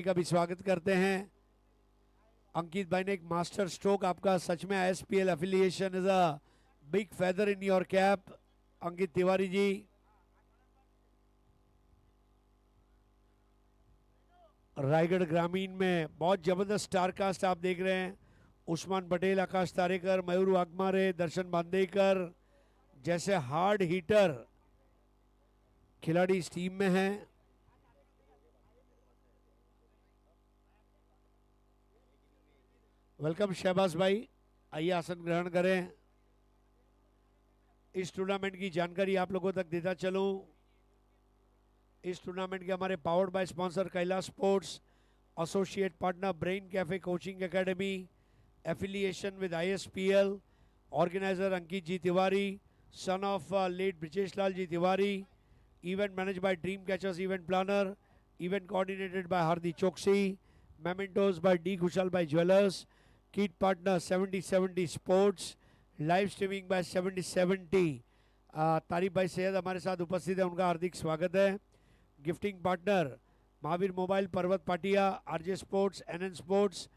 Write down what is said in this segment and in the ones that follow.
का भी स्वागत करते हैं। अंकित भाई ने एक मास्टर स्ट्रोक, आपका सच में ISPL affiliation is a big feather in your cap. Ankit Tiwari ji, Raigarh ग्रामीण में बहुत जबरदस्त स्टार कास्ट आप देख रहे हैं। उस्मान पटेल, आकाश तारेकर, मयूर वाघमारे, दर्शन बांदेकर जैसे हार्ड हीटर खिलाड़ी इस टीम में हैं। वेलकम शहबाज भाई, आइए आसन ग्रहण करें। इस टूर्नामेंट की जानकारी आप लोगों तक देता चलूं। इस टूर्नामेंट के हमारे powered by sponsor Kailash Sports, associate partner Brain Cafe Coaching Academy, affiliation with ISPL, organiser Ankit ji Tiwari, son of late Brijesh Lal ji Tiwari, event manage by Dream Catchers event planner, event coordinated by Hardi Chauksi, mementos by D Ghushal by jewellers, kit partner 7070 sports, live streaming by 7070। तारिफ भाई सैयद हमारे साथ उपस्थित है, उनका हार्दिक स्वागत है। Gifting partner Mahavir mobile, Parvat Patiya, RJ sports, NN sports,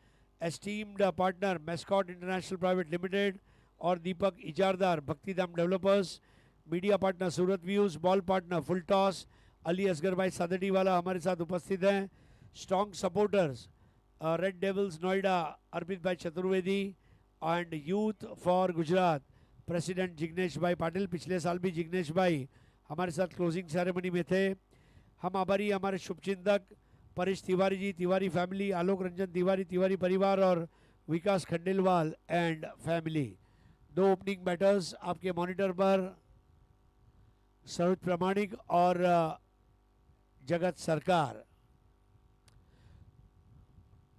esteemed partner mascot international private limited और Deepak Ijardar, Bhaktidham developers. Media partner Surat views, ball partner full toss, Ali Asgar bhai Sadadi wala हमारे साथ उपस्थित हैं। Strong supporters Red devils Noida, Arpit bhai Chaturvedi and youth for Gujarat, president Jignesh bhai Patil. पिछले साल भी जिग्नेश भाई हमारे साथ क्लोजिंग सेरेमनी में थे। हम आभारी हमारे शुभचिंतक परेश तिवारी जी, तिवारी फैमिली, आलोक रंजन तिवारी, तिवारी परिवार और विकास खंडेलवाल एंड फैमिली। दो ओपनिंग बैटर्स आपके मॉनिटर पर, सरोज प्रामाणिक और जगत सरकार।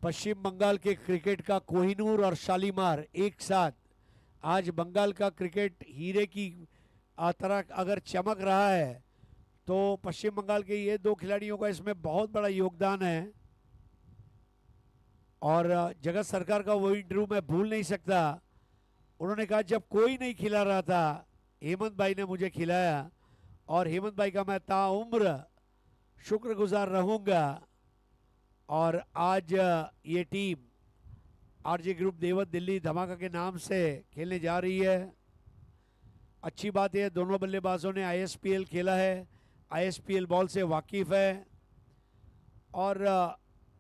पश्चिम बंगाल के क्रिकेट का कोहिनूर और शालीमार एक साथ। आज बंगाल का क्रिकेट हीरे की तरह अगर चमक रहा है तो पश्चिम बंगाल के ये दो खिलाड़ियों का इसमें बहुत बड़ा योगदान है। और जगत सरकार का वो इंटरव्यू मैं भूल नहीं सकता। उन्होंने कहा जब कोई नहीं खिला रहा था, हेमंत भाई ने मुझे खिलाया और हेमंत भाई का मैं ताउम्र शुक्रगुजार रहूंगा। और आज ये टीम आरजे ग्रुप देवत दिल्ली धमाका के नाम से खेलने जा रही है। अच्छी बात है, दोनों बल्लेबाजों ने आईएसपीएल खेला है, आईएसपीएल बॉल से वाकिफ है। और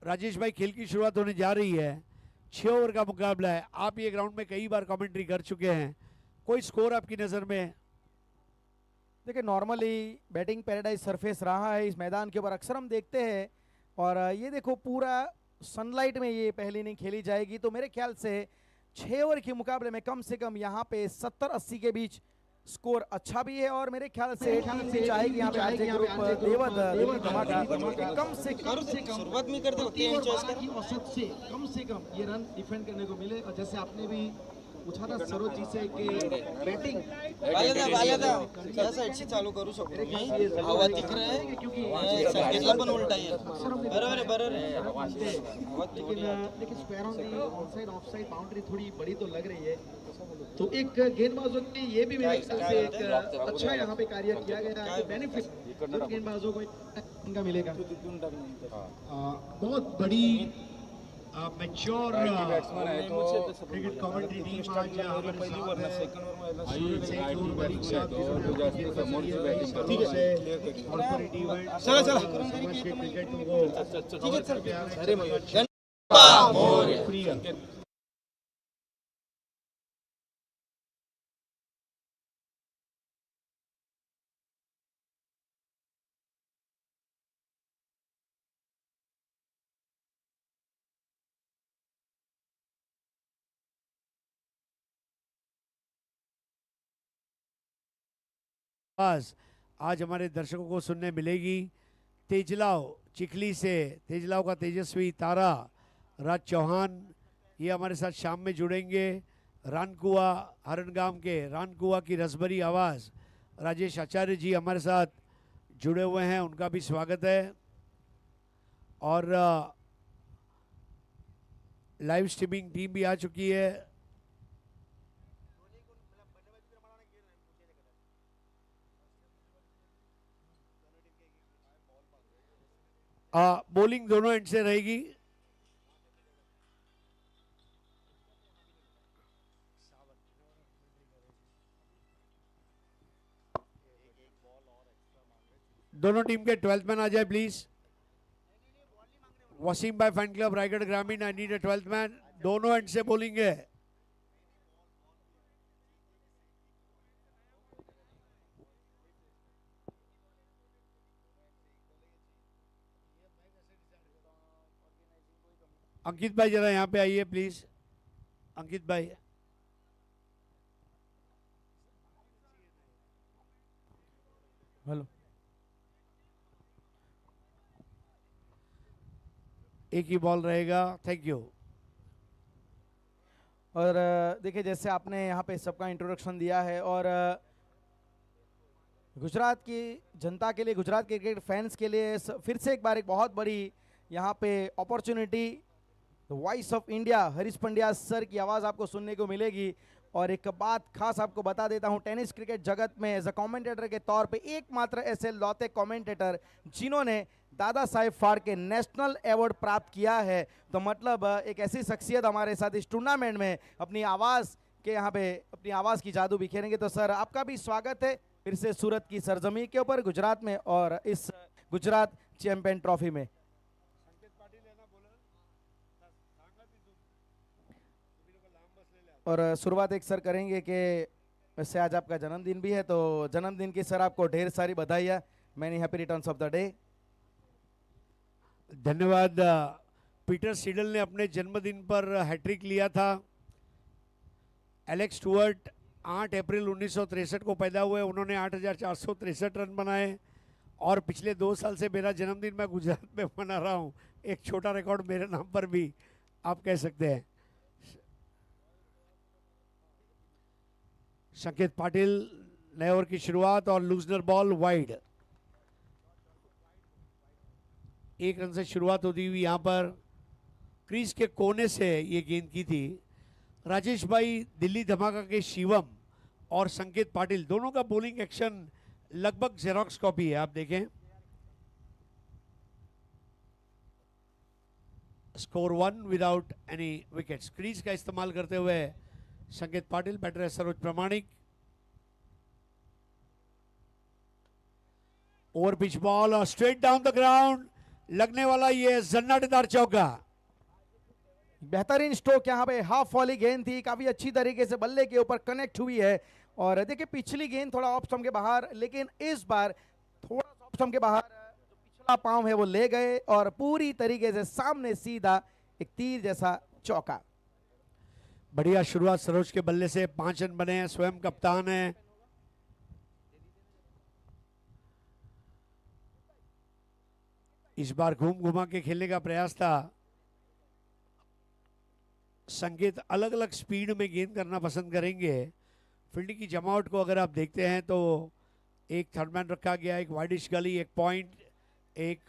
राजेश भाई, खेल की शुरुआत होने जा रही है। 6 ओवर का मुकाबला है। आप ये ग्राउंड में कई बार कमेंट्री कर चुके हैं, कोई स्कोर आपकी नज़र में? देखिए, नॉर्मली बैटिंग पैराडाइज सरफेस रहा है इस मैदान के ऊपर, अक्सर हम देखते हैं। और ये देखो, पूरा सनलाइट में ये पहली इनिंग खेली जाएगी, तो मेरे ख्याल से 6 ओवर के मुकाबले में कम से कम यहाँ पे 70-80 के बीच स्कोर अच्छा भी है। और मेरे ख्याल से टीम भी चाहेगी यहाँ पे आरजे ग्रुप देवत दिल्ली धमाका कम से कम शुरुआत में कर दे की औसत से कम ये रन डिफेंड करने को मिले। और जैसे आपने भी पूछा था सरोज जी से कि बैटिंग त्या साईडशी चालू करू शकतो मी, आवाज दिख रहा है क्योंकि संकेतला पण उलटा येईल। बरोबर आहे लेकिन square on the onside offside boundary थोड़ी बड़ी तो लग रही है। तो एक गेंदबाजों ने ये भी मेरे ख्याल से एक अच्छा यहाँ पे कार्य किया गया, बेनिफिट गेंदबाजों को इनका मिलेगा। बहुत बड़ी मैच्योर क्रिकेट कमेंट्री टीम आज पहली ओवर में सेकंड ओवर में चला क्रिकेट को आज हमारे दर्शकों को सुनने मिलेगी। तेजलाव चिखली से, तेजलाव का तेजस्वी तारा राज चौहान, ये हमारे साथ शाम में जुड़ेंगे। रानकुआ हरणगाम के रानकुआ की रसभरी आवाज़ राजेश आचार्य जी हमारे साथ जुड़े हुए हैं, उनका भी स्वागत है। और लाइव स्ट्रीमिंग टीम भी आ चुकी है। बॉलिंग दोनों एंड से रहेगी। दोनों टीम के 12th मैन आ जाए प्लीज। वसीम भाई फैन क्लब रायगढ़ ग्रामीण, I need a 12th man. दोनों एंड से बॉलिंग है। अंकित भाई जरा यहाँ पे आइए प्लीज। अंकित भाई हेलो, एक ही बॉल रहेगा। Thank you. और देखिए जैसे आपने यहाँ पे सबका इंट्रोडक्शन दिया है और गुजरात की जनता के लिए, गुजरात के क्रिकेट फैंस के लिए फिर से एक बार एक बहुत बड़ी यहाँ पे opportunity, voice of India Harish Pandya sir की आवाज़ आपको सुनने को मिलेगी। और एक बात खास आपको बता देता हूँ, टेनिस क्रिकेट जगत में एज अ कमेंटेटर के तौर पे एकमात्र ऐसे लौते कमेंटेटर जिन्होंने दादा साहेब फाड़के नेशनल अवार्ड प्राप्त किया है। तो मतलब एक ऐसी शख्सियत हमारे साथ इस टूर्नामेंट में अपनी आवाज़ के यहाँ पे अपनी आवाज़ की जादू बिखेरेंगे। तो सर आपका भी स्वागत है फिर से सूरत की सरजमी के ऊपर, गुजरात में, और इस गुजरात चैंपियन ट्रॉफी में। और शुरुआत एक सर करेंगे कि वैसे आज आपका जन्मदिन भी है, तो जन्मदिन की सर आपको ढेर सारी बधाइयाँ, many happy returns of the day. धन्यवाद। पीटर सीडल ने अपने जन्मदिन पर हैट्रिक लिया था। एलेक्स स्टुअर्ट 8 अप्रैल 1963 को पैदा हुए, उन्होंने 8,463 रन बनाए। और पिछले 2 साल से मेरा जन्मदिन मैं गुजरात में मना रहा हूँ, एक छोटा रिकॉर्ड मेरे नाम पर भी आप कह सकते हैं। संकेत पाटिल नए ओवर की शुरुआत और लूजनर बॉल वाइड। 1 रन से शुरुआत होती हुई यहाँ पर क्रीज के कोने से ये गेंद की थी। राजेश भाई दिल्ली धमाका के शिवम और संकेत पाटिल दोनों का बॉलिंग एक्शन लगभग जेरोक्स कॉपी है। आप देखें, score 1 without any wickets. Crease का इस्तेमाल करते हुए संकेत पाटिल, बैटर है सरोज प्रमाणिक। ओवर पिच बॉल और स्ट्रेट डाउन द ग्राउंड, लगने वाला ये जन्नतदार चौका। बेहतरीन स्ट्रोक यहाँ पे, हाफ वाली गेंद थी, काफी अच्छी तरीके से बल्ले के ऊपर कनेक्ट हुई है। और देखिए पिछली गेंद थोड़ा ऑफ स्टंप के बाहर, लेकिन इस बार थोड़ा ऑफ स्टंप के बाहर जो पिछला पांव है वो ले गए और पूरी तरीके से सामने सीधा एक तीर जैसा चौका। बढ़िया शुरुआत सरोज के बल्ले से, 5 रन बने हैं, स्वयं कप्तान है। इस बार घूम घुमा के खेलने का प्रयास था। संकेत अलग अलग स्पीड में गेंद करना पसंद करेंगे। फील्डिंग की जमावट को अगर आप देखते हैं तो एक थर्डमैन रखा गया, एक वाइडिश गली, एक पॉइंट, एक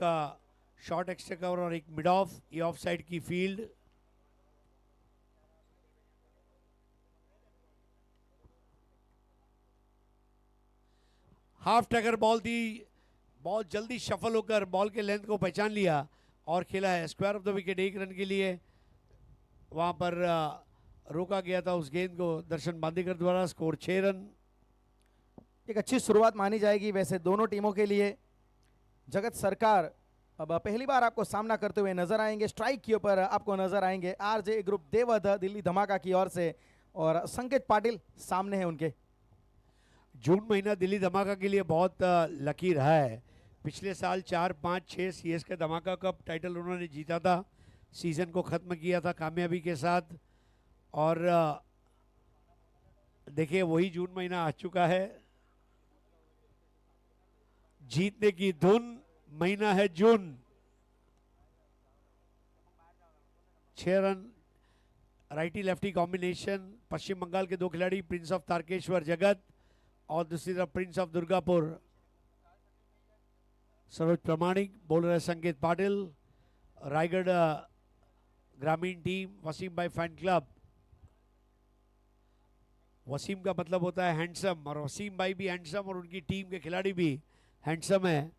शॉर्ट एक्स्ट्रा कवर और एक मिड ऑफ, ये ऑफ साइड की फील्ड। हाफ टैगर बॉल थी, बहुत जल्दी शफल होकर बॉल के लेंथ को पहचान लिया और खेला है square of the wicket 1 run के लिए। वहां पर रोका गया था उस गेंद को दर्शन बांदीकर द्वारा। Score 6 run. एक अच्छी शुरुआत मानी जाएगी वैसे दोनों टीमों के लिए। जगत सरकार अब पहली बार आपको सामना करते हुए नजर आएंगे, स्ट्राइक के ऊपर आपको नजर आएंगे आरजे ग्रुप देवध दिल्ली धमाका की ओर से, और संकेत पाटिल सामने हैं उनके। जून महीना दिल्ली धमाका के लिए बहुत लकी रहा है। पिछले साल 4, 5, 6 सीएसके धमाका कप टाइटल उन्होंने जीता था, सीजन को खत्म किया था कामयाबी के साथ। और देखिए वही जून महीना आ चुका है, जीतने की धुन, महीना है जून। 6 रन, राइटी लेफ्टी कॉम्बिनेशन। पश्चिम बंगाल के 2 खिलाड़ी, प्रिंस ऑफ तारकेश्वर जगत और दूसरी तरफ प्रिंस ऑफ दुर्गापुर सरोज प्रमाणिक। बोल रहे संकेत पाटिल। रायगढ़ ग्रामीण टीम, वसीम भाई फैन क्लब। वसीम का मतलब होता है हैंडसम, और वसीम भाई भी हैंडसम और उनकी टीम के खिलाड़ी भी हैंडसम है।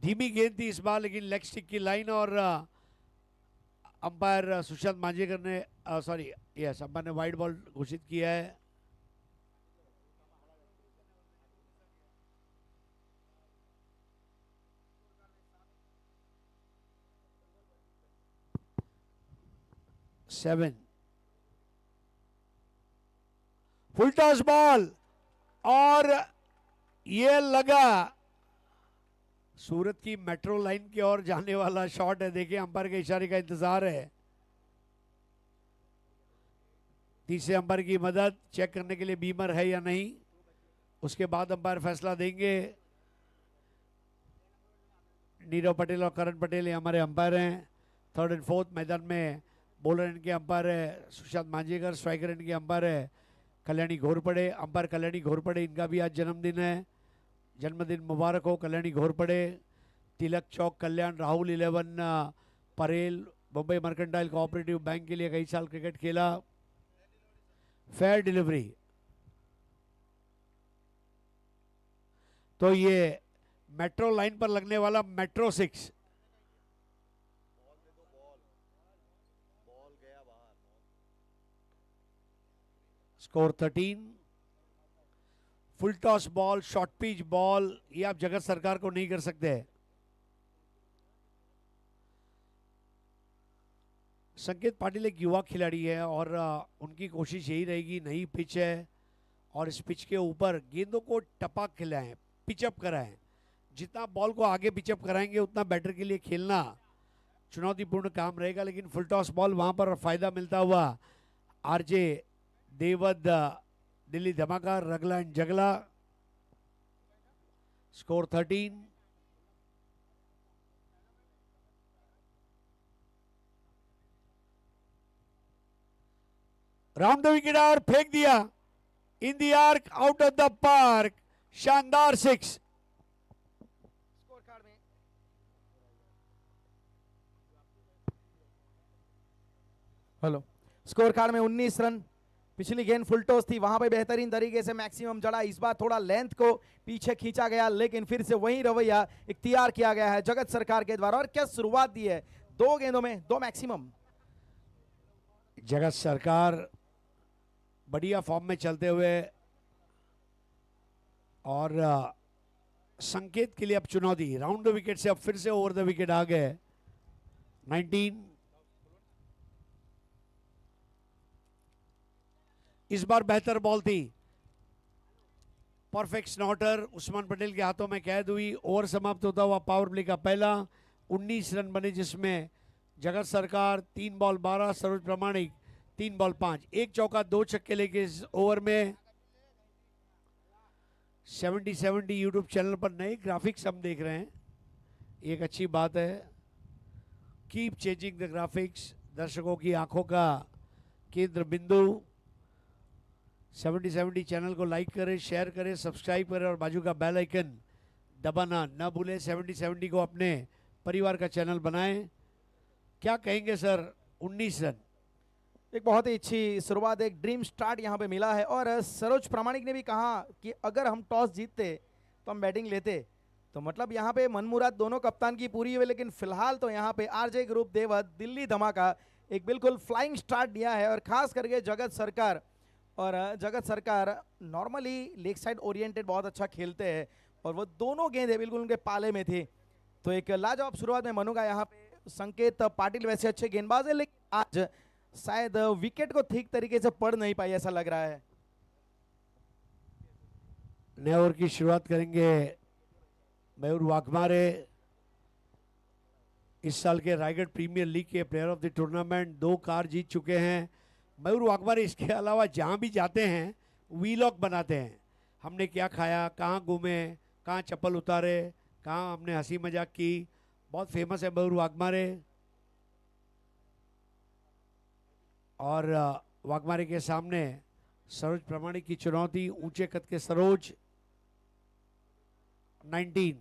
धीमी गेंद थी इस बार, लेकिन लेग स्टिक की लाइन, और अंपायर सुशांत मांजेकर ने सॉरी यस अंपायर ने वाइड बॉल घोषित किया है। सेवन, फुल टॉस बॉल, और ये लगा सूरत की मेट्रो लाइन की ओर जाने वाला शॉट है। देखिए अंपायर के इशारे का इंतजार है। तीसरे अंपायर की मदद चेक करने के लिए बीमर है या नहीं, उसके बाद अंपायर फैसला देंगे। नीरव पटेल और करण पटेल ये हमारे अंपायर हैं। थर्ड एंड फोर्थ मैदान में बॉलर इनके अंपायर है सुशांत मांजेकर, स्ट्राइकर इनके अंपायर है कल्याणी घोरपड़े। अंपायर कल्याणी घोरपड़े, इनका भी आज जन्मदिन है, जन्मदिन मुबारक हो Kalyani Ghorpade. Tilak Chowk Kalyan, Rahul 11 Parel, Mumbai Mercantile Cooperative Bank के लिए कई साल क्रिकेट खेला। फेयर डिलीवरी, तो ये मेट्रो लाइन पर लगने वाला metro 6। Score 13। Full toss ball, short pitch ball, ये आप जगत सरकार को नहीं कर सकते। संकेत पाटिल एक युवा खिलाड़ी है और उनकी कोशिश यही रहेगी, नई पिच है और इस पिच के ऊपर गेंदों को टपक खिलाएं, पिचअप कराएं। जितना बॉल को आगे पिचअप कराएंगे उतना बैटर के लिए खेलना चुनौतीपूर्ण काम रहेगा। लेकिन फुल टॉस बॉल वहां पर फायदा मिलता हुआ आरजे देवद, दिल्ली धमाका, रगला एंड जगला। स्कोर 13। राउंड द विकेट और फेंक दिया in the arc, out of the park. शानदार 6। हेलो, स्कोर कार्ड में 19 रन। पिछली गेंद फुल टॉस थी, वहां पे बेहतरीन तरीके से मैक्सिमम जड़ा। इस बार थोड़ा लेंथ को पीछे खींचा गया, लेकिन फिर से वही रवैया इख्तियार किया गया है जगत सरकार के द्वारा। और क्या शुरुआत दी है, 2 गेंदों में 2 मैक्सिमम। जगत सरकार बढ़िया फॉर्म में चलते हुए और संकेत के लिए अब चुनौती। राउंड द विकेट से अब फिर से ओवर द विकेट आ गए। 19। इस बार बेहतर बॉल थी, परफेक्ट स्नॉटर उस्मान पटेल के हाथों में कैद हुई। ओवर समाप्त होता हुआ पावर प्ले का पहला। 19 रन बने, जिसमें जगत सरकार 3 बॉल 12, सरोज प्रामाणिक 3 बॉल 5, 1 चौका 2 छक्के लेके इस ओवर में 70-70 यूट्यूब चैनल पर नए ग्राफिक्स हम देख रहे हैं, एक अच्छी बात है। कीप चेंजिंग द ग्राफिक्स, दर्शकों की आंखों का केंद्र बिंदु। 70-70 चैनल को लाइक करें, शेयर करें, सब्सक्राइब करें और बाजू का बेल आइकन दबाना न भूलें। 70-70 को अपने परिवार का चैनल बनाएं। क्या कहेंगे सर? 19 रन, एक बहुत ही अच्छी शुरुआत, एक ड्रीम स्टार्ट यहाँ पे मिला है। और सरोज प्रामाणिक ने भी कहा कि अगर हम टॉस जीतते तो हम बैटिंग लेते, तो मतलब यहाँ पे मनमुराद दोनों कप्तान की पूरी हुई। लेकिन फिलहाल तो यहाँ पे आरजे ग्रुप देवत, दिल्ली धमाका एक बिल्कुल फ्लाइंग स्टार्ट दिया है। और खास करके जगत सरकार, और जगत सरकार नॉर्मली लेग साइड ओरिएंटेड बहुत अच्छा खेलते हैं और वो दोनों गेंदें बिल्कुल उनके पाले में थी। तो एक लाजवाब शुरुआत में मनूंगा यहाँ पे। संकेत पाटिल वैसे अच्छे गेंदबाज है, लेकिन आज शायद विकेट को ठीक तरीके से पढ़ नहीं पाई, ऐसा लग रहा है। नए ओवर की शुरुआत करेंगे मयूर वाघमारे, इस साल के रायगढ़ प्रीमियर लीग के player of the tournament, 2 car जीत चुके हैं मयूर वाघमारे। इसके अलावा जहां भी जाते हैं वीलॉग बनाते हैं, हमने क्या खाया, कहाँ घूमे, कहाँ चप्पल उतारे, कहाँ हमने हंसी मजाक की, बहुत फेमस है मयूर वाघमारे। और वाघमारे के सामने सरोज प्रामाणिक की चुनौती, ऊंचे कद के सरोज। 19,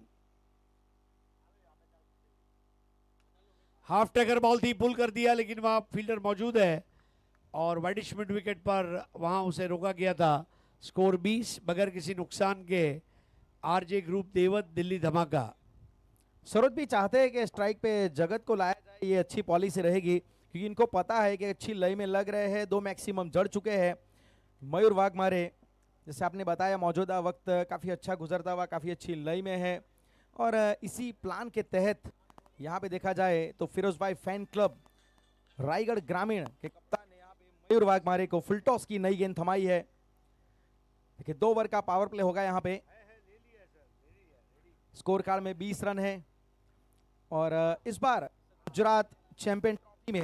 हाफ टैकर बॉल थी, पुल कर दिया, लेकिन वहां फील्डर मौजूद है और वाइडिश मिड विकेट पर वहां उसे रोका गया था। स्कोर 20 बगैर किसी नुकसान के। आरजे ग्रुप देवत, दिल्ली धमाका। सरोज भी चाहते हैं कि स्ट्राइक पे जगत को लाया जाए, ये अच्छी पॉलिसी रहेगी क्योंकि इनको पता है कि अच्छी लय में लग रहे हैं, 2 मैक्सिमम जड़ चुके हैं। मयूर वाघमारे जैसे आपने बताया मौजूदा वक्त काफ़ी अच्छा गुजरता हुआ, काफ़ी अच्छी लय में है और इसी प्लान के तहत यहाँ पे देखा जाए तो फिरोज भाई फैन क्लब रायगढ़ ग्रामीण के कप्तान ने यहाँ पे मयूर वाघमारे को फुल टॉस की नई गेंद थमाई है। देखिए 2 ओवर का पावर प्ले होगा यहाँ पे। स्कोर कार्ड में 20 रन है और इस बार गुजरात चैंपियन ट्रॉफी में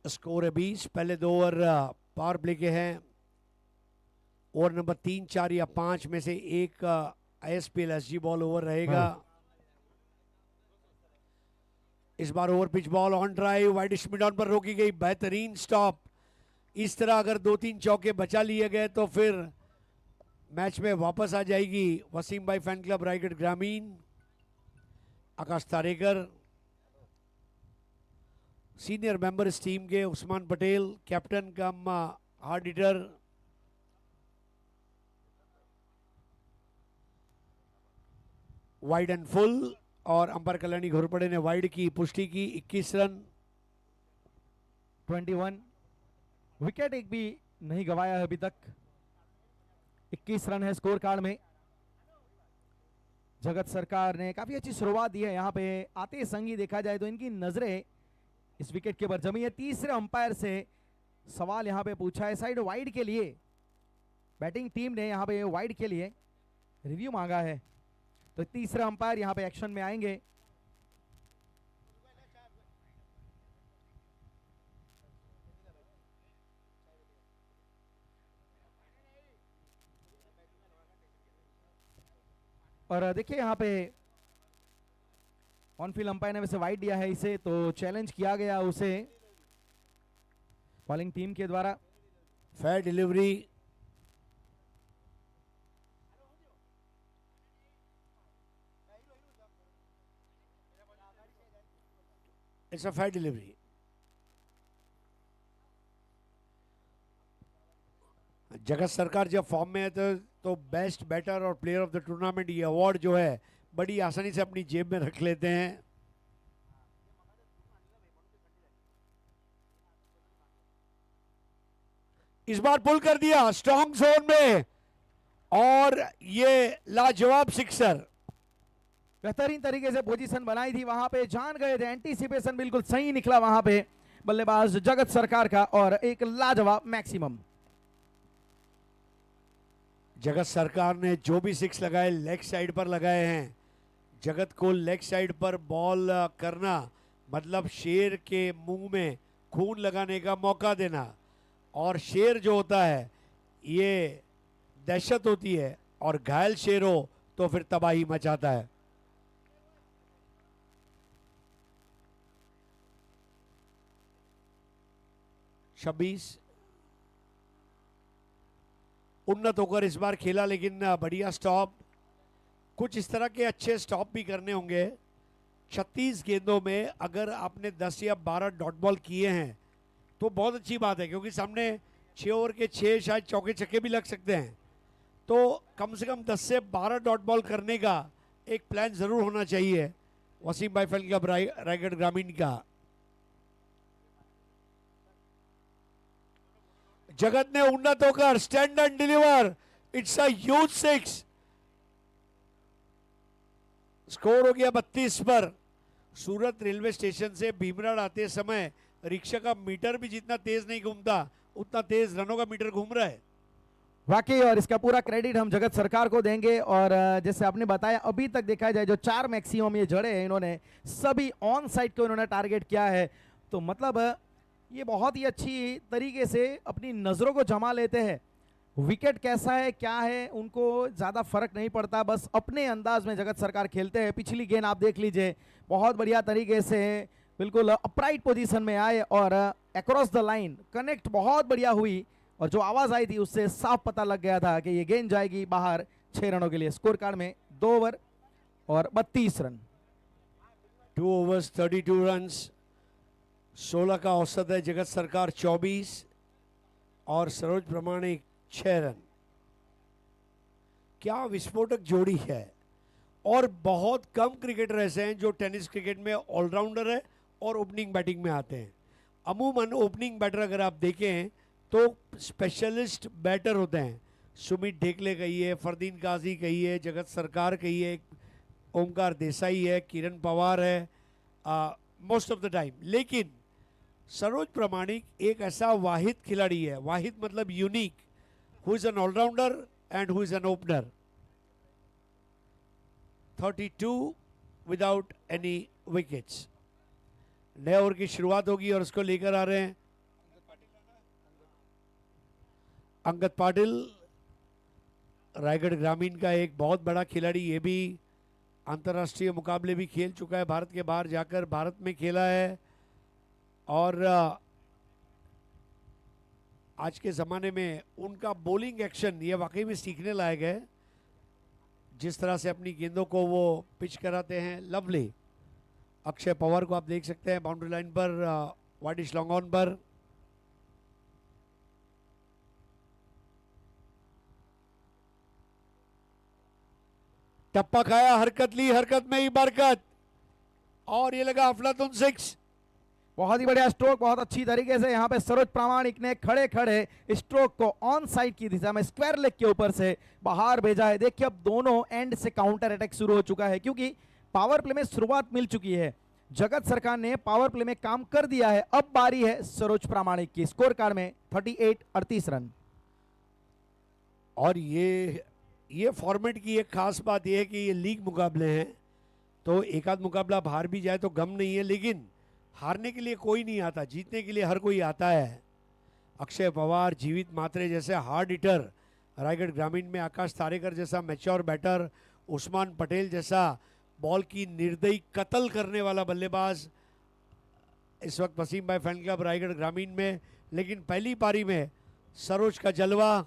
स्कोर है 20। पहले 2 ओवर पावर प्ले के हैं। ओवर नंबर 3, 4 या 5 में से एक ISPL SG बॉल ओवर रहेगा। इस बार over pitch ball on drive, wide mid on पर रोकी गई, बेहतरीन स्टॉप। इस तरह अगर 2-3 चौके बचा लिए गए तो फिर मैच में वापस आ जाएगी वसीम भाई फैन क्लब रायगढ़ ग्रामीण। आकाश तारेकर, सीनियर मेंबर इस टीम के Usman Patel, captain come hard hitter. Wide and full और अंपायर कल्याणी घोरपड़े ने वाइड की पुष्टि की। 21 रन 21 विकेट एक भी नहीं गवाया है अभी तक। 21 रन है स्कोर कार्ड में। जगत सरकार ने काफी अच्छी शुरुआत दी है यहाँ पे। आते संगी देखा जाए तो इनकी नजरें इस विकेट के ऊपर जमी है। तीसरे अंपायर से सवाल यहाँ पे पूछा है साइड वाइड के लिए। बैटिंग टीम ने यहाँ पे वाइड के लिए रिव्यू मांगा है तो तीसरा अंपायर यहाँ पे एक्शन में आएंगे। और देखिए यहाँ पे ऑन फील्ड अंपायर ने वैसे वाइड दिया है इसे, तो चैलेंज किया गया उसे बॉलिंग टीम के द्वारा। Fair delivery, it's a fair delivery. जगत सरकार जब फॉर्म में है तो बेस्ट बैटर और प्लेयर ऑफ द टूर्नामेंट ये अवार्ड जो है बड़ी आसानी से अपनी जेब में रख लेते हैं। इस बार पुल कर दिया स्ट्रॉन्ग जोन में और ये लाजवाब सिक्सर। बेहतरीन तरीके से पोजीशन बनाई थी, वहां पे जान गए थे, एंटीसिपेशन बिल्कुल सही निकला वहां पे बल्लेबाज जगत सरकार का और एक लाजवाब मैक्सिमम। जगत सरकार ने जो भी 6 लगाए लेग साइड पर लगाए हैं। जगत को लेग साइड पर बॉल करना मतलब शेर के मुंह में खून लगाने का मौका देना, और शेर जो होता है ये दहशत होती है और घायल शेर हो तो फिर तबाही मचाता है। छब्बीस उन्नत होकर इस बार खेला लेकिन बढ़िया स्टॉप। कुछ इस तरह के अच्छे स्टॉप भी करने होंगे। 36 गेंदों में अगर आपने 10 या 12 डॉट बॉल किए हैं तो बहुत अच्छी बात है, क्योंकि सामने 6 ओवर के 6 शायद चौके छक्के भी लग सकते हैं। तो कम से कम 10 से 12 डॉट बॉल करने का एक प्लान जरूर होना चाहिए वसीम भाई फैन क्लब रायगढ़ ग्रामीण का। जगत ने उन्नत होकर stand and deliver, it's a huge 6। Score हो गया 32 पर। सूरत रेलवे स्टेशन से भीमराड़ आते समय रिक्शा का मीटर भी जितना तेज नहीं घूमता उतना तेज रनों का मीटर घूम रहा है वाकई, और इसका पूरा क्रेडिट हम जगत सरकार को देंगे। और जैसे आपने बताया अभी तक देखा जाए जो 4 मैक्सिमम ये जड़े हैं इन्होंने सभी ऑन साइड को इन्होंने टारगेट किया है, तो मतलब ये बहुत ही अच्छी तरीके से अपनी नज़रों को जमा लेते हैं। विकेट कैसा है क्या है उनको ज़्यादा फर्क नहीं पड़ता, बस अपने अंदाज में जगत सरकार खेलते हैं। पिछली गेंद आप देख लीजिए, बहुत बढ़िया तरीके से बिल्कुल अपराइट पोजीशन में आए और अक्रॉस द लाइन कनेक्ट बहुत बढ़िया हुई, और जो आवाज़ आई थी उससे साफ पता लग गया था कि ये गेंद जाएगी बाहर 6 रनों के लिए। स्कोर कार्ड में 2 ओवर और 32 रन। 2 overs 32 runs। 16 का औसत है, जगत सरकार 24 और सरोज प्रमाणिक 6 रन। क्या विस्फोटक जोड़ी है। और बहुत कम क्रिकेटर ऐसे हैं जो टेनिस क्रिकेट में ऑलराउंडर है और ओपनिंग बैटिंग में आते हैं। अमूमन ओपनिंग बैटर अगर आप देखें तो स्पेशलिस्ट बैटर होते हैं। सुमित ढेकले कहिए, फरदीन काजी कहिए, जगत सरकार कहिए, ओमकार देसाई है, किरण पवार है, मोस्ट ऑफ द टाइम। लेकिन सरोज प्रमाणिक एक ऐसा वाहिद खिलाड़ी है, वाहिद मतलब unique, who is an allrounder and who is an opener. 32 without any wickets. नए ओवर की शुरुआत होगी और उसको लेकर आ रहे हैं अंगद पाटिल, रायगढ़ ग्रामीण का एक बहुत बड़ा खिलाड़ी। ये भी अंतर्राष्ट्रीय मुकाबले भी खेल चुका है, भारत के बाहर जाकर भारत में खेला है। और आज के ज़माने में उनका बॉलिंग एक्शन ये वाकई में सीखने लायक है, जिस तरह से अपनी गेंदों को वो पिच कराते हैं। लवली। अक्षय पवार को आप देख सकते हैं बाउंड्री लाइन पर, वाइडिश लॉन्ग ऑन पर। टप्पा खाया, हरकत ली, हरकत में ही बरकत, और ये लगा अफलातुन 6। बहुत ही बढ़िया स्ट्रोक, बहुत अच्छी तरीके से यहाँ पे सरोज प्रामाणिक ने खड़े खड़े स्ट्रोक को ऑन साइड की दिशा में स्क्वायर लेग के ऊपर से बाहर भेजा है। देखिए अब दोनों एंड से काउंटर अटैक शुरू हो चुका है, क्योंकि पावर प्ले में शुरुआत मिल चुकी है। जगत सरकार ने पावर प्ले में काम कर दिया है, अब बारी है सरोज प्रामाणिक की। स्कोर कार्ड में 38 रन। और ये फॉर्मेट की एक खास बात यह है कि ये लीग मुकाबले हैं, तो एक आध मुकाबला आप हार भी जाए तो गम नहीं है, लेकिन हारने के लिए कोई नहीं आता, जीतने के लिए हर कोई आता है। अक्षय पवार, जीवित मात्रे जैसे हार्ड हिटर रायगढ़ ग्रामीण में, आकाश तारेकर जैसा मैच्योर बैटर, उस्मान पटेल जैसा बॉल की निर्दयी कत्ल करने वाला बल्लेबाज इस वक्त वसीम भाई फैन क्लब रायगढ़ ग्रामीण में। लेकिन पहली पारी में सरोज का जलवा।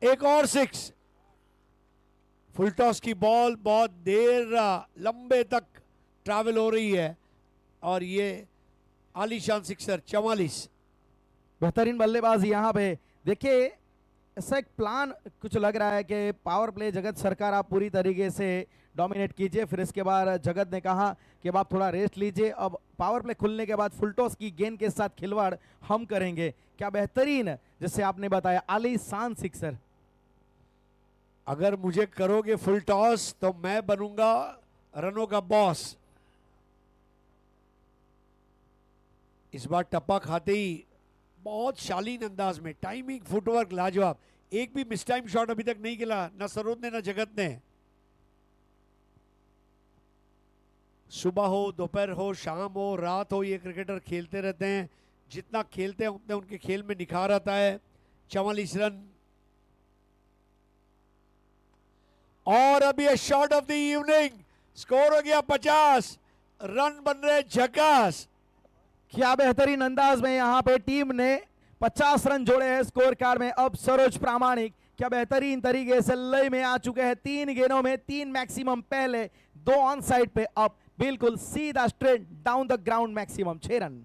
एक और 6। फुल टॉस की बॉल बहुत देर लंबे तक ट्रैवल हो रही है और ये आलीशान सिक्सर 44। बेहतरीन बल्लेबाजी यहाँ पे। देखिए ऐसा एक प्लान कुछ लग रहा है कि पावर प्ले जगत सरकार आप पूरी तरीके से डोमिनेट कीजिए, फिर इसके बाद जगत ने कहा कि अब आप थोड़ा रेस्ट लीजिए, अब पावर प्ले खुलने के बाद फुल टॉस की गेंद के साथ खिलवाड़ हम करेंगे। क्या बेहतरीन, जैसे आपने बताया, आलीशान सिक्सर। अगर मुझे करोगे फुल टॉस तो मैं बनूंगा रनों का बॉस। इस बार टप्पा खाते ही बहुत शालीन अंदाज में, टाइमिंग, फुटवर्क लाजवाब। एक भी मिस टाइम शॉट अभी तक नहीं खेला, ना सरोज ने ना जगत ने। सुबह हो, दोपहर हो, शाम हो, रात हो, ये क्रिकेटर खेलते रहते हैं। जितना खेलते हैं उतने उनके खेल में निखार आता है। 44 रन। और अब ये shot of the evening, score हो गया 50, रन बन रहे झकास। क्या बेहतरीन अंदाज में यहाँ पे टीम ने 50 रन जोड़े हैं स्कोर कार्ड में। अब सरोज प्रामाणिक क्या बेहतरीन तरीके से लय में आ चुके हैं। 3 गेंदों में 3 मैक्सिमम, पहले 2 ऑन साइड पे, अब बिल्कुल सीधा straight down the ground maximum 6 run.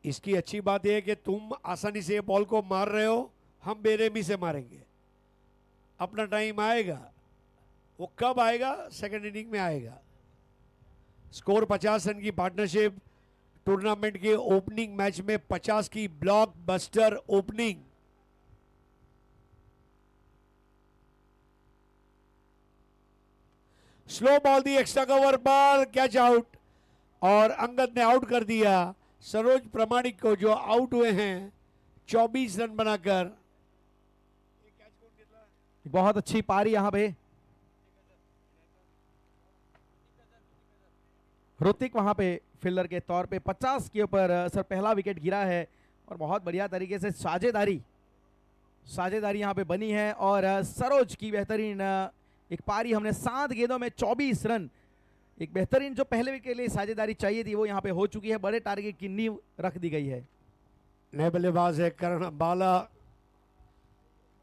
इसकी अच्छी बात यह है कि तुम आसानी से बॉल को मार रहे हो, हम बेरहमी से मारेंगे। अपना टाइम आएगा, वो कब आएगा? सेकंड इनिंग में आएगा। स्कोर 50 रन की पार्टनरशिप। टूर्नामेंट के ओपनिंग मैच में 50 की ब्लॉकबस्टर ओपनिंग। स्लो बॉल दी एक्स्ट्रा कवर पर, कैच आउट, और अंगद ने आउट कर दिया सरोज प्रमाणिक को, जो आउट हुए हैं 24 रन बनाकर। बहुत अच्छी पारी यहां पे। ऋतिक वहां पे फील्डर के तौर पे 50 के ऊपर सर पहला विकेट गिरा है, और बहुत बढ़िया तरीके से साझेदारी यहां पे बनी है। और सरोज की बेहतरीन एक पारी, हमने 7 गेंदों में 24 रन, एक बेहतरीन जो पहले विकेट के लिए साझेदारी चाहिए थी वो यहां पे हो चुकी है। बड़े टारगेट की नींव रख दी गई है। नए बल्लेबाज है करण बाला।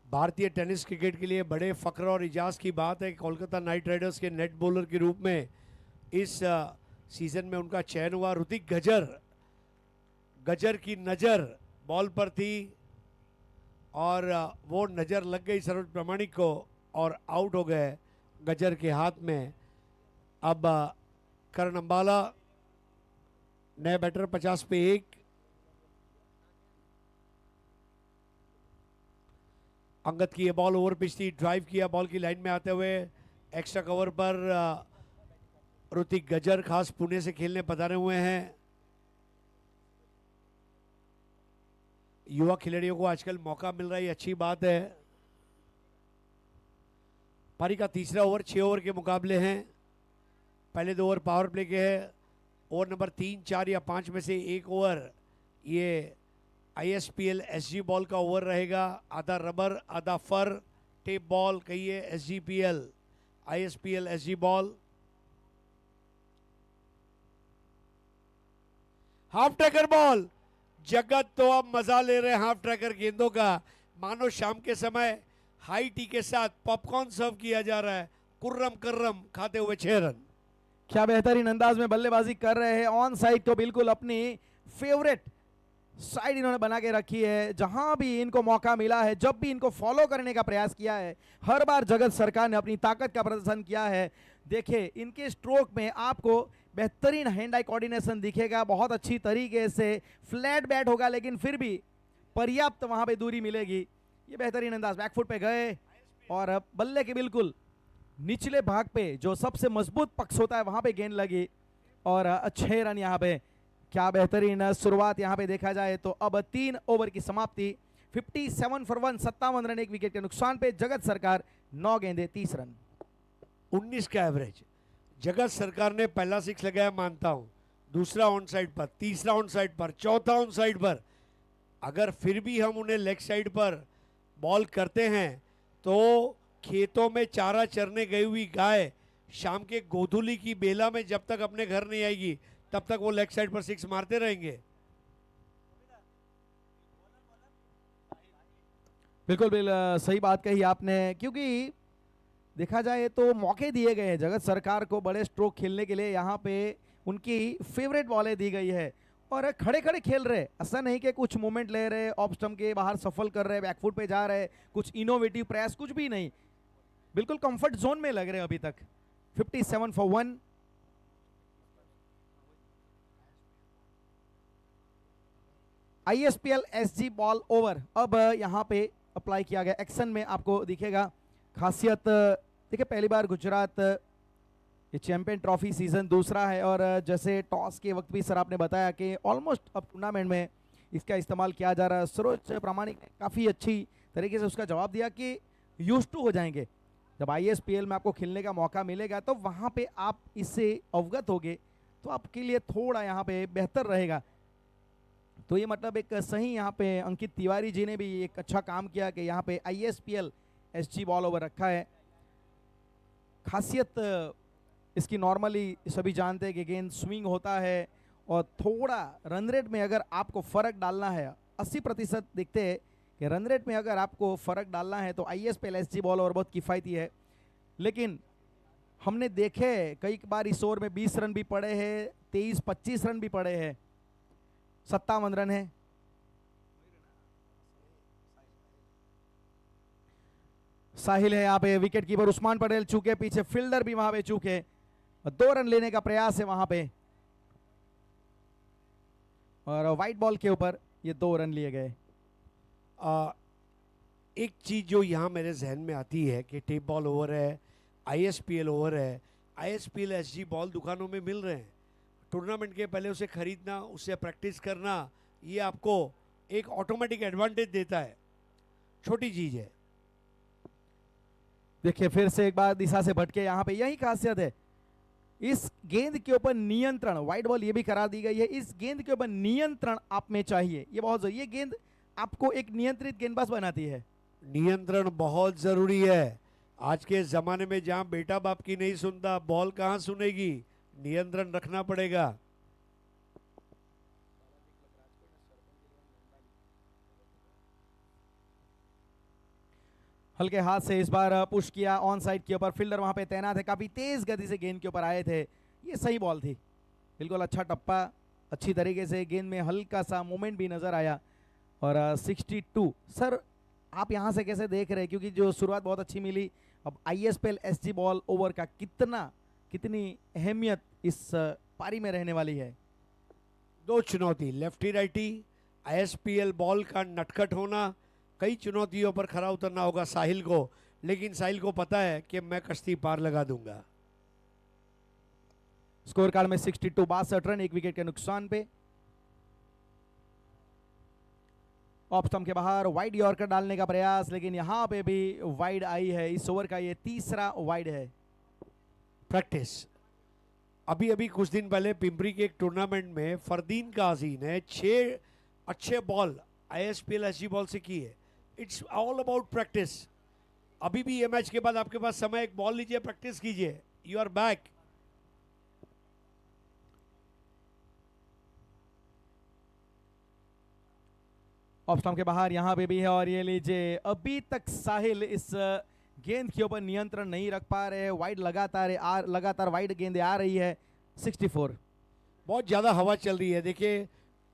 भारतीय टेनिस क्रिकेट के लिए बड़े फख्र और इजाज की बात है कि कोलकाता नाइट राइडर्स के नेट बॉलर के रूप में इस सीजन में उनका चयन हुआ। ऋतिक गजर की नज़र बॉल पर थी और वो नज़र लग गई सरोज प्रामाणिक को और आउट हो गए गजर के हाथ में। अब करण अंबाला नए बैटर 50 पे 1। अंगद की ये बॉल ओवर पिच थी, ड्राइव किया बॉल की लाइन में आते हुए। एक्स्ट्रा कवर पर ऋतिक गजर खास पुणे से खेलने पधारे हुए हैं। युवा खिलाड़ियों को आजकल मौका मिल रहा है, ये अच्छी बात है। पारी का तीसरा ओवर 6 ओवर के मुकाबले हैं। पहले 2 ओवर पावर प्ले के हैं। ओवर नंबर 3, 4 या 5 में से एक ओवर ये ISPL SG बॉल का ओवर रहेगा। आधा रबर आधा फर टेप बॉल कहिए SGPL ISPL SG ball. Half tracker ball, जगत तो अब मजा ले रहे हैं हाफ ट्रैकर गेंदों का। मानो शाम के समय हाई टी के साथ पॉपकॉर्न सर्व किया जा रहा है। कुर्रम कर्रम खाते हुए 6 रन। क्या बेहतरीन अंदाज में बल्लेबाजी कर रहे हैं। ऑन साइड तो बिल्कुल अपनी फेवरेट साइड इन्होंने बना के रखी है। जहां भी इनको मौका मिला है, जब भी इनको फॉलो करने का प्रयास किया है, हर बार जगत सरकार ने अपनी ताकत का प्रदर्शन किया है। देखिए इनके स्ट्रोक में आपको बेहतरीन हैंड आई कोऑर्डिनेशन दिखेगा। बहुत अच्छी तरीके से फ्लैट बैट होगा, लेकिन फिर भी पर्याप्त वहां पे दूरी मिलेगी। ये बेहतरीन अंदाज, बैकफुट पे गए और बल्ले के बिल्कुल निचले भाग पे जो सबसे मजबूत पक्ष होता है वहां पे गेंद लगी और 6 रन यहाँ पे। क्या बेहतरीन शुरुआत यहाँ पे देखा जाए तो। अब 3 ओवर की समाप्ति, 57 फॉर 1, 57 रन 1 विकेट के नुकसान पे। जगत सरकार 9 गेंदे 30 रन। 19 का एवरेज। जगत सरकार ने पहला 6 लगाया मानता हूं, दूसरा ऑन साइड पर, तीसरा ऑन साइड पर, चौथा ऑन साइड पर। अगर फिर भी हम उन्हें लेग साइड पर बॉल करते हैं तो खेतों में चारा चरने गई हुई गाय शाम के गोधूली की बेला में जब तक अपने घर नहीं आएगी तब तक वो लेग साइड पर 6 मारते रहेंगे। बिल्कुल सही बात कही आपने, क्योंकि देखा जाए तो मौके दिए गए हैं जगत सरकार को बड़े स्ट्रोक खेलने के लिए। यहाँ पे उनकी फेवरेट बॉलें दी गई है और खड़े खड़े खेल रहे। ऐसा नहीं कि कुछ मूवमेंट ले रहे, ऑफ स्टंप के बाहर सफल कर रहे, बैकफुट पे जा रहे, कुछ इनोवेटिव प्रयास कुछ भी नहीं, बिल्कुल कंफर्ट जोन में लग रहे अभी तक। 57 for 1। ISPL SG ball over अब यहाँ पे अप्लाई किया गया। एक्शन में आपको दिखेगा खासियत। देखिए पहली बार गुजरात ये चैंपियन ट्रॉफी सीजन दूसरा है और जैसे टॉस के वक्त भी सर आपने बताया कि ऑलमोस्ट अब टूर्नामेंट में इसका इस्तेमाल किया जा रहा है। सरोज प्रामाणिक ने काफ़ी अच्छी तरीके से उसका जवाब दिया कि यूज टू हो जाएंगे। जब ISPL में आपको खेलने का मौका मिलेगा तो वहाँ पे आप इससे अवगत होगे तो आपके लिए थोड़ा यहाँ पे बेहतर रहेगा। तो ये मतलब एक सही यहाँ पे अंकित तिवारी जी ने भी एक अच्छा काम किया कि यहाँ पे ISPL SG बॉल ओवर रखा है। खासियत इसकी नॉर्मली सभी जानते हैं कि गेंद स्विंग होता है और थोड़ा रन रेट में अगर आपको फ़र्क डालना है, 80% दिखते हैं कि रन रेट में अगर आपको फ़र्क डालना है तो ISPL SG बॉल ओवर बहुत किफ़ायती है। लेकिन हमने देखे कई बार इस ओवर में 20 रन भी पड़े हैं, 23-25 रन भी पड़े हैं, 57 रन है। साहिल है यहाँ पे, विकेट कीपर उस्मान पटेल चूके, पीछे फील्डर भी वहां पे चूके। 2 रन लेने का प्रयास है वहां पे और व्हाइट बॉल के ऊपर ये 2 रन लिए गए। एक चीज जो यहाँ मेरे जहन में आती है कि टेप बॉल ओवर है, ISPL ओवर है, ISPL SG बॉल दुकानों में मिल रहे हैं। टूर्नामेंट के पहले उसे खरीदना, उससे प्रैक्टिस करना, ये आपको एक ऑटोमेटिक एडवांटेज देता है। छोटी चीज है। देखिए फिर से एक बार दिशा से भटके, यहाँ पे यही खासियत है। इस गेंद के ऊपर नियंत्रण, व्हाइट बॉल ये भी करा दी गई है, इस गेंद के ऊपर नियंत्रण आप में चाहिए, ये बहुत जरूरी। ये गेंद आपको एक नियंत्रित गेंदबाज बनाती है। नियंत्रण बहुत जरूरी है। आज के जमाने में जहां बेटा बाप की नहीं सुनता, बॉल कहां सुनेगी। नियंत्रण रखना पड़ेगा। हल्के हाथ से इस बार पुश किया ऑन साइड के ऊपर, फील्डर वहां पे तैनात है, काफी तेज गति से गेंद के ऊपर आए थे। ये सही बॉल थी, बिल्कुल अच्छा टप्पा, अच्छी तरीके से गेंद में हल्का सा मोमेंट भी नजर आया। और 62 सर आप यहाँ से कैसे देख रहे हैं, क्योंकि जो शुरुआत बहुत अच्छी मिली, अब ISPL SG बॉल ओवर का कितनी अहमियत इस पारी में रहने वाली है। दो चुनौती, लेफ्टी राइटी, ISPL बॉल का नटखट होना, कई चुनौतियों पर खरा उतरना होगा साहिल को, लेकिन साहिल को पता है कि मैं कश्ती पार लगा दूंगा। स्कोर कार्ड में 62 62 रन, 1 विकेट के नुकसान पे। ऑफ स्टंप के बाहर वाइड यॉर्कर डालने का प्रयास, लेकिन यहां पे भी वाइड आई है। इस ओवर का ये तीसरा वाइड है। प्रैक्टिस, अभी अभी कुछ दिन पहले पिंपरी के एक टूर्नामेंट में फरदीन काजी ने 6 अच्छे बॉल ISPL SG बॉल से किए। It's all about practice. अभी भी ये मैच के बाद आपके पास समय, एक बॉल लीजिए, प्रैक्टिस कीजिए, you are back. Off stump के बाहर यहां पे भी है, और ये लीजिए, अभी तक साहिल इस गेंद के ऊपर नियंत्रण नहीं रख पा रहे हैं। वाइड लगातार वाइड गेंदें आ रही है। 64 बहुत ज़्यादा हवा चल रही है, देखिए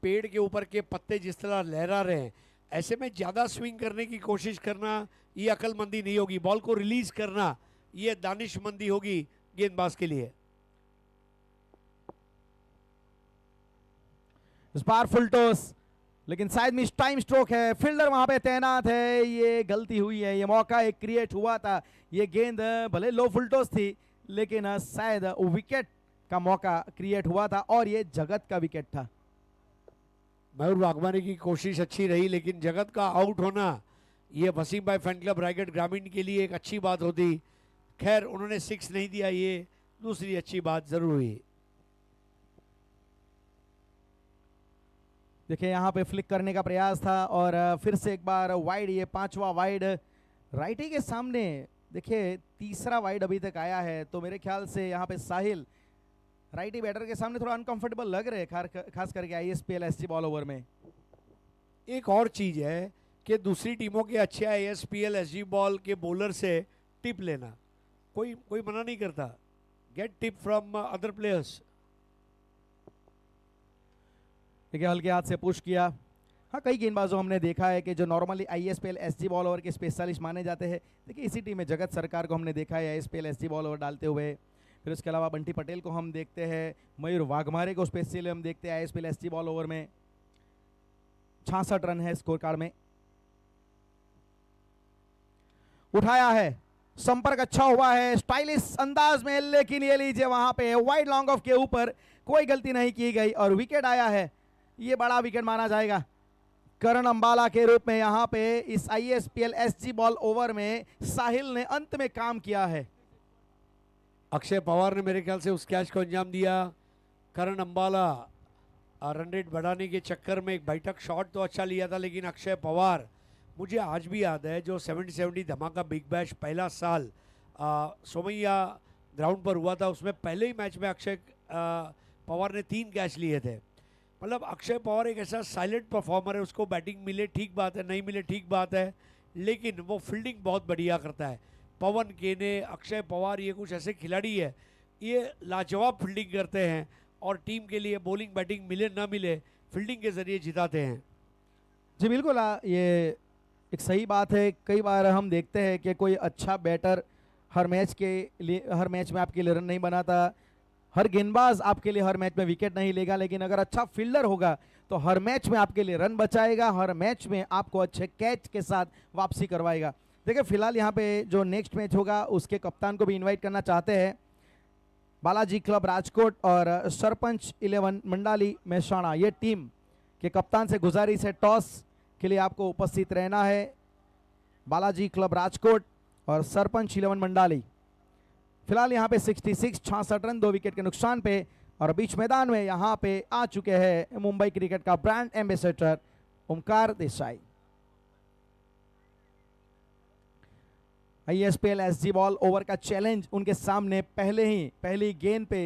पेड़ के ऊपर के पत्ते जिस तरह लहरा रहे हैं, ऐसे में ज़्यादा स्विंग करने की कोशिश करना ये अक्लमंदी नहीं होगी। बॉल को रिलीज करना ये दानिशमंदी होगी गेंदबाज के लिए। इस बार फुल टॉस, लेकिन शायद मिस टाइम स्ट्रोक है। फील्डर वहां पे तैनात है, ये गलती हुई है। ये मौका एक क्रिएट हुआ था, ये गेंद भले लो फुल टॉस थी, लेकिन शायद विकेट का मौका क्रिएट हुआ था, और ये जगत का विकेट था। मयूर वाघमारे की कोशिश अच्छी रही, लेकिन जगत का आउट होना ये वसीम भाई फैन क्लब रायगढ़ ग्रामीण के लिए एक अच्छी बात होती। खैर उन्होंने 6 नहीं दिया, ये दूसरी अच्छी बात जरूर हुई। देखिए यहाँ पे फ्लिक करने का प्रयास था, और फिर से एक बार वाइड, ये 5वां वाइड राइटी के सामने। देखिए तीसरा वाइड अभी तक आया है, तो मेरे ख्याल से यहाँ पे साहिल राइटी बैटर के सामने थोड़ा अनकंफर्टेबल लग रहे हैं, खास करके ISPL SG बॉल ओवर में। एक और चीज है कि दूसरी टीमों के अच्छे ISPL SG बॉल के बॉलर से टिप लेना, कोई मना नहीं करता। Get tip from other players. देखिए हल्के हाथ से पुश किया। हाँ, कई गेंदबाजों हमने देखा है कि जो normally ISPL SG ball over के स्पेशलिस्ट माने जाते हैं। देखिए इसी टीम में जगत सरकार को हमने देखा है ISPL SG बॉल ओवर डालते हुए। फिर उसके अलावा बंटी पटेल को हम देखते हैं, मयूर वाघमारे को स्पेशली हम देखते हैं ISPL SG बॉल ओवर में। 66 रन है स्कोर कार्ड में। उठाया है, संपर्क अच्छा हुआ है स्टाइलिश अंदाज में, लेकिन ये लीजिए वहां पे वाइड लॉन्ग ऑफ के ऊपर कोई गलती नहीं की गई और विकेट आया है। ये बड़ा विकेट माना जाएगा करण अंबाला के रूप में। यहां पे इस ISPL SG बॉल ओवर में साहिल ने अंत में काम किया है। अक्षय पवार ने मेरे ख्याल से उस कैच को अंजाम दिया। करण अंबाला रन रेट बढ़ाने के चक्कर में एक बैठक शॉट तो अच्छा लिया था, लेकिन अक्षय पवार, मुझे आज भी याद है जो 70-70 धमाका बिग बैश पहला साल सोमैया ग्राउंड पर हुआ था, उसमें पहले ही मैच में अक्षय पवार ने 3 कैच लिए थे। मतलब अक्षय पवार एक ऐसा साइलेंट परफॉर्मर है, उसको बैटिंग मिले ठीक बात है, नहीं मिले ठीक बात है, लेकिन वो फील्डिंग बहुत बढ़िया करता है। पवन केने, अक्षय पवार, ये कुछ ऐसे खिलाड़ी है, ये लाजवाब फील्डिंग करते हैं और टीम के लिए बॉलिंग बैटिंग मिले ना मिले फील्डिंग के जरिए जिताते हैं। जी बिल्कुल, ये एक सही बात है। कई बार हम देखते हैं कि कोई अच्छा बैटर हर मैच में आपके लिए रन नहीं बनाता, हर गेंदबाज आपके लिए हर मैच में विकेट नहीं लेगा, लेकिन अगर अच्छा फील्डर होगा तो हर मैच में आपके लिए रन बचाएगा, हर मैच में आपको अच्छे कैच के साथ वापसी करवाएगा। देखिए फिलहाल यहाँ पे जो नेक्स्ट मैच होगा उसके कप्तान को भी इनवाइट करना चाहते हैं। बालाजी क्लब राजकोट और सरपंच 11 मंडाली मेहसाणा, ये टीम के कप्तान से गुजारिश है टॉस के लिए आपको उपस्थित रहना है। बालाजी क्लब राजकोट और सरपंच 11 मंडाली। फिलहाल यहाँ पे 66 रन 2 विकेट के नुकसान पे, और बीच मैदान में यहाँ पे आ चुके हैं मुंबई क्रिकेट का brand ambassador Omkar Desai. ISPL SG ball over का चैलेंज उनके सामने पहली गेंद पे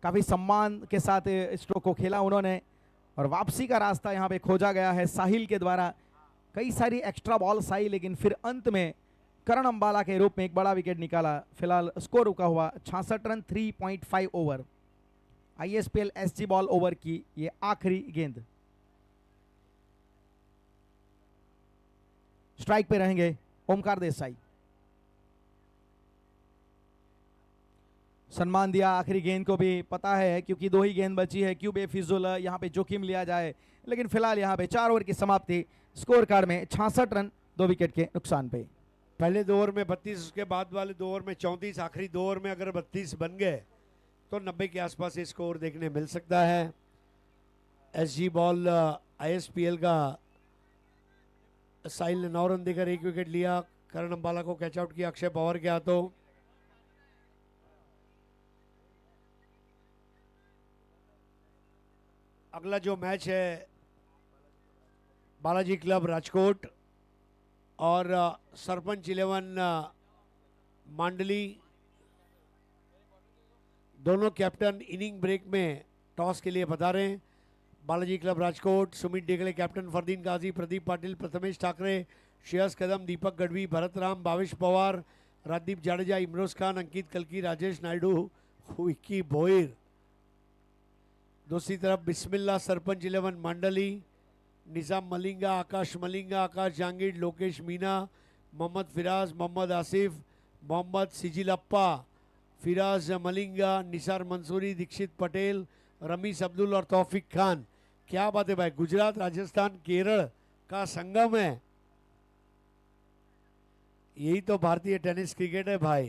काफी सम्मान के साथ स्ट्रोक को खेला उन्होंने, और वापसी का रास्ता यहाँ पे खोजा गया है साहिल के द्वारा। कई सारी एक्स्ट्रा बॉल्स आई, लेकिन फिर अंत में करण अंबाला के रूप में एक बड़ा विकेट निकाला। फिलहाल स्कोर रुका हुआ 66 run 3.5 over. ISPL SG ball over की ये आखिरी गेंद। स्ट्राइक पे रहेंगे ओमकार देसाई। सम्मान दिया आखिरी गेंद को भी, पता है क्योंकि 2 ही गेंद बची है, क्यों बेफिजुल यहाँ पे जोखिम लिया जाए। लेकिन फिलहाल यहाँ पे 4 ओवर की समाप्ति, स्कोर कार्ड में 66 रन 2 विकेट के नुकसान पे। पहले 2 ओवर में 32, उसके बाद वाले 2 ओवर में 34, आखिरी 2 ओवर में अगर 32 बन गए तो 90 के आसपास स्कोर देखने मिल सकता है। एसजी बॉल आईएसपीएल का साहिल ने 9 रन देकर 1 विकेट लिया। करण अंबाला को कैच आउट किया अक्षय पवार के हाथों। अगला जो मैच है बालाजी क्लब राजकोट और सरपंच 11 मांडली, दोनों कैप्टन इनिंग ब्रेक में टॉस के लिए पधारे हैं। बालाजी क्लब राजकोट सुमित डेगले कैप्टन, फरदीन गाजी, प्रदीप पाटिल, प्रथमेश ठाकरे, श्रेयस कदम, दीपक गढ़वी, भरत राम, भावेश पवार, राजदीप जाडेजा, इमरोज खान, अंकित कलकी, राजेश नायडू, विक्की भोईर। दूसरी तरफ बिस्मिल्लाह सरपंच 11 मंडली, निजाम मलिंगा, आकाश जहांगीर, लोकेश मीना, मोहम्मद फिराज, मोहम्मद आसिफ, मोहम्मद सिजिलप्पा, फिराज मलिंगा, निसार मंसूरी, दीक्षित पटेल, रमीस अब्दुल और तौफिक खान। क्या बात है भाई, गुजरात राजस्थान केरल का संगम है। यही तो भारतीय टेनिस क्रिकेट है भाई,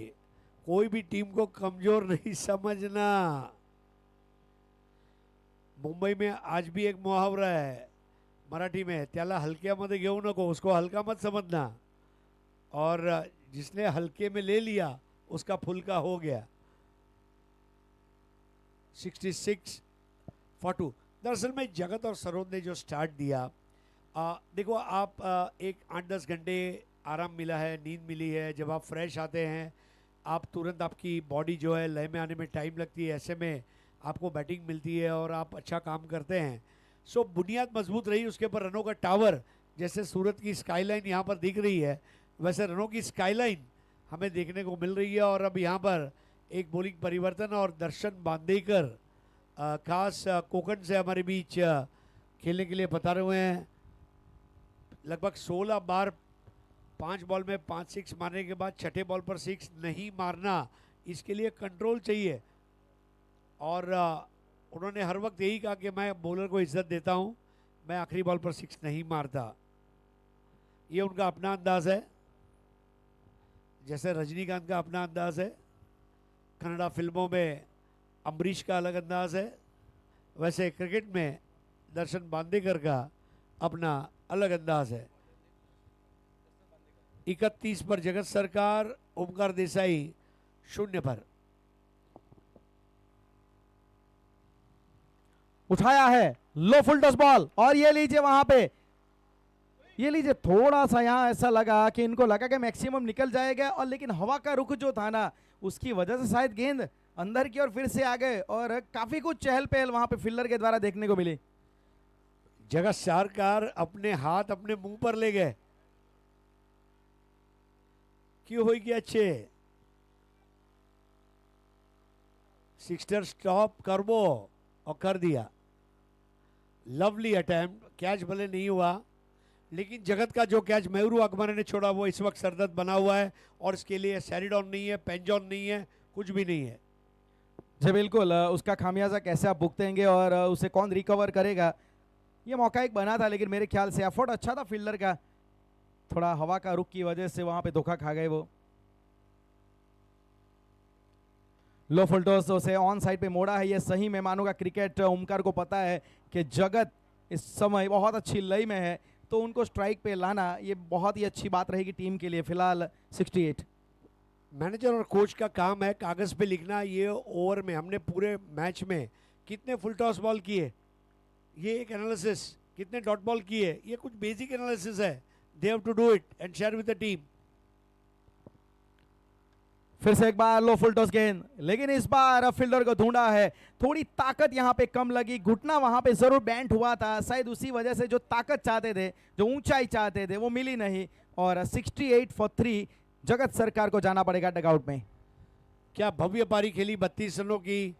कोई भी टीम को कमजोर नहीं समझना। मुंबई में आज भी एक मुहावरा है मराठी में, त्याला हलक्यामध्ये घेऊ नको, उसको हल्का मत समझना, और जिसने हल्के में ले लिया उसका फुल्का हो गया। 66 for 2। दरअसल में जगत और सरोज ने जो स्टार्ट दिया, देखो आप एक 8-10 घंटे आराम मिला है, नींद मिली है, जब आप फ्रेश आते हैं आप तुरंत, आपकी बॉडी जो है लय में आने में टाइम लगती है, ऐसे में आपको बैटिंग मिलती है और आप अच्छा काम करते हैं। सो बुनियाद मजबूत रही, उसके ऊपर रनों का टावर, जैसे सूरत की स्काईलाइन यहाँ पर दिख रही है वैसे रनों की स्काईलाइन हमें देखने को मिल रही है। और अब यहाँ पर एक बॉलिंग परिवर्तन, और दर्शन बांदेकर खास कोकण से हमारे बीच खेलने के लिए पधारे हुए हैं। लगभग 16 बार 5 बॉल में 5 6 मारने के बाद छठे बॉल पर 6 नहीं मारना, इसके लिए कंट्रोल चाहिए। और उन्होंने हर वक्त यही कहा कि मैं बॉलर को इज्जत देता हूं, मैं आखिरी बॉल पर 6 नहीं मारता। ये उनका अपना अंदाज है, जैसे रजनीकांत का अपना अंदाज है, कन्नड़ा फिल्मों में अम्बरीश का अलग अंदाज है, वैसे क्रिकेट में दर्शन बांदेकर का अपना अलग अंदाज है। 31 पर जगत सरकार, ओमकार देसाई 0 पर। उठाया है लो फुल टॉस बॉल, और ये लीजिए वहां पे, ये लीजिए थोड़ा सा यहाँ ऐसा लगा कि इनको लगा कि मैक्सिमम निकल जाएगा, और लेकिन हवा का रुख जो था ना उसकी वजह से शायद गेंद अंदर की ओर फिर से आ गए, और काफी कुछ चहल पहल वहां पे फील्डर के द्वारा देखने को मिली। जगत सरकार अपने हाथ अपने मुंह पर ले गए, क्यों हो गया अच्छे, सिक्सर स्टॉप करबो, और कर दिया। लवली अटेम्प्ट, कैच भले नहीं हुआ, लेकिन जगत का जो कैच मयूरू अकबर ने छोड़ा वो इस वक्त सरदर्द बना हुआ है, और इसके लिए सैरिडॉन नहीं है, पेंजॉन नहीं है, कुछ भी नहीं है। जी बिल्कुल, उसका खामियाजा कैसे आप भुगतेंगे और उसे कौन रिकवर करेगा, ये मौका एक बना था, लेकिन मेरे ख्याल से एफर्ट अच्छा था फील्डर का, थोड़ा हवा का रुख की वजह से वहां पे धोखा खा गए वो। लो फुल टॉस उसे ऑन साइड पे मोड़ा है, ये सही में मानूंगा क्रिकेट ओमकार को पता है कि जगत इस समय बहुत अच्छी लय में है, तो उनको स्ट्राइक पे लाना ये बहुत ही अच्छी बात रहेगी टीम के लिए। फिलहाल 68। मैनेजर और कोच का काम है कागज पे लिखना, ये ओवर में हमने पूरे मैच में कितने फुल टॉस बॉल किए, ये एक एनालिसिस, कितने डॉट बॉल किए, ये कुछ बेसिक एनालिसिस है। They have to do it and share with the team. फिर से एक बार लो फुल टॉस गेंद, लेकिन इस बार फील्डर को ढूंढा है, थोड़ी ताकत यहां पे कम लगी, घुटना वहां पे जरूर बैंड हुआ था, शायद उसी वजह से जो ताकत चाहते थे, जो ऊंचाई चाहते थे वो मिली नहीं, और 68 for 3 जगत सरकार को जाना पड़ेगा डगआउट में। क्या भव्य पारी खेली 32 रनों की।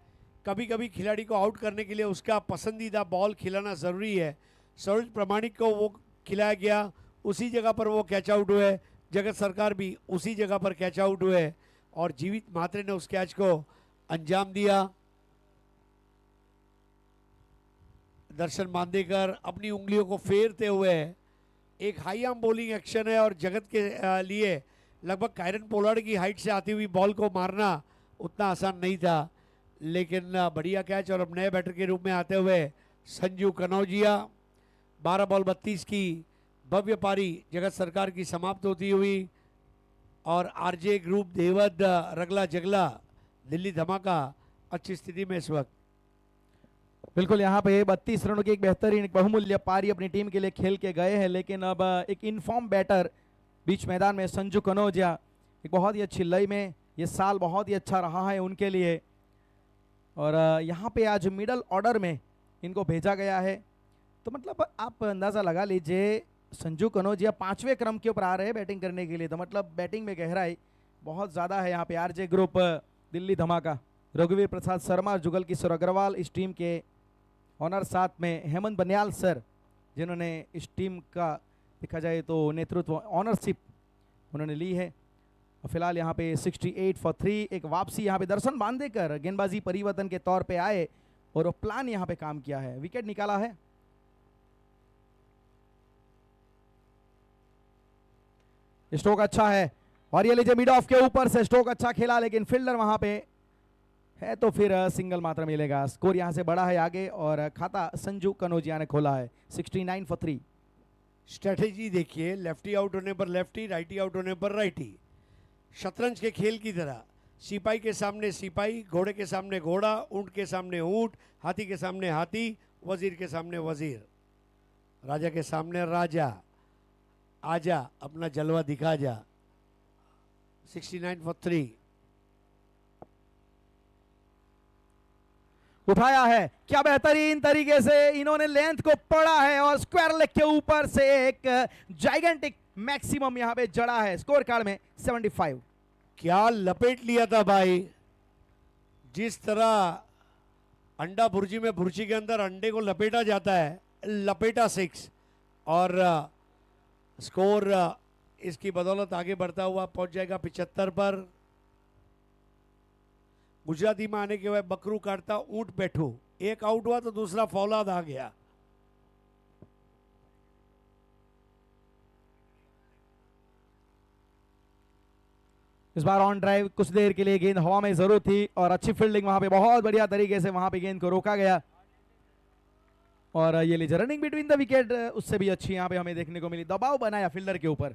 कभी कभी खिलाड़ी को आउट करने के लिए उसका पसंदीदा बॉल खिलाना जरूरी है। सरोज प्रमाणिक को वो खिलाया गया, उसी जगह पर वो कैच आउट हुए। जगत सरकार भी उसी जगह पर कैच आउट हुए और जीवित म्हात्रे ने उस कैच को अंजाम दिया। दर्शन मांदेकर अपनी उंगलियों को फेरते हुए, एक हाई आर्म बॉलिंग एक्शन है और जगत के लिए लगभग कायरन पोलार्ड की हाइट से आती हुई बॉल को मारना उतना आसान नहीं था, लेकिन बढ़िया कैच। और अब नए बैटर के रूप में आते हुए संजू कनौजिया। 12 बॉल 32 की भव्य पारी जगत सरकार की समाप्त होती हुई और आरजे ग्रुप देवद रगला जगला दिल्ली धमाका अच्छी स्थिति में इस वक्त। बिल्कुल, यहाँ पे 32 रनों की एक बेहतरीन एक बहुमूल्य पारी अपनी टीम के लिए खेल के गए हैं, लेकिन अब एक इनफॉर्म बैटर बीच मैदान में संजू कनौजिया, एक बहुत ही अच्छी लय में, ये साल बहुत ही अच्छा रहा है उनके लिए। और यहाँ पे आज मिडल ऑर्डर में इनको भेजा गया है, तो मतलब आप अंदाज़ा लगा लीजिए संजू कनौजिया 5वें क्रम के ऊपर आ रहे हैं बैटिंग करने के लिए, तो मतलब बैटिंग में गहराई बहुत ज़्यादा है यहाँ पे। आरजे ग्रुप दिल्ली धमाका, रघुवीर प्रसाद शर्मा, जुगल किशोर अग्रवाल इस टीम के ऑनर, साथ में हेमंत बनियाल सर जिन्होंने इस टीम का देखा जाए तो नेतृत्व ऑनरशिप उन्होंने ली है। और फिलहाल यहाँ पे 68 फॉर 3 एक वापसी यहाँ पे दर्शन बांदेकर गेंदबाजी परिवर्तन के तौर पे आए और वो प्लान यहाँ पे काम किया है, विकेट निकाला है। स्ट्रोक अच्छा है और ये लीजिए मिड ऑफ के ऊपर से स्ट्रोक अच्छा खेला, लेकिन फील्डर वहां पे है तो फिर सिंगल मात्र मिलेगा। स्कोर यहां से बड़ा है आगे और खाता संजू कनौजिया ने खोला है 69 फॉर 3। स्ट्रेटेजी देखिए, लेफ्टी आउट होने पर लेफ्टी, राइटी आउट होने पर राइटी। शतरंज के खेल की तरह सिपाही के सामने सिपाही, घोड़े के सामने घोड़ा, ऊंट के सामने ऊंट, हाथी के सामने हाथी, वजीर के सामने वजीर, राजा के सामने राजा। आजा अपना जलवा दिखा जा। 69 फॉर 3। उठाया है, क्या बेहतरीन तरीके से इन्होंने लेंथ को पढ़ा है और स्क्वायर लेग के ऊपर से एक जाइगेंटिक मैक्सिमम यहां पे जड़ा है स्कोर कार्ड में 75। क्या लपेट लिया था भाई, जिस तरह अंडा भुर्जी में भुर्जी के अंदर अंडे को लपेटा जाता है, लपेटा 6 और स्कोर इसकी बदौलत आगे बढ़ता हुआ पहुंच जाएगा 75 पर। गुजराती में आने के बाद बकरू काटता ऊंट बैठू, एक आउट हुआ तो दूसरा फौलाद आ गया। इस बार ऑन ड्राइव कुछ देर के लिए गेंद हवा में जरूर थी और अच्छी फील्डिंग वहां पे, बहुत बढ़िया तरीके से वहां पे गेंद को रोका गया। और ये लीजिए रनिंग बिटवीन द विकेट उससे भी अच्छी यहां पे हमें देखने को मिली, दबाव बनाया फील्डर के ऊपर।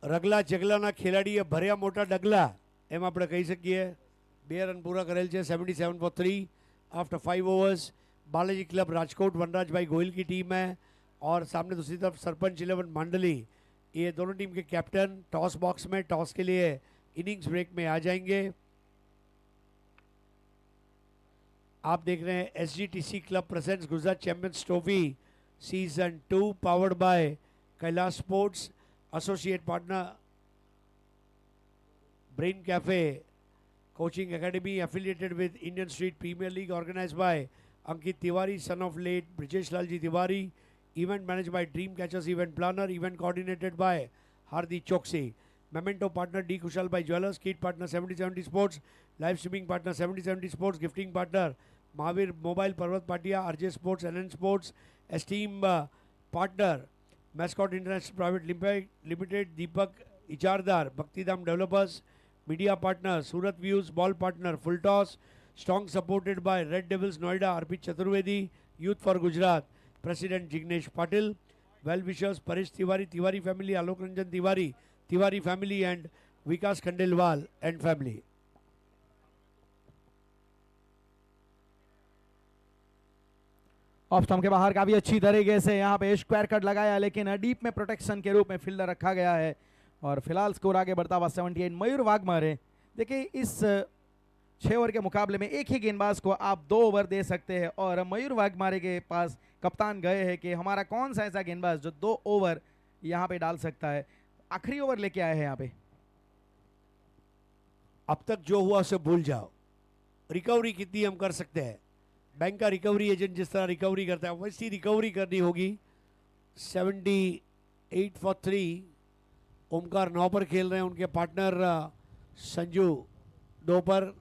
રગલા જગલાના ખેલાડીએ ભર્યા મોટા ડગલા એમ આપણે કહી શકીએ। 2 રન પૂરા કરેલ છે 77 for 3 after 5 overs. Balaji club Rajkot Vanraj bhai Goyal की टीम है और सामने दूसरी तरफ सरपंच 11 मंडली, ये दोनों टीम के कैप्टन टॉस बॉक्स में टॉस के लिए इनिंग्स ब्रेक में आ जाएंगे। आप देख रहे हैं SGTC club presents Gujarat champions Trophy season 2 powered by Kailash Sports, associate partner Brain Cafe Coaching Academy affiliated with Indian Street Premier League organised by Ankit Tiwari son of late Brijesh Lal ji Tiwari, event manage by Dream Catchers event planner, event coordinated by Hardi Chauksi, memento partner D Kushal by jewellers, kit partner 7070 sports, live streaming partner 7070 sports, gifting partner Mahavir mobile Parvat Patiya, RJ sports, NN sports, esteem partner mascot international private limited, Deepak Ichardar, Bhaktidham developers, media partner Surat views, ball partner full toss, strong supported by red devils Noida Arpit Chaturvedi, youth for Gujarat president Jignesh Patil, well wishers Paresh Tiwari, Tiwari family, Alok Ranjan Tiwari, Tiwari family and Vikas Khandelwal and family. Off stump के बाहर काफी अच्छी तरीके से यहाँ पे square cut लगाया, लेकिन डीप में प्रोटेक्शन के रूप में फील्डर रखा गया है और फिलहाल स्कोर आगे बढ़ता हुआ 78। मयूर वाघमारे, देखिए इस 6 ओवर के मुकाबले में एक ही गेंदबाज को आप 2 ओवर दे सकते हैं और मयूर वाघमारे के पास कप्तान गए हैं कि हमारा कौन सा ऐसा गेंदबाज जो 2 ओवर यहाँ पे डाल सकता है। आखिरी ओवर लेके आए हैं यहाँ पे। अब तक जो हुआ उसे भूल जाओ। रिकवरी कितनी हम कर सकते हैं, बैंक का रिकवरी एजेंट जिस तरह रिकवरी करता है वैसी रिकवरी करनी होगी। 78 फॉर 3। ओमकार 9 पर खेल रहे हैं, उनके पार्टनर संजू 2 पर।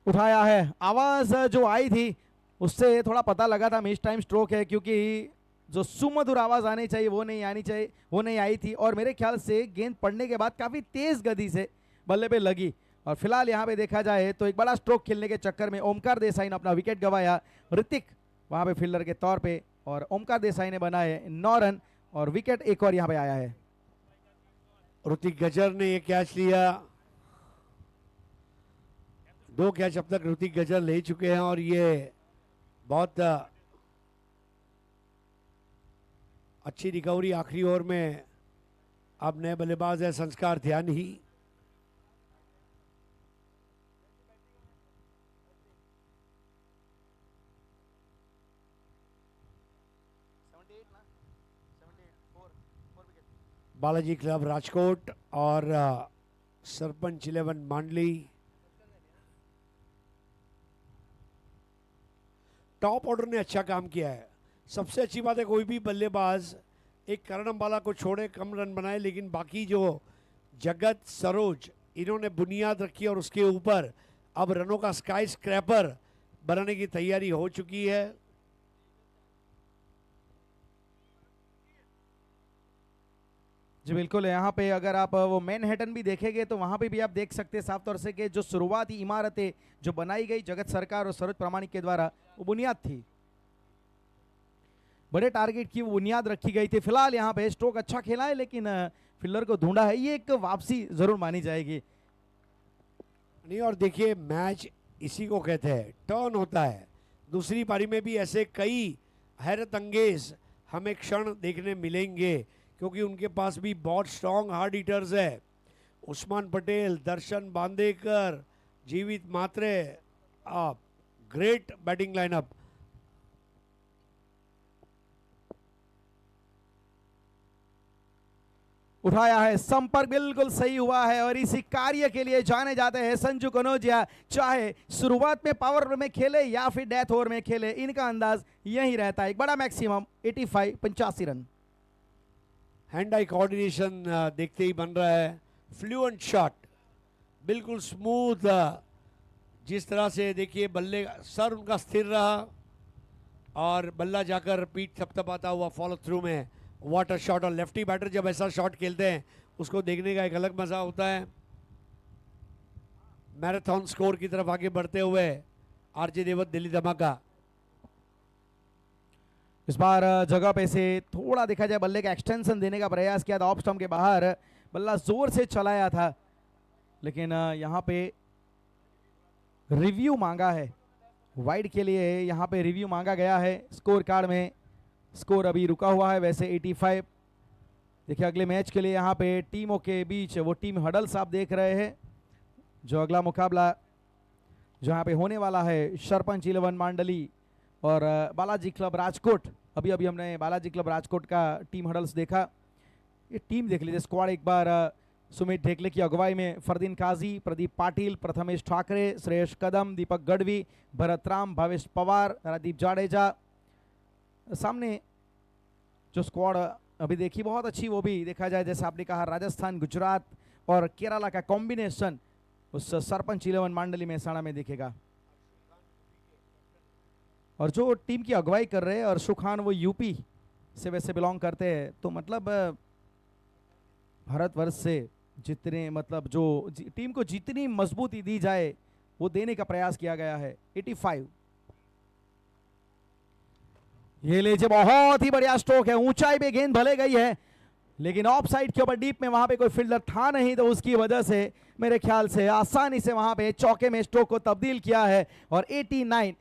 उठाया है, आवाज जो आई थी उससे थोड़ा पता लगा था मिस टाइम स्ट्रोक है, क्योंकि जो सुमधुर आवाज आनी चाहिए वो नहीं आई थी। और मेरे ख्याल से गेंद पड़ने के बाद काफी तेज गति से बल्ले पे लगी। और फिलहाल यहाँ पे देखा जाए तो एक बड़ा स्ट्रोक खेलने के चक्कर में ओमकार देसाई ने अपना विकेट गंवाया। ऋतिक वहां पे फील्डर के तौर पे और ओमकार देसाई ने बनाए 9 रन और विकेट एक और यहाँ पे आया है। ऋतिक गजर ने ये कैच लिया। 2 कैच अब तक ऋतिक गजर ले चुके हैं और ये बहुत अच्छी रिकवरी आखिरी ओवर में। अब नए बल्लेबाज है संस्कार ध्यान ही। बालाजी क्लब राजकोट और सरपंच 11 मांडली। टॉप ऑर्डर ने अच्छा काम किया है। सबसे अच्छी बात है कोई भी बल्लेबाज एक करण अंबाला को छोड़े कम रन बनाए, लेकिन बाकी जो जगत सरोज इन्होंने बुनियाद रखी और उसके ऊपर अब रनों का स्काई स्क्रैपर बनाने की तैयारी हो चुकी है। जी बिल्कुल, यहाँ पे अगर आप वो मैनहट्टन भी देखेंगे तो वहाँ पे भी आप देख सकते हैं साफ तौर से कि जो शुरुआती इमारतें जो बनाई गई जगत सरकार और सरोज प्रामाणिक के द्वारा वो बुनियाद थी, बड़े टारगेट की बुनियाद रखी गई थी। फिलहाल यहाँ पे स्ट्रोक अच्छा खेला है लेकिन फील्डर को ढूंढा है, ये एक वापसी जरूर मानी जाएगी। नहीं, और देखिए मैच इसी को कहते हैं, टर्न होता है। दूसरी पारी में भी ऐसे कई हैरत अंगेज हमें क्षण देखने मिलेंगे, क्योंकि उनके पास भी बहुत स्ट्रॉन्ग हार्ड हिटर्स है। उस्मान पटेल, दर्शन बांदेकर, जीवित मात्रे, ग्रेट बैटिंग लाइनअप। उठाया है, संपर्क बिल्कुल सही हुआ है और इसी कार्य के लिए जाने जाते हैं संजू कनौजिया। चाहे शुरुआत में पावर में खेले या फिर डेथ ओवर में खेले, इनका अंदाज यही रहता है। एक बड़ा maximum 85 run. Hand eye coordination देखते ही बन रहा है। फ्लुएंट शॉट, बिल्कुल स्मूथ। जिस तरह से देखिए बल्ले सर उनका स्थिर रहा और बल्ला जाकर पीठ थपथपाता हुआ फॉलो थ्रू में वाटर शॉट। और लेफ्टी बैटर जब ऐसा शॉट खेलते हैं उसको देखने का एक अलग मजा होता है। मैराथन स्कोर की तरफ आगे बढ़ते हुए आरजे देवत दिल्ली धमाका। इस बार जगह पे से थोड़ा देखा जाए बल्ले का एक्सटेंशन देने का प्रयास किया था, ऑफ स्टंप के बाहर बल्ला जोर से चलाया था, लेकिन यहाँ पे रिव्यू मांगा है वाइड के लिए। यहाँ पे रिव्यू मांगा गया है स्कोर कार्ड में। स्कोर अभी रुका हुआ है वैसे 85। देखिए अगले मैच के लिए यहाँ पे टीमों के बीच वो टीम हडल्स आप देख रहे हैं, जो अगला मुकाबला जो यहाँ पे होने वाला है सरपंच 11 मांडली और बालाजी क्लब राजकोट। अभी हमने बालाजी क्लब राजकोट का टीम हडल्स देखा। ये टीम देख लीजिए स्क्वाड एक बार। सुमित ढेकले की अगुवाई में फरदीन काजी, प्रदीप पाटिल, प्रथमेश ठाकरे, श्रेयस कदम, दीपक गढ़वी, भरत राम, भावेश पवार, रादीप जाडेजा। सामने जो स्क्वाड अभी देखी बहुत अच्छी, वो भी देखा जाए जैसे आपने कहा राजस्थान, गुजरात और केरला का कॉम्बिनेशन उस सरपंच 11 मांडली मेहसाणा में दिखेगा। और जो टीम की अगुवाई कर रहे हैं और सुखान वो यूपी से वैसे बिलोंग करते हैं, तो मतलब भारतवर्ष से जितने मतलब जो टीम को जितनी मजबूती दी जाए वो देने का प्रयास किया गया है। 85। ये लीजिए बहुत ही बढ़िया स्ट्रोक है, ऊंचाई पे गेंद भले गई है लेकिन ऑफ साइड के ऊपर डीप में वहां पे कोई फील्डर था नहीं, तो उसकी वजह से मेरे ख्याल से आसानी से वहां पे चौके में स्ट्रोक को तब्दील किया है और 89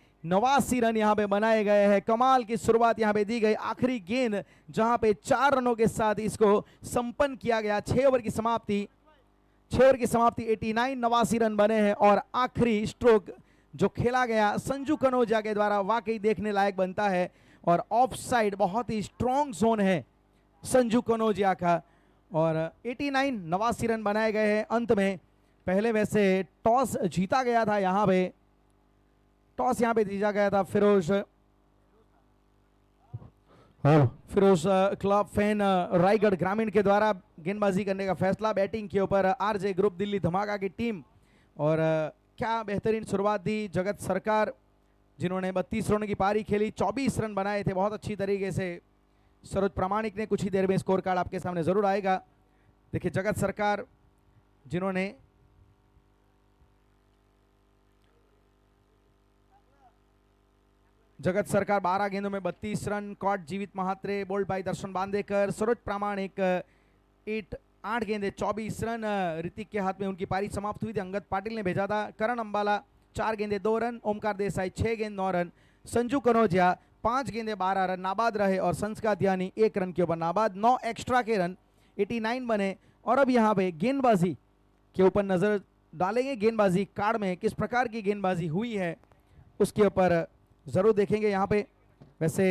रन यहां पे बनाए गए हैं। कमाल की शुरुआत यहां पे दी गई। आखिरी गेंद जहां पे 4 रनों के साथ इसको संपन्न किया गया। 6 ओवर की समाप्ति 89 रन बने हैं और आखिरी स्ट्रोक जो खेला गया संजू कनौजिया के द्वारा वाकई देखने लायक बनता है। और ऑफ साइड बहुत ही स्ट्रॉन्ग जोन है संजू कनौजिया का। और 89 89 रन बनाए गए हैं अंत में। पहले वैसे टॉस जीता गया था, यहाँ पे टॉस यहाँ पे जीता गया था फिरोज क्लब फैन रायगढ़ ग्रामीण के द्वारा गेंदबाजी करने का फैसला। बैटिंग के ऊपर आरजे ग्रुप दिल्ली धमाका की टीम। और क्या बेहतरीन शुरुआत दी जगत सरकार, जिन्होंने 32 रनों की पारी खेली, 24 रन बनाए थे बहुत अच्छी तरीके से। सरोज प्रामाणिक ने कुछ ही देर में स्कोर कार्ड आपके सामने जरूर आएगा। देखिए जगत सरकार जिन्होंने जगत सरकार 12 गेंदों में 32 रन। कॉट जीवित महात्रे, बोल्ड बाई दर्शन बांदेकर। सरोज प्रामाणिक 8 गेंदे 24 रन। ऋतिक के हाथ में उनकी पारी समाप्त हुई थी। अंगद पाटिल ने भेजा था। करण अंबाला 4 गेंदे 2 रन। ओमकार देसाई 6 गेंद 9 रन। संजू कनौजिया 5 गेंदे 12 रन नाबाद रहे। और संस्कार ध्यानी 1 रन के ऊपर नाबाद। 9 एक्स्ट्रा के रन 89 बने। और अब यहाँ पे गेंदबाजी के ऊपर नजर डालेंगे। गेंदबाजी कार्ड में किस प्रकार की गेंदबाजी हुई है उसके ऊपर जरूर देखेंगे। यहाँ पे वैसे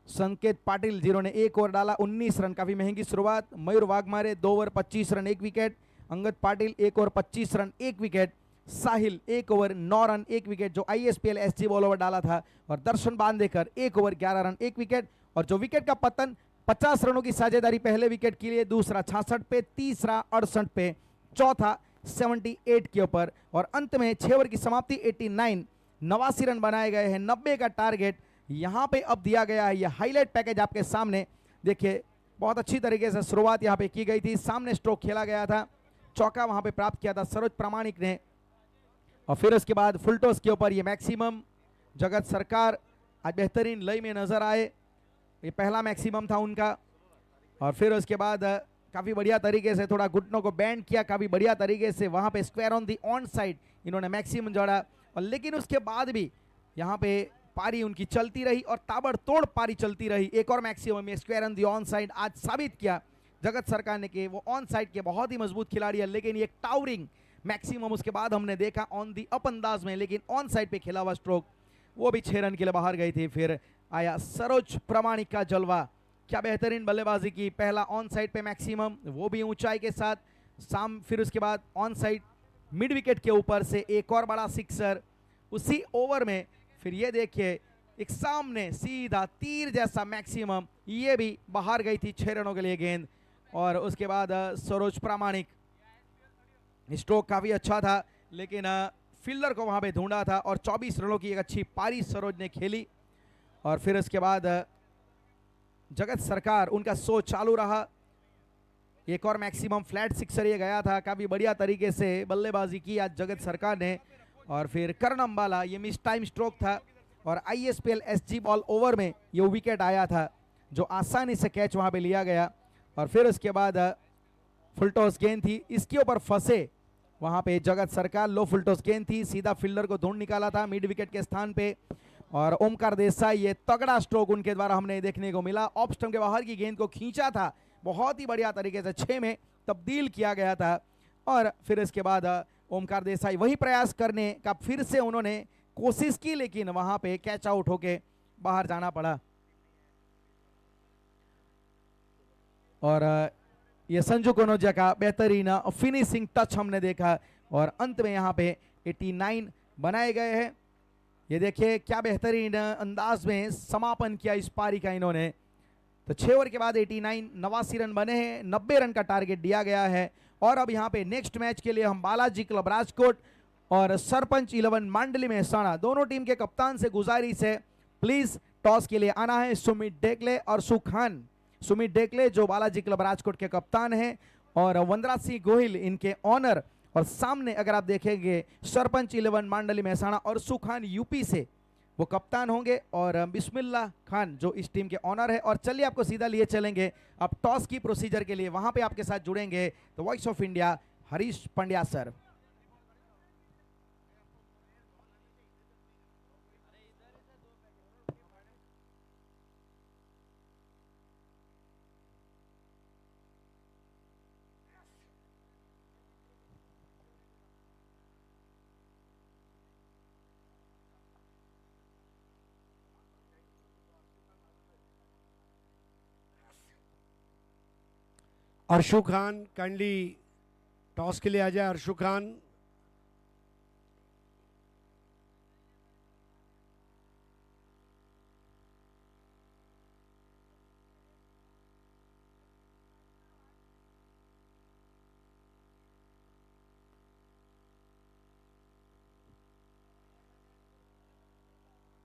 संकेत पाटिल जिन्होंने 1 ओवर डाला 19 रन, काफी महंगी शुरुआत। Mayur Waghmare 2 over 25 run 1 wicket. Angad Patil 1 over 25 run 1 wicket. Sahil 1 over 9 run 1 wicket जो ISPL SG बॉल ओवर डाला था। और Darshan Bandekar 1 over 11 run 1 wicket. और जो विकेट का पतन 50 रनों की साझेदारी पहले विकेट के लिए, दूसरा 66 पे, तीसरा 68 पे, चौथा 78 के ऊपर। और अंत में 6 ओवर की समाप्ति 89 89 रन बनाए गए हैं। 90 का टारगेट यहां पे अब दिया गया है। ये हाईलाइट पैकेज आपके सामने देखिए, बहुत अच्छी तरीके से शुरुआत यहां पे की गई थी। सामने स्ट्रोक खेला गया था, चौका वहां पे प्राप्त किया था सरोज प्रामाणिक ने। और फिर उसके बाद फुल टॉस के ऊपर ये मैक्सिमम जगत सरकार आज बेहतरीन लय में नजर आए। ये पहला मैक्सिमम था उनका। और फिर उसके बाद काफी बढ़िया तरीके से थोड़ा घुटनों को बैंड किया, काफी बढ़िया तरीके से वहां पे square on the on side इन्होंने मैक्सिमम जोड़ा। और लेकिन उसके बाद भी यहाँ पे पारी उनकी चलती रही और ताबड़तोड़ पारी चलती रही। एक और मैक्सिमम में square on the on side आज साबित किया जगत सरकार ने कि वो ऑन साइड के बहुत ही मजबूत खिलाड़ी है। लेकिन ये टावरिंग मैक्सिमम उसके बाद हमने देखा ऑन दी अप अंदाज में, लेकिन ऑन साइड पे खेला हुआ स्ट्रोक वो भी 6 रन के लिए बाहर गई थी। फिर आया सरोज प्रामाणिक का जलवा, क्या बेहतरीन बल्लेबाजी की। पहला ऑन साइड पे मैक्सिमम, वो भी ऊंचाई के साथ। फिर उसके बाद ऑन साइड मिड विकेट के ऊपर से एक और बड़ा सिक्सर उसी ओवर में। फिर ये देखिए एक सामने सीधा तीर जैसा मैक्सिमम, ये भी बाहर गई थी 6 रनों के लिए गेंद। और उसके बाद सरोज प्रामाणिक, स्ट्रोक काफी अच्छा था लेकिन फील्डर को वहां पे ढूंढा था। और 24 रनों की एक अच्छी पारी सरोज ने खेली। और फिर उसके बाद जगत सरकार उनका शो चालू रहा। एक और मैक्सिमम फ्लैट सिक्सर ये गया था, काफी बढ़िया तरीके से बल्लेबाजी की आज जगत सरकार ने। और फिर कर्ण अंबाला, ये मिस टाइम स्ट्रोक था और ISPL SG बॉल ओवर में ये विकेट आया था जो आसानी से कैच वहां पे लिया गया। और फिर उसके बाद फुल टॉस गेंद थी, इसके ऊपर फंसे वहां पे जगत सरकार। लो फुल टॉस गेंद थी, सीधा फील्डर को ढूंढ निकाला था मिड विकेट के स्थान पे। और ओमकार देसाई, ये तगड़ा स्ट्रोक उनके द्वारा हमने देखने को मिला। ऑफ स्टंप के बाहर की गेंद को खींचा था, बहुत ही बढ़िया तरीके से 6 में तब्दील किया गया था। और फिर इसके बाद ओमकार देसाई वही प्रयास करने का फिर से उन्होंने कोशिश की, लेकिन वहां पे कैच आउट होके बाहर जाना पड़ा। और ये संजू कनौजिया का बेहतरीन फिनिशिंग टच हमने देखा। और अंत में यहाँ पे 89 बनाए गए हैं। ये देखिए क्या बेहतरीन अंदाज में समापन किया इस पारी का इन्होंने। तो 6 ओवर के बाद 89 89 रन बने हैं, 90 रन का टारगेट दिया गया है। और अब यहाँ पे नेक्स्ट मैच के लिए हम बालाजी क्लब राजकोट और सरपंच 11 मांडली मेहसाणा दोनों टीम के कप्तान से गुजारिश है प्लीज टॉस के लिए आना है। सुमित डेकले और सुखान, सुमित डेकले जो बालाजी क्लब राजकोट के कप्तान हैं और वंदरा सिंह गोहिल इनके ऑनर। और सामने अगर आप देखेंगे सरपंच 11 मांडली मेहसाणा और सुखान यूपी से वो कप्तान होंगे और बिस्मिल्ला खान जो इस टीम के ऑनर है। और चलिए आपको सीधा लिए चलेंगे अब टॉस की प्रोसीजर के लिए। वहां पे आपके साथ जुड़ेंगे the voice of India Harish Pandya sir. Arshu Khan kindly toss के लिए आ जाए। अर्शु खान,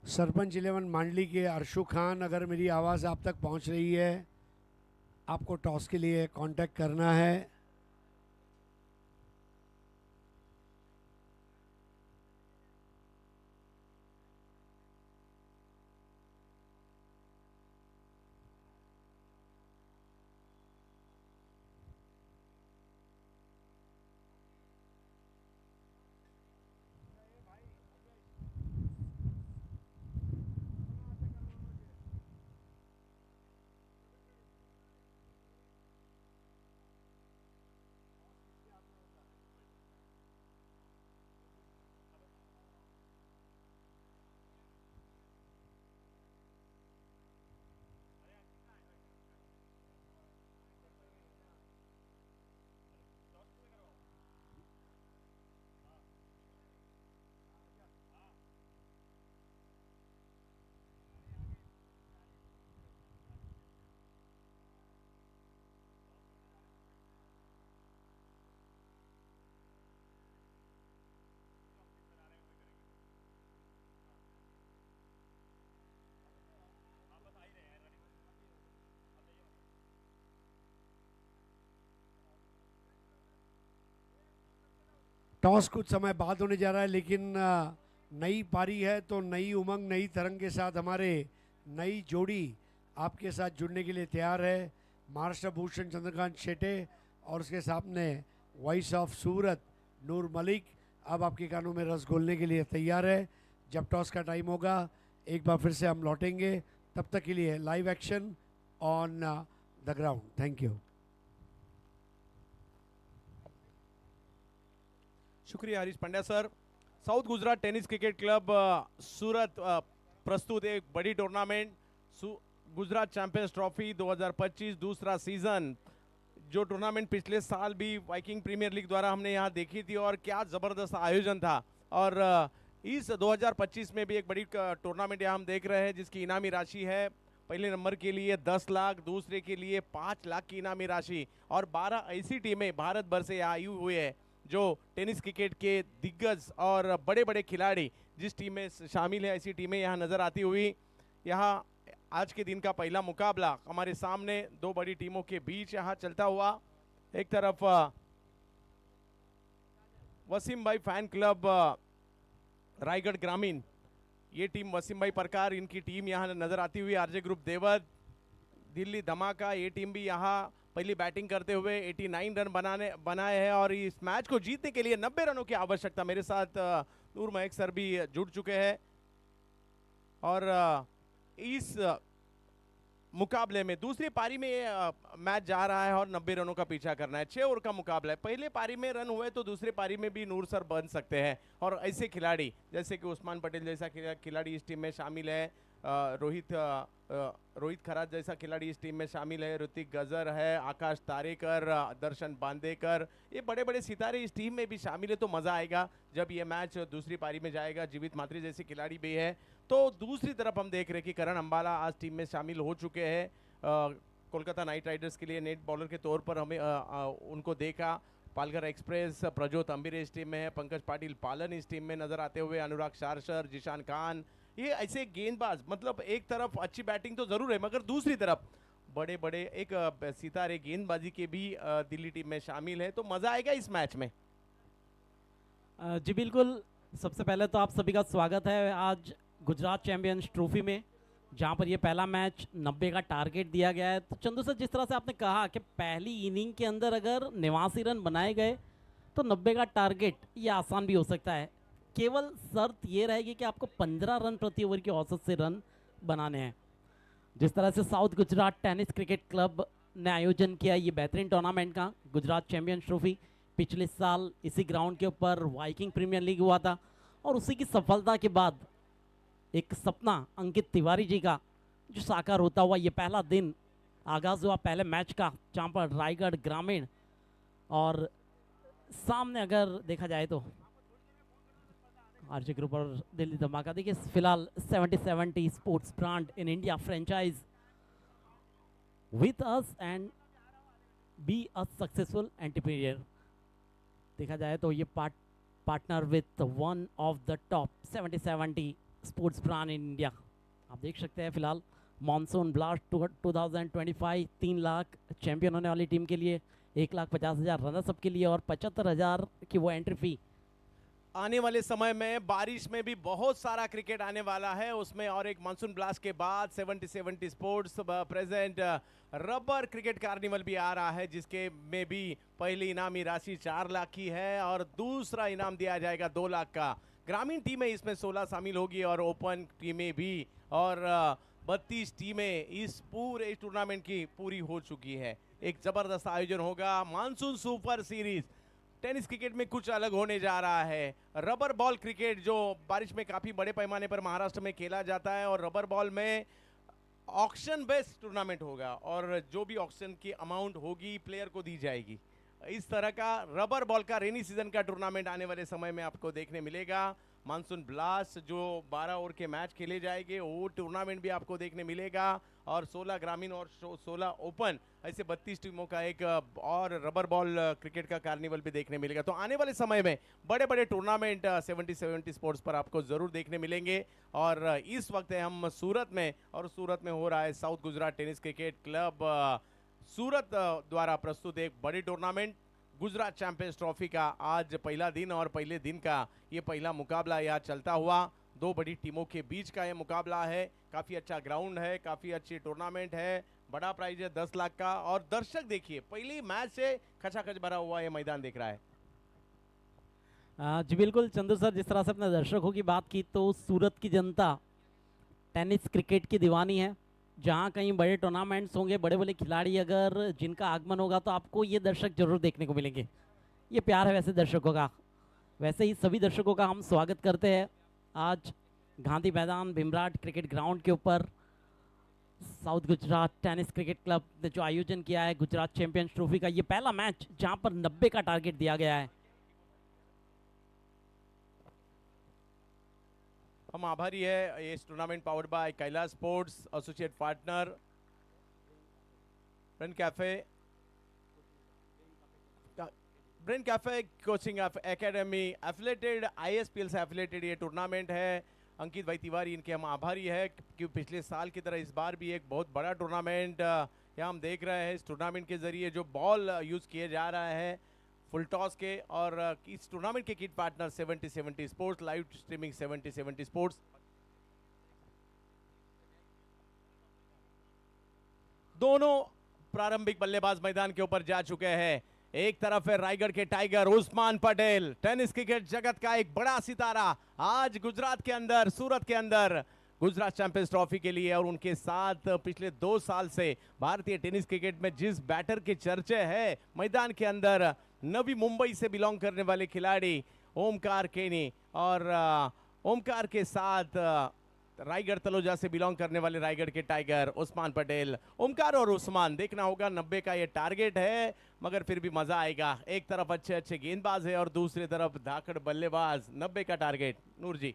सरपंच 11 मांडली के अर्शु खान, अगर मेरी आवाज़ आप तक पहुंच रही है, आपको टॉस के लिए कांटेक्ट करना है। टॉस कुछ समय बाद होने जा रहा है, लेकिन नई पारी है तो नई उमंग नई तरंग के साथ हमारे नई जोड़ी आपके साथ जुड़ने के लिए तैयार है। महाराष्ट्र भूषण चंद्रकांत शेटे और उसके सामने वॉइस ऑफ सूरत नूर मलिक अब आपके कानों में रस घोलने के लिए तैयार है। जब टॉस का टाइम होगा एक बार फिर से हम लौटेंगे, तब तक के लिए live action on the ground. Thank you. शुक्रिया Harish Pandya sir. South Gujarat tennis cricket club Surat प्रस्तुत एक बड़ी टूर्नामेंट गुजरात चैंपियंस ट्रॉफी 2025 दूसरा सीजन, जो टूर्नामेंट पिछले साल भी वाइकिंग प्रीमियर लीग द्वारा हमने यहाँ देखी थी और क्या ज़बरदस्त आयोजन था। और इस 2025 में भी एक बड़ी टूर्नामेंट यहाँ हम देख रहे हैं जिसकी इनामी राशि है पहले नंबर के लिए 10 लाख, दूसरे के लिए 5 लाख की इनामी राशि और 12 ऐसी टीमें भारत भर से आई हुई है जो टेनिस क्रिकेट के दिग्गज और बड़े बड़े खिलाड़ी जिस टीम में शामिल है, ऐसी टीमें यहाँ नज़र आती हुई। यहाँ आज के दिन का पहला मुकाबला हमारे सामने दो बड़ी टीमों के बीच यहाँ चलता हुआ। एक तरफ वसीम भाई फैन क्लब रायगढ़ ग्रामीण, ये टीम वसीम भाई प्रकार इनकी टीम यहाँ नजर आती हुई। आरजे ग्रुप देवत, दिल्ली धमाका, ये टीम भी यहाँ पहली बैटिंग करते हुए 89 रन बनाए हैं और इस मैच को जीतने के लिए 90 रनों की आवश्यकता। मेरे साथ नूर महक सर भी जुड़ चुके हैं और इस मुकाबले में दूसरी पारी में मैच जा रहा है और 90 रनों का पीछा करना है। 6 ओवर का मुकाबला है। पहले पारी में रन हुए तो दूसरी पारी में भी नूर सर बन सकते हैं और ऐसे खिलाड़ी जैसे कि उस्मान पटेल जैसा खिलाड़ी इस टीम में शामिल है, रोहित खरात जैसा खिलाड़ी इस टीम में शामिल है, ऋतिक गजर है, आकाश तारेकर, दर्शन बांदेकर, ये बड़े बड़े सितारे इस टीम में भी शामिल है। तो मज़ा आएगा जब ये मैच दूसरी पारी में जाएगा। जीवित मात्री जैसे खिलाड़ी भी है। तो दूसरी तरफ हम देख रहे हैं कि करण अंबाला आज टीम में शामिल हो चुके हैं। कोलकाता नाइट राइडर्स के लिए नेट बॉलर के तौर पर हमें उनको देखा। पालघर एक्सप्रेस प्रज्योत अंबिरे इस टीम में है, पंकज पाटिल पालन इस टीम में नजर आते हुए, अनुराग शारशर, जिशान खान, ये ऐसे गेंदबाज, मतलब एक तरफ अच्छी बैटिंग तो जरूर है मगर दूसरी तरफ बड़े बड़े एक सितारे गेंदबाजी के भी दिल्ली टीम में शामिल है। तो मजा आएगा इस मैच में। जी बिल्कुल, सबसे पहले तो आप सभी का स्वागत है आज गुजरात चैंपियंस ट्रॉफी में, जहां पर ये पहला मैच 90 का टारगेट दिया गया है। तो चंदू सर, जिस तरह से आपने कहा कि पहली इनिंग के अंदर अगर 89 रन बनाए गए तो 90 का टारगेट ये आसान भी हो सकता है। केवल शर्त ये रहेगी कि आपको 15 रन प्रति ओवर की औसत से रन बनाने हैं। जिस तरह से south Gujarat tennis cricket club ने आयोजन किया ये बेहतरीन टूर्नामेंट का गुजरात चैंपियंस ट्रॉफी, पिछले साल इसी ग्राउंड के ऊपर वाइकिंग प्रीमियर लीग हुआ था और उसी की सफलता के बाद एक सपना अंकित तिवारी जी का जो साकार होता हुआ ये पहला दिन आगाज़ हुआ पहले मैच का, जहाँ पर रायगढ़ ग्रामीण और सामने अगर देखा जाए तो आरजे ग्रुप और दिल्ली धमाका। देखिए फिलहाल 70-70 sports brand in India franchise with us and be a successful entrepreneur. देखा जाए तो ये partner with one of the top 70-70 sports brand in India. आप देख सकते हैं फिलहाल मॉनसून ब्लास्ट 2025 3 लाख चैंपियन होने वाली टीम के लिए, 1,50,000 रनर्स अप के लिए और 75,000 की वो एंट्री फी। आने वाले समय में बारिश में भी बहुत सारा क्रिकेट आने वाला है, उसमें और एक मानसून ब्लास्ट के बाद 70-70 sports present rubber cricket carnival भी आ रहा है, जिसके में भी पहली इनामी राशि 4 लाख की है और दूसरा इनाम दिया जाएगा 2 लाख का। ग्रामीण टीमें इसमें 16 शामिल होगी और ओपन टीमें भी, और 32 टीमें इस पूरे टूर्नामेंट की पूरी हो चुकी है। एक जबरदस्त आयोजन होगा। Monsoon super series tennis cricket में कुछ अलग होने जा रहा है। रबर बॉल क्रिकेट जो बारिश में काफी बड़े पैमाने पर महाराष्ट्र में खेला जाता है, और रबर बॉल में ऑक्शन बेस्ड टूर्नामेंट होगा और जो भी ऑक्शन की अमाउंट होगी प्लेयर को दी जाएगी। इस तरह का रबर बॉल का रेनी सीजन का टूर्नामेंट आने वाले समय में आपको देखने मिलेगा। मानसून ब्लास्ट जो 12 ओवर के मैच खेले जाएंगे वो टूर्नामेंट भी आपको देखने मिलेगा, और 16 ग्रामीण और 16 ओपन, ऐसे 32 टीमों का एक और रबर बॉल क्रिकेट का कार्निवल भी देखने मिलेगा। तो आने वाले समय में बड़े बड़े टूर्नामेंट 70-70 स्पोर्ट्स पर आपको ज़रूर देखने मिलेंगे। और इस वक्त हम सूरत में, और सूरत में हो रहा है south Gujarat tennis cricket club Surat द्वारा प्रस्तुत एक बड़ी टूर्नामेंट गुजरात चैंपियंस ट्रॉफी का आज पहला दिन, और पहले दिन का ये पहला मुकाबला यहाँ चलता हुआ। दो बड़ी टीमों के बीच का ये मुकाबला है। काफ़ी अच्छा ग्राउंड है, काफ़ी अच्छी टूर्नामेंट है, बड़ा प्राइज है 10 लाख का। और दर्शक देखिए, पहली मैच से खचाखच भरा हुआ ये मैदान दिख रहा है। जी बिल्कुल चंदू सर, जिस तरह से अपने दर्शकों की बात की तो सूरत की जनता टेनिस क्रिकेट की दीवानी है। जहाँ कहीं बड़े टूर्नामेंट्स होंगे, बड़े बड़े खिलाड़ी अगर जिनका आगमन होगा तो आपको ये दर्शक जरूर देखने को मिलेंगे। ये प्यार है वैसे दर्शकों का। वैसे ही सभी दर्शकों का हम स्वागत करते हैं आज गांधी मैदान भीमराट क्रिकेट ग्राउंड के ऊपर। South Gujarat tennis cricket club ने जो आयोजन किया है गुजरात चैंपियंस ट्रॉफी का ये पहला मैच, जहां पर 90 का टारगेट दिया गया है। हम आभारी है इस tournament powered by Kailash Sports, associate partner Brain Cafe Coaching academy affiliated ISPL से एफिलेटेड ये टूर्नामेंट है। अंकित भाई तिवारी, इनके हम आभारी है कि पिछले साल की तरह इस बार भी एक बहुत बड़ा टूर्नामेंट यहाँ हम देख रहे हैं। इस टूर्नामेंट के जरिए जो बॉल यूज़ किए जा रहा है फुल टॉस के, और इस टूर्नामेंट के kit partner 70-70 sports, live streaming 70-70 sports. दोनों प्रारंभिक बल्लेबाज मैदान के ऊपर जा चुके हैं। एक तरफ है रायगढ़ के tiger Usman Patel, tennis cricket जगत का एक बड़ा सितारा, आज गुजरात के अंदर, सूरत के अंदर गुजरात चैंपियंस ट्रॉफी के लिए। और उनके साथ पिछले 2 साल से भारतीय टेनिस क्रिकेट में जिस बैटर की चर्चे है मैदान के अंदर, नवी मुंबई से बिलोंग करने वाले खिलाड़ी ओमकार केनी, और ओमकार के साथ रायगढ़ तलोजा से बिलोंग करने वाले रायगढ़ के टाइगर उस्मान पटेल। ओमकार और उस्मान, देखना होगा 90 का ये टारगेट है, मगर फिर भी मजा आएगा। एक तरफ अच्छे अच्छे गेंदबाज है और दूसरी तरफ धाकड़ बल्लेबाज। 90 का टारगेट, नूर जी।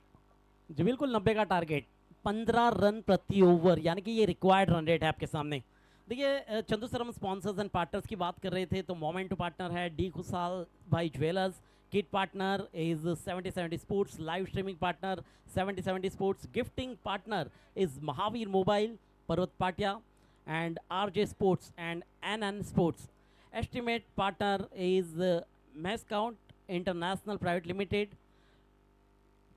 जी बिल्कुल 90 का टारगेट, 15 रन प्रति ओवर, यानी कि ये रिक्वायर्ड रन रेट है आपके सामने। देखिए चंदू सर, हम स्पॉन्सर्स एंड पार्टनर्स की बात कर रहे थे तो मोमेंटो पार्टनर है D Khushal Bhai jewellers, kit partner is 70-70 sports, live streaming partner 70-70 sports, gifting partner is Mahavir mobile, Parvat Patiya and RJ sports and NN sports, estimate partner is mascot international private limited,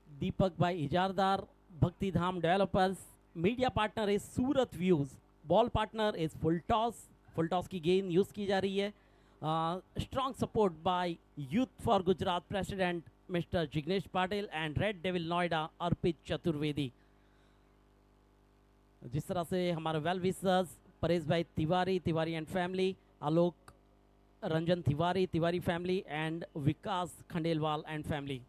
Deepak bhai Ijardar, Bhakti Dham developers, media partner is Surat views, ball partner is full toss की गेंद use की जा रही है। Strong support by youth for Gujarat president mister Jignesh Patil and red devil Noida Arpit Chaturvedi. जिस तरह से हमारे well wishers Paresh bhai Tiwari and family, Alok Ranjan Tiwari family and Vikas Khandelwal and family.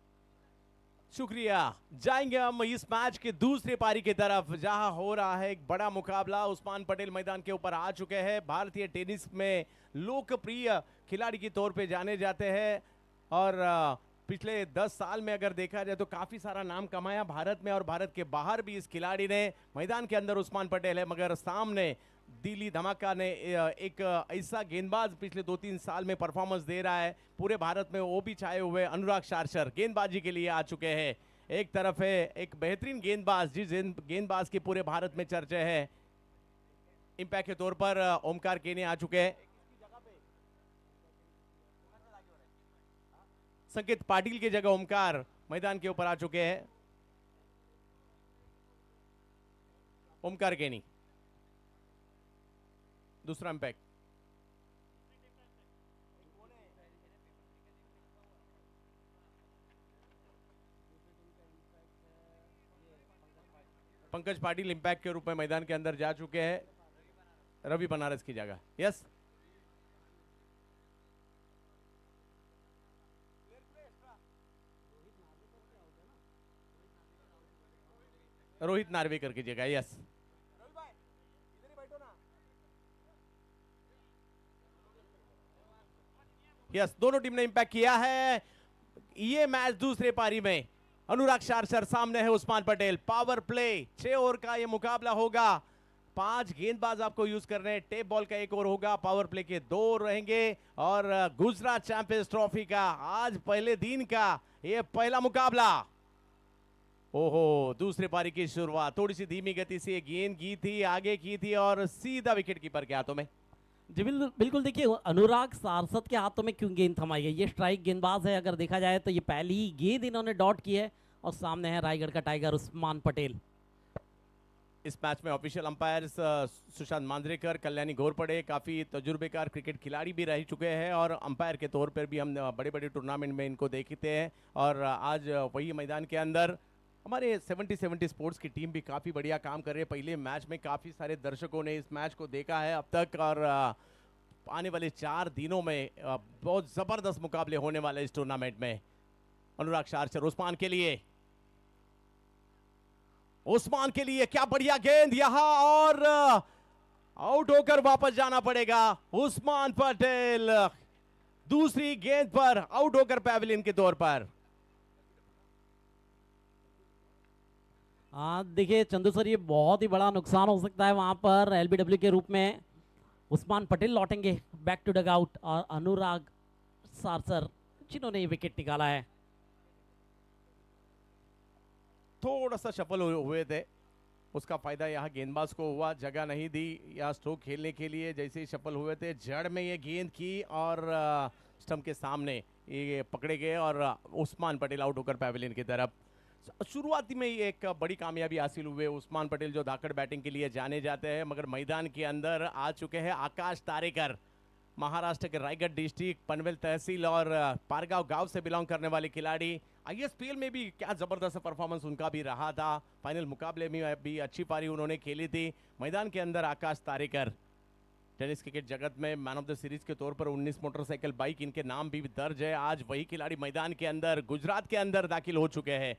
शुक्रिया। जाएंगे हम इस मैच के दूसरे पारी की तरफ जहां हो रहा है एक बड़ा मुकाबला। उस्मान पटेल मैदान के ऊपर आ चुके हैं। भारतीय टेनिस में लोकप्रिय खिलाड़ी के तौर पे जाने जाते हैं और पिछले 10 साल में अगर देखा जाए तो काफी सारा नाम कमाया भारत में और भारत के बाहर भी इस खिलाड़ी ने। मैदान के अंदर उस्मान पटेल है मगर सामने दिल्ली धमाका ने एक ऐसा गेंदबाज पिछले 2-3 साल में परफॉर्मेंस दे रहा है। पूरे भारत में वो भी छाए हुए अनुराग शार्शर गेंदबाजी के लिए आ चुके हैं। एक तरफ है एक बेहतरीन गेंदबाज जिस गेंदबाज के पूरे भारत में चर्चे है। इंपैक्ट के तौर पर ओमकार केनी आ चुके हैं। संकेत पाटिल की जगह ओमकार मैदान के ऊपर आ चुके हैं। ओमकार केनी दूसरा इंपैक्ट। पंकज पाटिल इंपैक्ट के रूप में मैदान के अंदर जा चुके हैं। रवि बनारस की जगह। यस रोहित नार्वेकर की जगह। यस यस दोनों टीम ने इंपैक्ट किया है। ये मैच दूसरे पारी में अनुराग शार्शर सामने है Usman Patel. Power play 6 over का ये मुकाबला होगा। 5 गेंदबाज आपको यूज करने हैं। टेप बॉल का 1 ओवर होगा। पावर प्ले के 2 ओवर रहेंगे और गुजरात चैंपियंस ट्रॉफी का आज पहले दिन का ये पहला मुकाबला। ओहो दूसरे पारी की शुरुआत थोड़ी सी धीमी गति से गेंद की थी, आगे की थी और सीधा विकेट कीपर के हाथों में। जी बिल्कुल देखिए अनुराग सारसत के हाथों में क्यों गेंद थमाई है। ये स्ट्राइक गेंदबाज है। अगर देखा जाए तो ये पहली ही गेंद इन्होंने डॉट की है और सामने है रायगढ़ का टाइगर उस्मान पटेल। इस मैच में ऑफिशियल अंपायर्स सुशांत मांजरेकर, कल्याणी घोरपड़े काफ़ी तजुर्बेकार क्रिकेट खिलाड़ी भी रह चुके हैं और अंपायर के तौर पर भी हम बड़े बड़े टूर्नामेंट में इनको देखते हैं। और आज वही मैदान के अंदर हमारे 70 स्पोर्ट्स की टीम भी काफ़ी बढ़िया काम कर रही है। पहले मैच में काफ़ी सारे दर्शकों ने इस मैच को देखा है अब तक और आने वाले 4 दिनों में बहुत ज़बरदस्त मुकाबले होने वाले इस टूर्नामेंट में। अनुराग शार्शर उस्मान के लिए, उस्मान के लिए क्या बढ़िया गेंद यहां और आउट होकर वापस जाना पड़ेगा। उस्मान पटेल दूसरी गेंद पर आउट होकर पैवेलियन के तौर पर। देखिए चंदू सर ये बहुत ही बड़ा नुकसान हो सकता है वहां पर। एलबीडब्ल्यू के रूप में उस्मान पटेल लौटेंगे बैक टू डग आउट और अनुराग शार्शर जिन्होंने ये विकेट निकाला है। थोड़ा सा सफल हुए थे, उसका फायदा यहाँ गेंदबाज को हुआ। जगह नहीं दी या स्ट्रोक खेलने के लिए। जैसे ही सफल हुए थे जड़ में ये गेंद की और स्टंप के सामने ये पकड़े गए और उस्मान पटेल आउट होकर पैवेलियन की तरफ। शुरुआती में ही एक बड़ी कामयाबी हासिल हुए उस्मान पटेल जो धाकड़ बैटिंग के लिए जाने जाते हैं मगर मैदान के अंदर आ चुके हैं आकाश तारेकर। महाराष्ट्र के रायगढ़ डिस्ट्रिक्ट पनवेल तहसील और पारगांव गांव से बिलोंग करने वाले खिलाड़ी। आईएसपीएल में भी क्या ज़बरदस्त परफॉर्मेंस उनका भी रहा था। फाइनल मुकाबले में भी अच्छी पारी उन्होंने खेली थी। मैदान के अंदर आकाश तारेकर टेनिस क्रिकेट जगत में मैन ऑफ द सीरीज के तौर पर 19 मोटरसाइकिल बाइक इनके नाम भी दर्ज है। आज वही खिलाड़ी मैदान के अंदर गुजरात के अंदर दाखिल हो चुके हैं।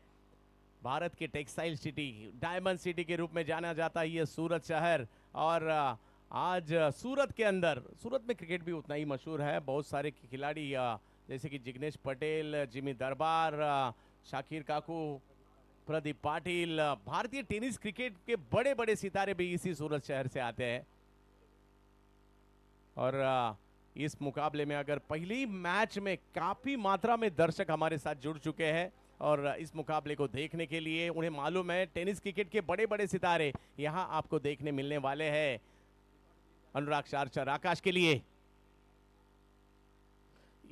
भारत के टेक्सटाइल सिटी, डायमंड सिटी के रूप में जाना जाता है ये सूरत शहर। और आज सूरत के अंदर, सूरत में क्रिकेट भी उतना ही मशहूर है। बहुत सारे खिलाड़ी जैसे कि जिग्नेश पटेल, जिमी दरबार, शाकिर काकू, प्रदीप पाटिल, भारतीय टेनिस क्रिकेट के बड़े बड़े सितारे भी इसी सूरत शहर से आते हैं। और इस मुकाबले में अगर पहली मैच में काफ़ी मात्रा में दर्शक हमारे साथ जुड़ चुके हैं और इस मुकाबले को देखने के लिए उन्हें मालूम है टेनिस क्रिकेट के बड़े बड़े सितारे यहां आपको देखने मिलने वाले हैं। अनुराग शार्शर आकाश के लिए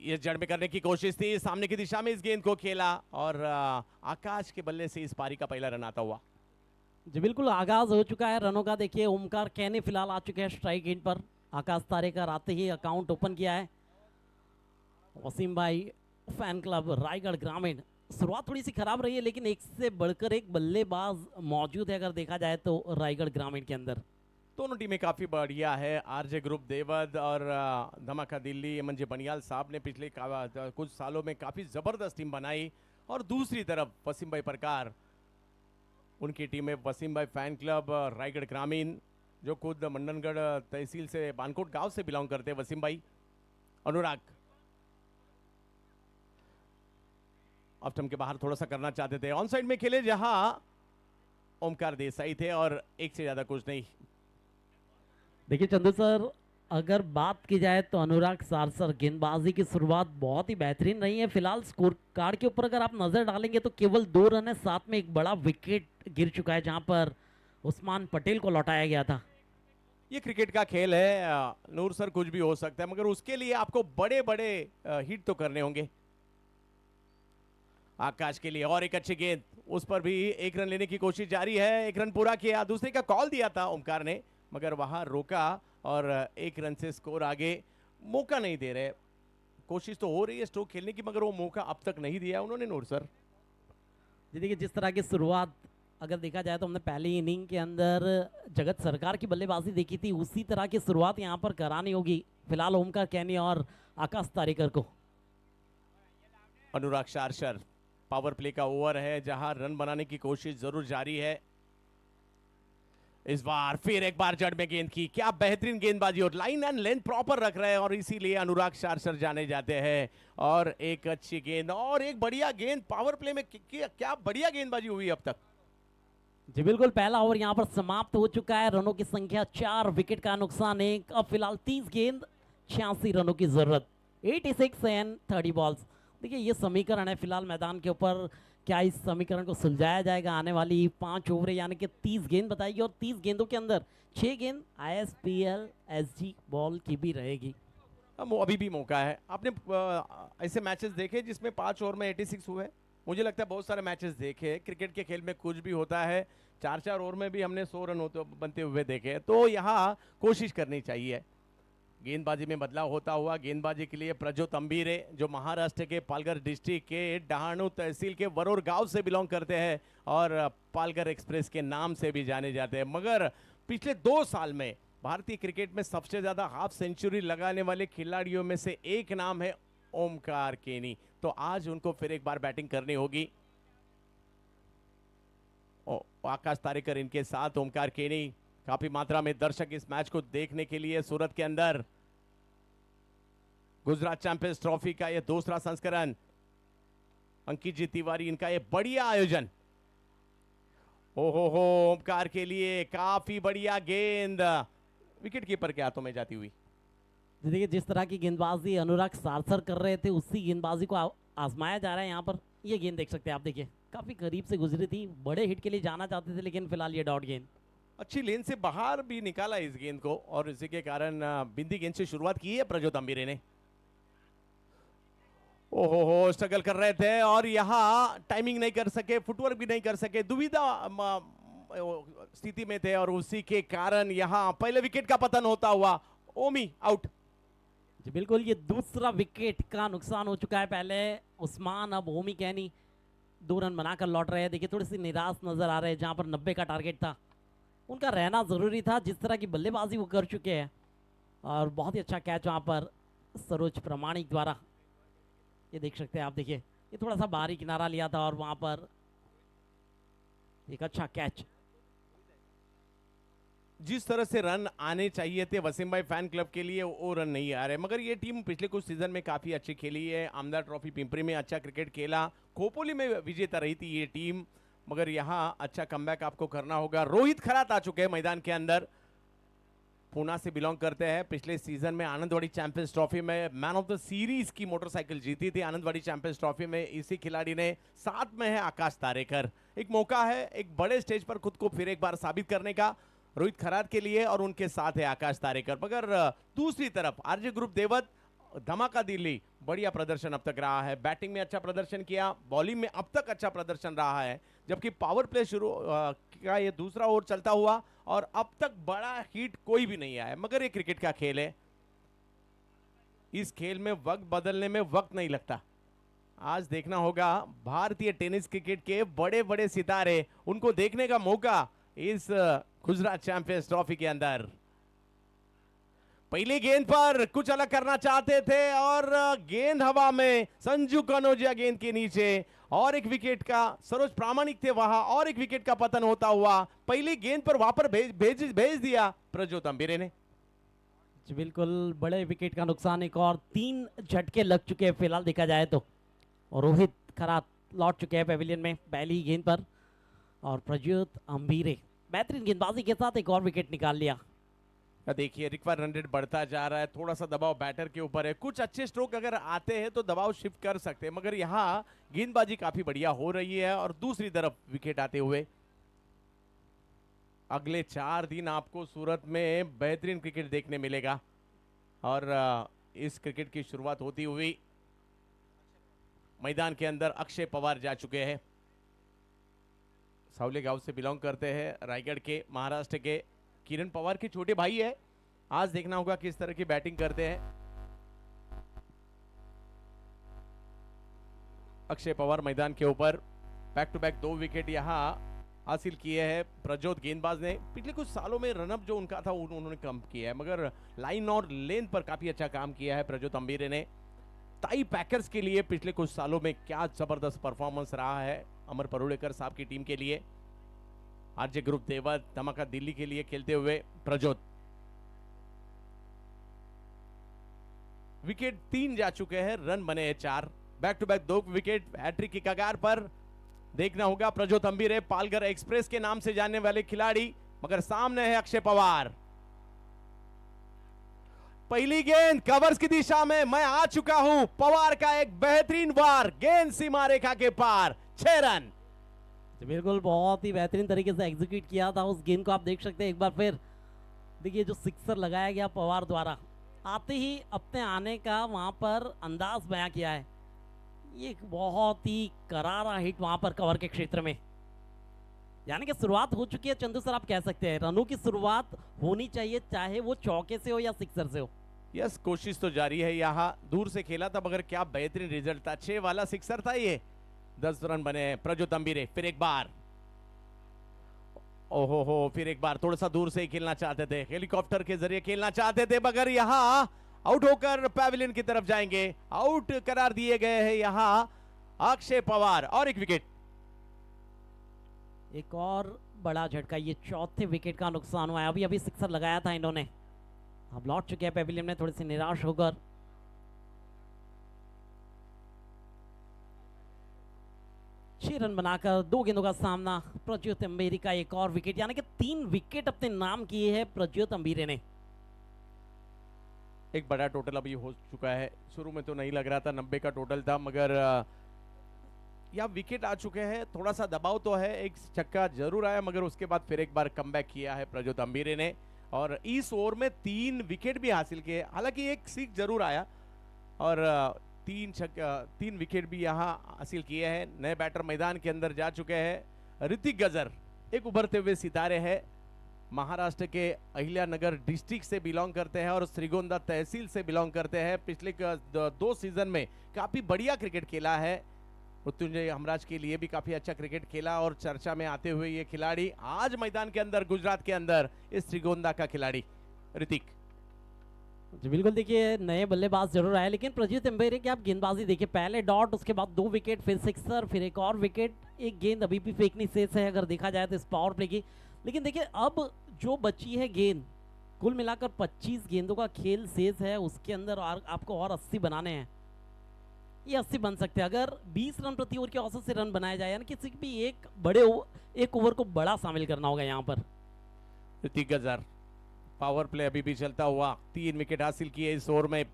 ये जड़ में करने की कोशिश थी, सामने की दिशा में इस गेंद को खेला और आकाश के बल्ले से इस पारी का पहला रन आता हुआ। जी बिल्कुल आगाज हो चुका है रनों का। देखिए ओमकार कैनी फिलहाल आ चुके हैं स्ट्राइक गेंद पर। आकाश तारेकर आते ही अकाउंट ओपन किया है। वसीम भाई फैन क्लब रायगढ़ ग्रामीण। शुरुआत थोड़ी सी खराब रही है लेकिन एक से बढ़कर एक बल्लेबाज मौजूद है अगर देखा जाए तो रायगढ़ ग्रामीण के अंदर। दोनों टीमें काफ़ी बढ़िया है। आरजे ग्रुप देवद और धमाका दिल्ली एमएनजे बनियाल साहब ने पिछले कुछ सालों में काफ़ी ज़बरदस्त टीम बनाई और दूसरी तरफ वसीम भाई परकार, उनकी टीम है वसीम भाई फैन क्लब रायगढ़ ग्रामीण, जो खुद मंडनगढ़ तहसील से बानकोट गांव से बिलोंग करते हैं वसीम भाई। अनुराग ऑफ टर्म के बाहर थोड़ा सा करना चाहते थे, ऑन साइड में खेले जहां ओमकार देसाई थे और एक से ज्यादा कुछ नहीं। देखिए चंदू सर, अगर बात की जाए तो अनुराग सारसर गेंदबाजी की शुरुआत बहुत ही बेहतरीन रही है। फिलहाल स्कोर कार्ड के ऊपर अगर आप नजर डालेंगे तो केवल 2 रन है, साथ में एक बड़ा विकेट गिर चुका है जहां पर उस्मान पटेल को लौटाया गया था। ये क्रिकेट का खेल है नूर सर, कुछ भी हो सकता है, मगर उसके लिए आपको बड़े बड़े हिट तो करने होंगे। आकाश के लिए और एक अच्छी गेंद, उस पर भी 1 रन लेने की कोशिश जारी है। 1 रन पूरा किया, दूसरे का कॉल दिया था ओमकार ने, मगर वहां रोका और 1 रन से स्कोर आगे। मौका नहीं दे रहे, कोशिश तो हो रही है स्ट्रोक खेलने की, मगर वो मौका अब तक नहीं दिया उन्होंने नूर सर। जी देखिए, जिस तरह की शुरुआत अगर देखा जाए तो हमने पहली इनिंग के अंदर जगत सरकार की बल्लेबाजी देखी थी, उसी तरह की शुरुआत यहाँ पर करानी होगी फिलहाल ओमकार कैनी और आकाश तारेकर को। अनुराग शारशर, पावर प्ले का ओवर है जहां रन बनाने की कोशिश जरूर जारी है। इस बार फिर एक बार जड़ में गेंद की, क्या बेहतरीन गेंदबाजी, और लाइन एंड लेंथ प्रॉपर रख रहे हैं और इसीलिए अनुराग शारशर जाने जाते हैं। और एक अच्छी गेंद और एक बढ़िया गेंद पावर प्ले में, क्या बढ़िया गेंदबाजी हुई अब तक। जी बिल्कुल, पहला ओवर यहाँ पर समाप्त हो चुका है। रनों की संख्या 4, विकेट का नुकसान 1। अब फिलहाल 30 गेंद 86 रनों की जरूरत, 86 एंड 30 बॉल्स। देखिए ये समीकरण है फिलहाल मैदान के ऊपर, क्या इस समीकरण को सुलझाया जाएगा। आने वाली 5 ओवरें यानी कि 30 गेंद बताएगी और 30 गेंदों के अंदर 6 गेंद ISPL SG बॉल की भी रहेगी। अभी भी मौका है। आपने ऐसे मैचेस देखे जिसमें 5 ओवर में 86 हुए? मुझे लगता है बहुत सारे मैचेस देखे। क्रिकेट के खेल में कुछ भी होता है, 4-4 ओवर में भी हमने 100 रन होते बनते हुए देखे। तो यहाँ कोशिश करनी चाहिए। गेंदबाजी में बदलाव होता हुआ, गेंदबाजी के लिए प्रज्योत अंबीरे, जो महाराष्ट्र के पालघर डिस्ट्रिक्ट के डहाणू तहसील के वरोर गांव से बिलोंग करते हैं और पालघर एक्सप्रेस के नाम से भी जाने जाते हैं। मगर पिछले 2 साल में भारतीय क्रिकेट में सबसे ज्यादा हाफ सेंचुरी लगाने वाले खिलाड़ियों में से एक नाम है ओमकार केनी। तो आज उनको फिर एक बार बैटिंग करनी होगी। आकाश तारेकर इनके साथ, ओमकार केनी। काफी मात्रा में दर्शक इस मैच को देखने के लिए सूरत के अंदर। गुजरात चैंपियंस ट्रॉफी का यह दूसरा संस्करण, अंकित जी तिवारी, इनका यह बढ़िया आयोजन। ओहो हो, ओमकार के लिए काफी बढ़िया गेंद, विकेट कीपर के हाथों में जाती हुई। देखिए जिस तरह की गेंदबाजी अनुराग सारसर कर रहे थे, उसी गेंदबाजी को आजमाया जा रहा है यहाँ पर। ये गेंद देख सकते हैं आप, देखिए काफी करीब से गुजरी थी, बड़े हिट के लिए जाना चाहते थे, लेकिन फिलहाल ये डॉट गेंद। अच्छी लेन से बाहर भी निकाला इस गेंद को और इसी के कारण बिंदी गेंद से शुरुआत की है प्रज्योत अंबीरे ने। ओहो हो, स्ट्रगल कर रहे थे और यहाँ टाइमिंग नहीं कर सके, फुटवर्क भी नहीं कर सके, दुविधा स्थिति में थे और उसी के कारण यहाँ पहले विकेट का पतन होता हुआ। ओमी आउट। जी बिल्कुल, ये दूसरा विकेट का नुकसान हो चुका है। पहले उस्मान, अब ओमी कैनी 2 रन बनाकर लौट रहे हैं। देखिए थोड़ी सी निराश नजर आ रहे हैं, जहां पर 90 का टारगेट था, उनका रहना जरूरी था। जिस तरह की बल्लेबाजी वो कर चुके हैं और बहुत ही अच्छा कैच वहां पर सरोज प्रमाणिक द्वारा, ये देख सकते हैं आप। देखिए ये थोड़ा सा बाहरी किनारा लिया था और वहां पर एक अच्छा कैच। जिस तरह से रन आने चाहिए थे वसीम भाई फैन क्लब के लिए, वो रन नहीं आ रहे। मगर ये टीम पिछले कुछ सीजन में काफी अच्छी खेली है। आमदार ट्रॉफी पिंपरी में अच्छा क्रिकेट खेला, खोपोली में विजेता रही थी ये टीम, मगर यहाँ अच्छा कमबैक आपको करना होगा। रोहित खरात आ चुके हैं मैदान के अंदर, पुणे से बिलोंग करते हैं। पिछले सीजन में आनंदवाड़ी चैंपियंस ट्रॉफी में मैन ऑफ द सीरीज की मोटरसाइकिल जीती थी आनंदवाड़ी चैंपियंस ट्रॉफी में इसी खिलाड़ी ने। साथ में है आकाश तारेकर। एक मौका है एक बड़े स्टेज पर खुद को फिर एक बार साबित करने का रोहित खरात के लिए, और उनके साथ है आकाश तारेकर। मगर दूसरी तरफ आरजे ग्रुप देवत धमाका दिल्ली, बढ़िया प्रदर्शन अब तक रहा है। बैटिंग में अच्छा प्रदर्शन किया, बॉलिंग में अब तक अच्छा प्रदर्शन रहा है, जबकि पावर प्ले शुरू का ये दूसरा ओवर चलता हुआ और अब तक बड़ा हिट कोई भी नहीं आया। मगर ये क्रिकेट का खेल है, इस खेल में वक्त बदलने में वक्त नहीं लगता। आज देखना होगा भारतीय टेनिस क्रिकेट के बड़े बड़े सितारे, उनको देखने का मौका इस गुजरात चैंपियंस ट्रॉफी के अंदर। पहली गेंद पर कुछ अलग करना चाहते थे और गेंद हवा में, संजू कनौजिया गेंद के नीचे और एक विकेट का सरोज प्रामाणिक थे वहां, और एक विकेट का पतन होता हुआ पहली गेंद पर वहां पर भेज दिया प्रज्योत अम्बीरे ने। जी बिल्कुल, बड़े विकेट का नुकसान, एक और 3 झटके लग चुके हैं फिलहाल देखा जाए तो। और रोहित खरात लौट चुके हैं पेविलियन में पहली ही गेंद पर, और प्रज्योत अम्बीरे बेहतरीन गेंदबाजी के साथ एक और विकेट निकाल लिया। देखिए रिक्वायर रन रेट बढ़ता जा रहा है, थोड़ा सा दबाव बैटर के ऊपर है, कुछ अच्छे स्ट्रोक अगर आते हैं तो दबाव शिफ्ट कर सकते हैं, मगर यहाँ गेंदबाजी काफी बढ़िया हो रही है। और दूसरी तरफ विकेट आते हुए अगले 4 दिन आपको सूरत में बेहतरीन क्रिकेट देखने मिलेगा। और इस क्रिकेट की शुरुआत होती हुई मैदान के अंदर अक्षय पवार जा चुके हैं। सावले गांव से बिलोंग करते हैं, रायगढ़ के, महाराष्ट्र के। किरण पवार के छोटे भाई है। आज देखना होगा किस तरह की बैटिंग करते हैं। अक्षय पवार मैदान के ऊपर, बैक टू बैक 2 विकेट यहां हासिल किए हैं प्रज्योत गेंदबाज ने। पिछले कुछ सालों में रनअप जो उनका था उन्होंने कम किया है, मगर लाइन और लेंथ पर काफी अच्छा काम किया है प्रज्योत अम्बीरे ने। ताई पैकर्स के लिए पिछले कुछ सालों में क्या जबरदस्त परफॉर्मेंस रहा है अमर परुलेकर साहब की टीम के लिए। आरजे ग्रुप देवत धमाका दिल्ली के लिए खेलते हुए प्रज्योत। विकेट 3 जा चुके हैं, रन बने हैं 4। Back to back 2 wicket, hat trick की कगार पर। देखना होगा प्रज्योत अम्बीरे, पालघर एक्सप्रेस के नाम से जानने वाले खिलाड़ी, मगर सामने है अक्षय पवार। पहली गेंद कवर्स की दिशा में, मैं आ चुका हूं। पवार का एक बेहतरीन वार, गेंद सीमा रेखा के पार, 6 रन। तो बिल्कुल बहुत ही बेहतरीन तरीके से एग्जीक्यूट किया था उस गेंद को। आप देख सकते हैं एक बार फिर, देखिए जो सिक्सर लगाया गया पवार द्वारा, आते ही अपने आने का वहां पर अंदाज बयां किया है। ये एक बहुत ही करारा हिट वहां पर कवर के क्षेत्र में, यानी कि शुरुआत हो चुकी है चंदू सर, आप कह सकते हैं रनों की शुरुआत होनी चाहिए, चाहे वो चौके से हो या सिक्सर से हो। यस, कोशिश तो जारी है। यहाँ दूर से खेला था, मगर क्या बेहतरीन रिजल्ट था। 6 वाला सिक्सर था ये। 10 रन बने हैं प्रज्योत अम्बीरे। फिर एक बार, ओहो हो, फिर एक बार थोड़ा सा दूर से ही खेलना चाहते थे, हेलीकॉप्टर के जरिए खेलना चाहते थे, मगर यहाँ आउट होकर पैविलियन की तरफ जाएंगे। आउट करार दिए गए हैं यहाँ अक्षय पवार, और एक विकेट। एक और बड़ा झटका, ये चौथे विकेट का नुकसान हुआ है। अभी अभी सिक्सर लगाया था इन्होंने। अब लौट चुके हैं पेविलियन में थोड़ी सी निराश होकर। छह रन बनाकर 2 गेंदों का सामना, प्रज्योत अम्बीरे का एक और विकेट, यानी कि 3 विकेट अपने नाम किए हैं प्रज्योत अम्बीरे ने। एक बड़ा टोटल अभी हो चुका है। शुरू में तो नहीं लग रहा था, 90 का टोटल था, मगर या विकेट आ चुके हैं। थोड़ा सा दबाव तो है, एक छक्का जरूर आया, मगर उसके बाद फिर एक बार कमबैक किया है प्रज्योत अम्बीरे ने, और इस ओवर में 3 विकेट भी हासिल किए। हालांकि एक सीख जरूर आया, और 3 विकेट भी यहाँ हासिल किए हैं। नए बैटर मैदान के अंदर जा चुके हैं। ऋतिक गजर एक उभरते हुए सितारे हैं, महाराष्ट्र के अहिल्यानगर डिस्ट्रिक्ट से बिलोंग करते हैं और श्रीगोंदा तहसील से बिलोंग करते हैं। पिछले 2 सीजन में काफी बढ़िया क्रिकेट खेला है। मृत्युंजय हमराज के लिए भी काफी अच्छा क्रिकेट खेला, और चर्चा में आते हुए ये खिलाड़ी आज मैदान के अंदर, गुजरात के अंदर, इस श्रीगोंदा का खिलाड़ी ऋतिक। जी बिल्कुल, देखिए नए बल्लेबाज जरूर आए, लेकिन प्रज्योत अम्बीरे की आप गेंदबाजी देखिए, पहले डॉट, उसके बाद 2 विकेट, फिर सिक्सर, फिर एक और विकेट। एक गेंद अभी भी फेंकनी शेष है अगर देखा जाए तो इस पावर प्ले की। लेकिन देखिए अब जो बची है गेंद, कुल मिलाकर 25 गेंदों का खेल शेष है, उसके अंदर आपको और 80 बनाने हैं। ये 80 बन सकते हैं अगर 20 रन प्रति ओवर के औसत से रन बनाया जाए, यानी किसी भी एक ओवर को बड़ा शामिल करना होगा यहाँ पर। ऋतिक गजर, पावर प्ले अभी भी चलता हुआ, 3 विकेट हासिल किए इस ओवर में।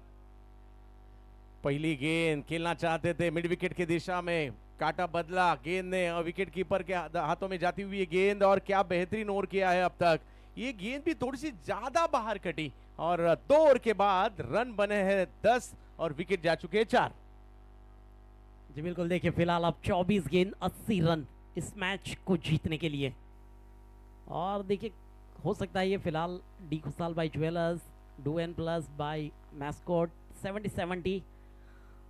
पहली गेंद खेलना चाहते थे मिड विकेट की दिशा में, काटा बदला, गेंद ने विकेट कीपर के हाथों में जाती हुई गेंद, और क्या बेहतरीन ओवर किया है अब तक। ये गेंद भी थोड़ी सी ज्यादा बाहर कटी, और 2 ओवर के बाद रन बने हैं 10 और विकेट जा चुके हैं 4। जी बिल्कुल, देखिए फिलहाल अब 24 गेंद 80 रन इस मैच को जीतने के लिए। और देखिए हो सकता है ये फिलहाल D Khushhal bhai jewellers, do N plus by mascot 70-70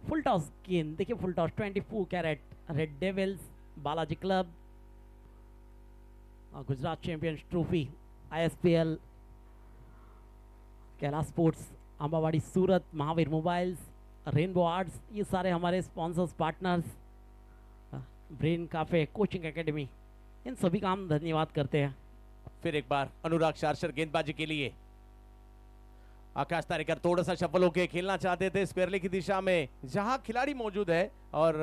full toss गेंद, देखिए full toss 24 carat red devils, Balaji club, Gujarat champions trophy, ISPL, Kailash sports, Ambawadi Surat, Mahavir mobiles, rainbow arts, ये सारे हमारे sponsors, partners. Brain cafe coaching academy, इन सभी का हम धन्यवाद करते हैं। फिर एक बार अनुराग शार्शर गेंदबाजी के लिए। आकाश तारेकर थोड़ा सा सफल होकर खेलना चाहते थे स्क्वेयरले की दिशा में जहां खिलाड़ी मौजूद है, और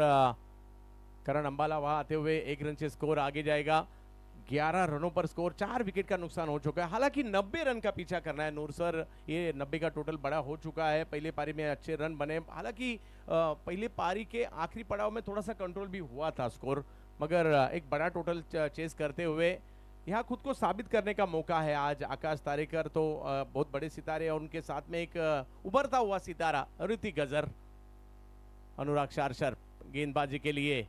करण अंबाला वहां आते हुए 1 रन से स्कोर आगे जाएगा। 11 रनों पर स्कोर, 4 विकेट का नुकसान हो चुका है। हालांकि 90 रन का पीछा करना है नूर सर, ये 90 का टोटल बड़ा हो चुका है। पहले पारी में अच्छे रन बने, हालांकि पहले पारी के आखिरी पड़ाव में थोड़ा सा कंट्रोल भी हुआ था स्कोर, मगर एक बड़ा टोटल चेस करते हुए यहाँ खुद को साबित करने का मौका है आज। आकाश तारेकर तो बहुत बड़े सितारे और उनके साथ में एक उभरता हुआ सितारा ऋतिक गजर। अनुराग शार्शर गेंदबाजी के लिए,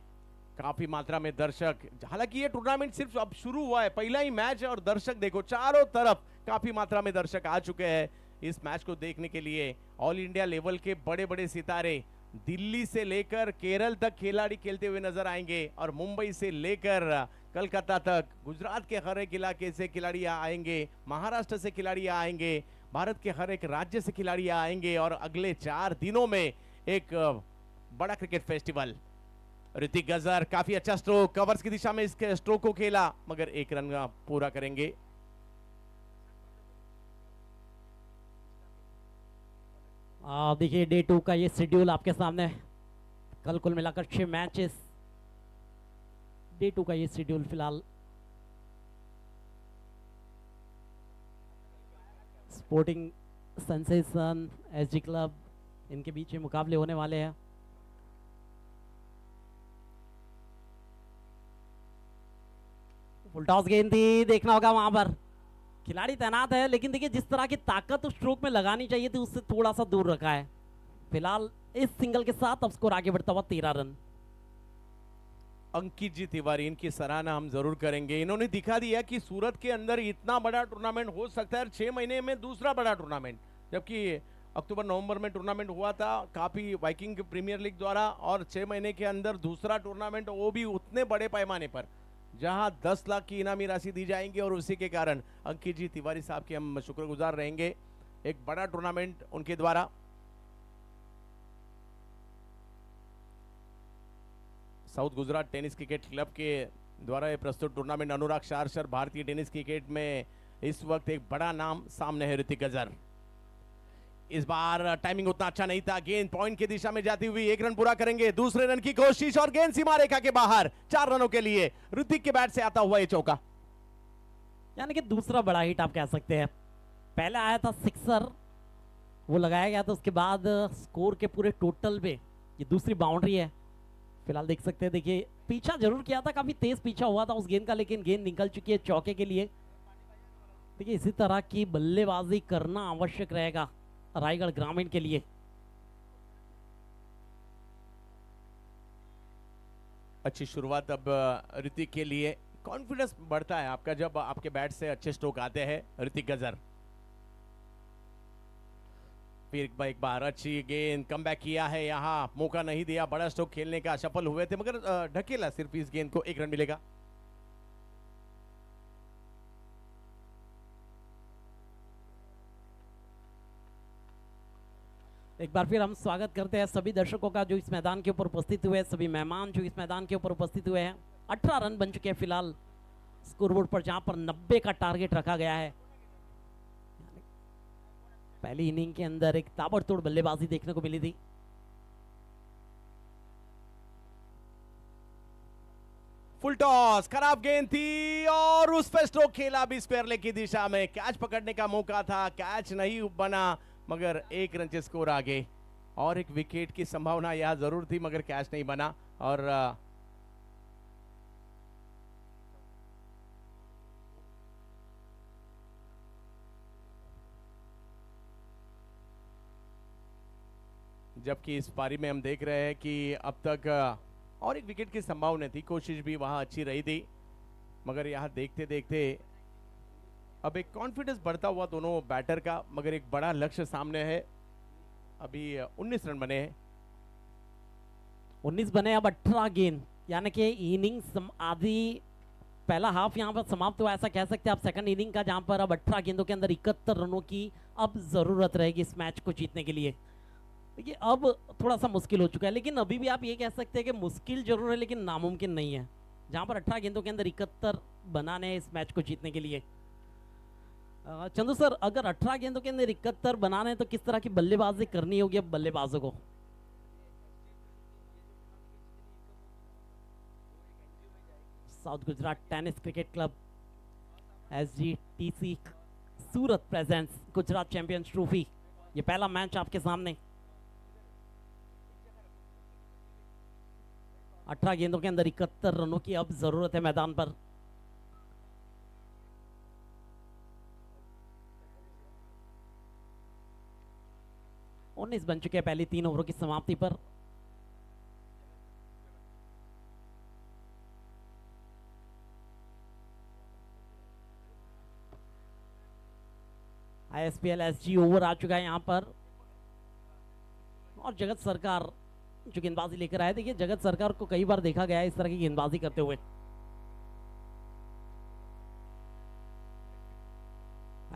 काफी मात्रा में दर्शक, हालांकि ये टूर्नामेंट सिर्फ अब शुरू हुआ है, पहला ही मैच है, और दर्शक देखो चारों तरफ काफी मात्रा में दर्शक आ चुके हैं इस मैच को देखने के लिए। ऑल इंडिया लेवल के बड़े बड़े सितारे, दिल्ली से लेकर केरल तक खिलाड़ी खेलते हुए नजर आएंगे, और मुंबई से लेकर कलकत्ता तक, गुजरात के हर एक इलाके से खिलाड़ी आएंगे, महाराष्ट्र से खिलाड़ी आएंगे, भारत के हर एक राज्य से खिलाड़ी आएंगे, और अगले 4 दिनों में एक बड़ा क्रिकेट फेस्टिवल। ऋतिक गजर काफी अच्छा स्ट्रोक, कवर्स की दिशा में इसके स्ट्रोक को खेला, मगर 1 रन पूरा करेंगे। देखिए डे 2 का ये शेड्यूल आपके सामने, कल कुल मिलाकर 6 मैचेस, डे 2 का ये शेड्यूल फिलहाल। स्पोर्टिंग सेंसेशन, एसजी क्लब, इनके बीच में मुकाबले होने वाले हैं। फुल टॉस गेंद थी, देखना होगा वहां पर खिलाड़ी तैनात है, लेकिन देखिए जिस तरह की ताकत उस स्ट्रोक में लगानी चाहिए थी उससे थोड़ा सा दूर रखा है। फिलहाल इस सिंगल के साथ अब स्कोर आगे बढ़ता हुआ 13 रन। अंकित जी तिवारी, इनकी सराहना हम जरूर करेंगे। इन्होंने दिखा दिया कि सूरत के अंदर इतना बड़ा टूर्नामेंट हो सकता है, 6 महीने में दूसरा बड़ा टूर्नामेंट, जबकि अक्टूबर नवंबर में टूर्नामेंट हुआ था काफी वाइकिंग प्रीमियर लीग द्वारा, और 6 महीने के अंदर दूसरा टूर्नामेंट, वो भी उतने बड़े पैमाने पर, जहां 10 लाख की इनामी राशि दी जाएंगी, और उसी के कारण अंकित जी तिवारी साहब के हम शुक्रगुजार रहेंगे। एक बड़ा टूर्नामेंट उनके द्वारा। South Gujarat tennis cricket club के द्वारा ये प्रस्तुत टूर्नामेंट अनुराग शार्शर, भारतीय टेनिस क्रिकेट में इस वक्त एक बड़ा नाम सामने है ऋतिक गजर। इस बार टाइमिंग उतना अच्छा नहीं था, गेंद पॉइंट की दिशा में जाती हुई 1 रन पूरा करेंगे, दूसरे रन की कोशिश, और गेंद सीमा रेखा के बाहर। 4 रनों के लिए ऋतिक के बैट से आता हुआ ये चौका, यानी कि दूसरा बड़ा हिट आप कह सकते हैं। पहले आया था सिक्सर, वो लगाया गया था, उसके बाद स्कोर के पूरे टोटल में ये दूसरी बाउंड्री है। फिलहाल देख सकते हैं, देखिए पीछा जरूर किया था, काफी तेज पीछा हुआ था उस गेंद का, लेकिन गेंद निकल चुकी है चौके के लिए। देखिए इसी तरह की बल्लेबाजी करना आवश्यक रहेगा रायगढ़ ग्रामीण के लिए। अच्छी शुरुआत अब ऋतिक के लिए, कॉन्फिडेंस बढ़ता है आपका जब आपके बैट से अच्छे स्ट्रोक आते हैं। ऋतिक गजर फिर एक बार अच्छी गेंद, कमबैक किया है, यहाँ मौका नहीं दिया, बड़ा स्ट्रोक खेलने का सफल हुए थे, मगर ढकेला सिर्फ इस गेंद को। 1 रन मिलेगा। एक बार फिर हम स्वागत करते हैं सभी दर्शकों का जो इस मैदान के ऊपर उपस्थित हुए हैं, सभी मेहमान जो इस मैदान के ऊपर उपस्थित हुए हैं। 18 रन बन चुके हैं फिलहाल स्कोरबोर्ड पर, जहां पर 90 का टारगेट रखा गया है। पहली इनिंग के अंदर एक ताबड़तोड़ बल्लेबाजी देखने को मिली थी। फुल टॉस, खराब गेंद थी, और उस पे स्ट्रोक खेला भी स्क्वायर लेग की दिशा में। कैच पकड़ने का मौका था, कैच नहीं बना, मगर 1 रन से स्कोर आगे, और एक विकेट की संभावना यहां जरूर थी, मगर कैच नहीं बना। और जबकि इस पारी में हम देख रहे हैं कि अब तक और एक विकेट की संभावना थी, कोशिश भी वहां अच्छी रही थी, मगर यहां देखते देखते अब एक कॉन्फिडेंस बढ़ता हुआ दोनों बैटर का, मगर एक बड़ा लक्ष्य सामने है। अभी 19 रन बने हैं, 19 बने, अब 18 गेंद, यानी कि इनिंग आधी पहला हाफ यहाँ पर समाप्त हुआ, ऐसा कह सकते हैं आप सेकंड इनिंग का, जहां पर अब 18 गेंदों के अंदर 71 रनों की अब जरूरत रहेगी इस मैच को जीतने के लिए। देखिए अब थोड़ा सा मुश्किल हो चुका है, लेकिन अभी भी आप ये कह सकते हैं कि मुश्किल जरूर है लेकिन नामुमकिन नहीं है। जहां पर 18 गेंदों के अंदर 71 बनाने हैं इस मैच को जीतने के लिए। चंदू सर, अगर 18 गेंदों के अंदर 71 बनाने हैं तो किस तरह की बल्लेबाजी करनी होगी अब बल्लेबाजों को? South Gujarat tennis cricket club SGTC सूरत प्रेजेंट्स गुजरात चैंपियंस ट्रॉफी, ये पहला मैच आपके सामने। 18 गेंदों के अंदर 71 रनों की अब जरूरत है मैदान पर। उन्नीस बन चुके हैं पहली 3 ओवरों की समाप्ति पर। ISPL SG ओवर आ चुका है यहाँ पर, और जगत सरकार जो गेंदबाजी लेकर आए। देखिए जगत सरकार को कई बार देखा गया है इस तरह की गेंदबाजी करते हुए।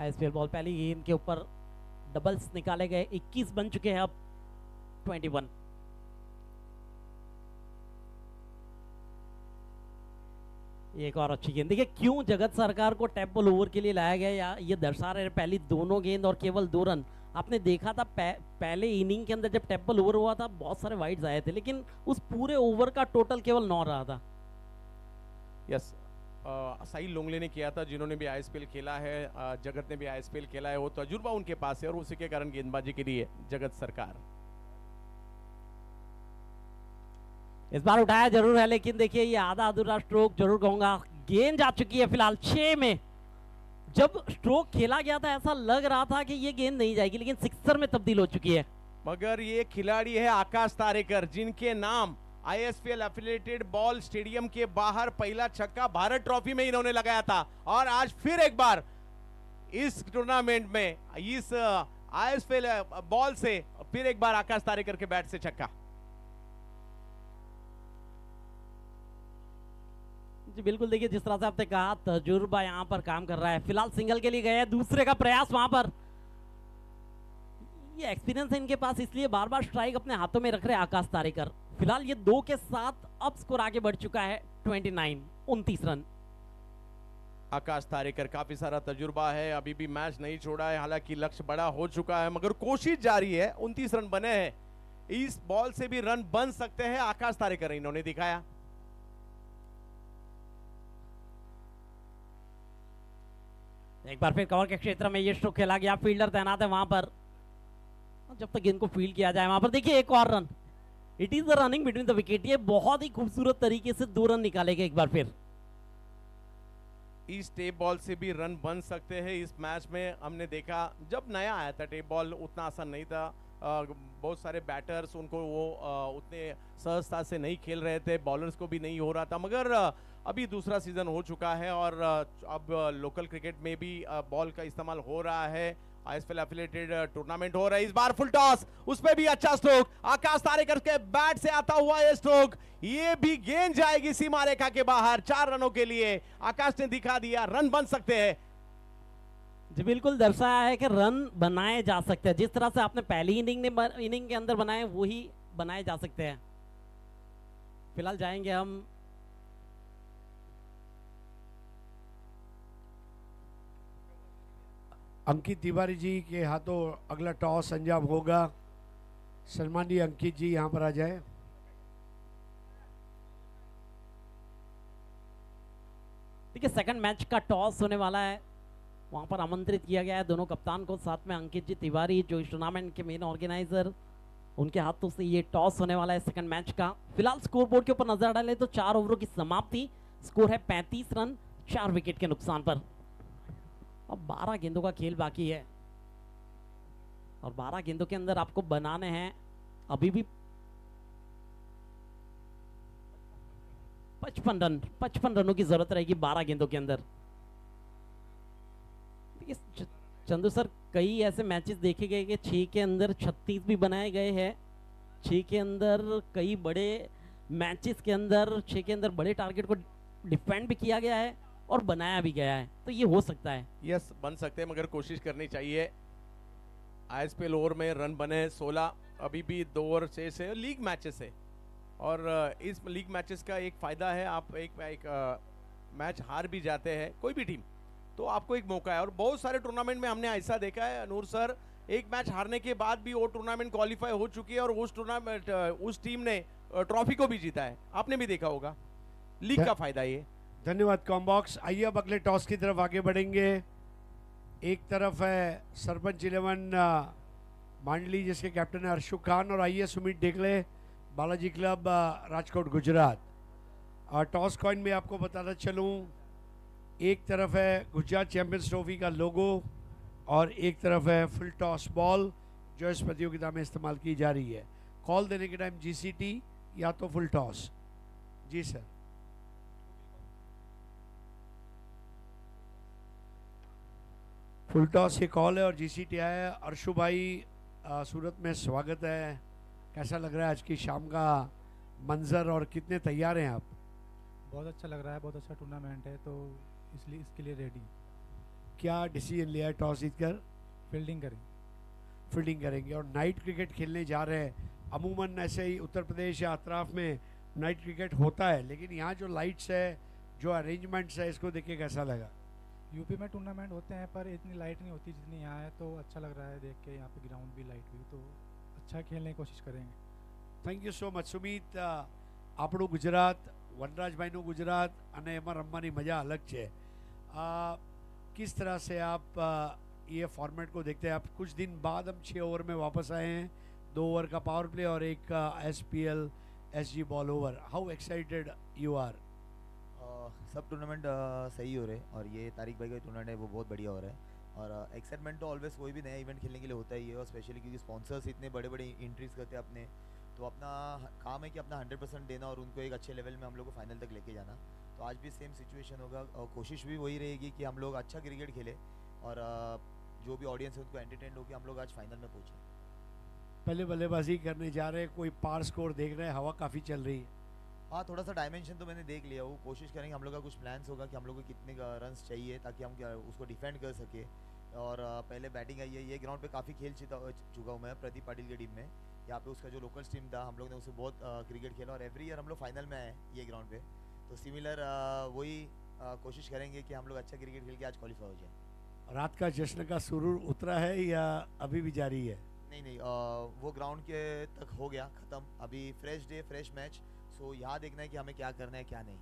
ISPL बॉल पहली गेंद के ऊपर डबल्स निकाले गए, 21 बन चुके हैं अब 21। एक और अच्छी गेंद। देखिए क्यों जगत सरकार को टैप बॉल ओवर के लिए लाया गया, या ये दर्शा रहे पहली दोनों गेंद और केवल 2 रन। आपने देखा था पहले इनिंग के अंदर जब टैप बॉल ओवर हुआ था बहुत सारे वाइड्स आए थे, लेकिन उस पूरे ओवर का टोटल केवल 9 रहा था। यस, साहिल लोंगले ने किया था, जिन्होंने भी ISPL खेला है, जगत ने भी ISPL खेला है, वो तजुर्बा उनके पास है और उसी के कारण गेंदबाजी के लिए जगत सरकार। इस बार उठाया जरूर है, लेकिन देखिए ये आधा अधूरा स्ट्रोक जरूर कहूंगा। गेंद जा चुकी है फिलहाल 6 में। जब स्ट्रोक खेला गया था ऐसा लग रहा था कि ये गेंद नहीं जाएगी, लेकिन सिक्सर में तब्दील हो चुकी है। मगर ये खिलाड़ी है आकाश तारेकर, जिनके नाम ISPL एफिलिएटेड बॉल स्टेडियम के बाहर पहला छक्का भारत ट्रॉफी में इन्होंने लगाया था, और आज फिर एक बार इस टूर्नामेंट में इस ISPL बॉल से फिर एक बार आकाश तारेकर के बैट से छक्का। जी बिल्कुल, देखिए जिस तरह से आपने कहा तजुर्बा यहाँ पर काम कर रहा है। फिलहाल सिंगल के लिए गए, दूसरे का प्रयास वहां पर। ये एक्सपीरियंस है इनके पास, इसलिए बार बार स्ट्राइक अपने हाथों में रख रहे हैं आकाश तारेकर। फिलहाल ये 2 के साथ अब स्कोर आगे बढ़ चुका है 29 रन। आकाश तारेकर काफी सारा तजुर्बा है, अभी भी मैच नहीं छोड़ा है, हालांकि लक्ष्य बड़ा हो चुका है मगर कोशिश जारी है। 29 रन बने हैं, इस बॉल से भी रन बन सकते हैं, आकाश तारेकर इन्होंने दिखाया। एक बार फिर कवर के क्षेत्र में ये स्ट्रोक खेला गया, फील्डर तैनात है वहां पर, जब तक इनको फील्ड किया जाए वहां पर। देखिए एक और run, it is the running between the wicket. ये बहुत ही खूबसूरत तरीके से 2 रन निकाले गए एक बार फिर। इस टेप बॉल से भी रन बन सकते हैं इस मैच में। हमने देखा जब नया आया था टेप बॉल उतना आसान नहीं था, बहुत सारे बैटर्स उनको वो उतने सहजता से नहीं खेल रहे थे, बॉलर्स को भी नहीं हो रहा था, मगर अभी दूसरा सीजन हो चुका है और अब लोकल क्रिकेट में भी बॉल का इस्तेमाल हो रहा है। ISPL एफिलिएटेड टूर्नामेंट हो रहा है। इस बार फुल टॉस, उसमें भी अच्छा स्ट्रोक, आकाश तारेकर के बैट से आता हुआ ये स्ट्रोक, ये भी गेंद जाएगी सीमा रेखा के बाहर। 4 रनों के लिए आकाश ने दिखा दिया रन बन सकते हैं। जी बिल्कुल, दर्शाया है कि रन बनाए जा सकते हैं, जिस तरह से आपने पहली इनिंग के अंदर बनाए वही बनाए जा सकते हैं। फिलहाल जाएंगे हम अंकित तिवारी जी के हाथों अगला टॉस अंजाम होगा। सन्माननीय अंकित जी यहाँ पर आ जाए। देखिए सेकंड मैच का टॉस होने वाला है, वहां पर आमंत्रित किया गया है दोनों कप्तान को, साथ में अंकित जी तिवारी जो इस टूर्नामेंट के मेन ऑर्गेनाइजर, उनके हाथों से ये टॉस होने वाला है सेकंड मैच का। फिलहाल स्कोर बोर्ड के ऊपर नजर डालें तो 4 ओवरों की समाप्ति, स्कोर है 35 रन 4 विकेट के नुकसान पर। अब 12 गेंदों का खेल बाकी है और 12 गेंदों के अंदर आपको बनाने हैं अभी भी 55 रनों की जरूरत रहेगी 12 गेंदों के अंदर। चंदू सर, कई ऐसे मैचेस देखे गए कि 6 के अंदर 36 भी बनाए गए हैं। 6 के अंदर कई बड़े मैचेस के अंदर 6 के अंदर बड़े टारगेट को डिफेंड भी किया गया है और बनाया भी गया है, तो ये हो सकता है। यस, बन सकते हैं मगर कोशिश करनी चाहिए। ISPL ओवर में रन बने 16 अभी भी 2 ओवर से लीग मैचेस है और इस लीग मैचेस का एक फ़ायदा है, आप एक मैच हार भी जाते हैं कोई भी टीम तो आपको एक मौका है। और बहुत सारे टूर्नामेंट में हमने ऐसा देखा है नूर सर, एक मैच हारने के बाद भी वो टूर्नामेंट क्वालिफाई हो चुकी है और उस टूर्नामेंट उस टीम ने ट्रॉफी को भी जीता है, आपने भी देखा होगा। लीग का फायदा ये। धन्यवाद कॉम्बॉक्स। आइए अब अगले टॉस की तरफ आगे बढ़ेंगे। एक तरफ है सरपंच 11 मांडली जिसके कैप्टन है अर्शुक खान और आइए Sumit Dekle Balaji club Rajkot Gujarat. Toss coin में आपको बताना चलूं, एक तरफ है गुजरात चैंपियंस ट्रॉफी का लोगो और एक तरफ है फुल टॉस बॉल जो इस प्रतियोगिता में इस्तेमाल की जा रही है। कॉल देने के टाइम जीसीटी या तो फुल टॉस। जी सर। फुल टॉस ये कॉल है और जीसीटी आया है। अर्शु भाई सूरत में स्वागत है, कैसा लग रहा है आज की शाम का मंजर और कितने तैयार हैं आप? बहुत अच्छा लग रहा है, बहुत अच्छा टूर्नामेंट है तो इसलिए इसके लिए रेडी। क्या डिसीजन लिया है टॉस जीतकर? फील्डिंग करें। फील्डिंग करेंगे और नाइट क्रिकेट खेलने जा रहे हैं। अमूमन ऐसे ही उत्तर प्रदेश या अतराफ में नाइट क्रिकेट होता है, लेकिन यहाँ जो लाइट्स है, जो अरेंजमेंट्स है, इसको देख के कैसा लगा? यूपी में टूर्नामेंट होते हैं पर इतनी लाइट नहीं होती जितनी यहाँ है, तो अच्छा लग रहा है देख के। यहाँ पे ग्राउंड भी लाइट हुई तो अच्छा खेलने की कोशिश करेंगे। Thank you so much Sumit. આપણું ગુજરાત, વનરાજભાઈનું ગુજરાત અને એમાં રમવાની મજા અલગ છે। किस तरह से आप ये फॉर्मेट को देखते हैं? आप कुछ दिन बाद हम 6 ओवर में वापस आए हैं, 2 ओवर का पावर प्ले और एक SPL SG ball over. How excited you are? सब टूर्नामेंट सही हो रहे हैं और ये तारिक भाई का टूर्नामेंट है वो बहुत बढ़िया हो रहा है। और एक्साइटमेंट तो ऑलवेज कोई भी नया इवेंट खेलने के लिए होता ही है, और स्पेशली क्योंकि स्पॉन्सर्स इतने बड़े बड़े इंट्रीज करते हैं अपने, तो अपना काम है कि अपना 100% देना और उनको एक अच्छे लेवल में हम लोग को फाइनल तक लेके जाना। तो आज भी सेम सिचुएशन होगा और कोशिश भी वही रहेगी कि हम लोग अच्छा क्रिकेट खेले और जो भी ऑडियंस है उनको एंटरटेन हो कि हम लोग आज फाइनल में पहुँचे। पहले बल्लेबाजी करने जा रहे हैं, कोई पार स्कोर देख रहे हैं? हवा काफ़ी चल रही है। हाँ, थोड़ा सा डायमेंशन तो मैंने देख लिया। वो कोशिश करेंगे, हम लोग का कुछ प्लान्स होगा कि हम लोग को कितने रन्स चाहिए ताकि हम उसको डिफेंड कर सके। और पहले बैटिंग आई है, ये ग्राउंड पे काफ़ी खेल चुका हूँ मैं प्रदीप पाटिल की टीम में। यहाँ पे उसका जो लोकल टीम था हम लोग ने उससे बहुत क्रिकेट खेला और एवरी ईयर हम लोग फाइनल में आए ये ग्राउंड पे। तो सिमिलर वही कोशिश करेंगे कि हम लोग अच्छा क्रिकेट खेल के आज क्वालिफाई हो जाए। रात का जश्न का सुरूर उतरा है या अभी भी जारी है? नहीं, वो ग्राउंड के तक हो गया ख़त्म। अभी फ्रेश डे फ्रेश मैच, सो यहाँ देखना है कि हमें क्या करना है क्या नहीं।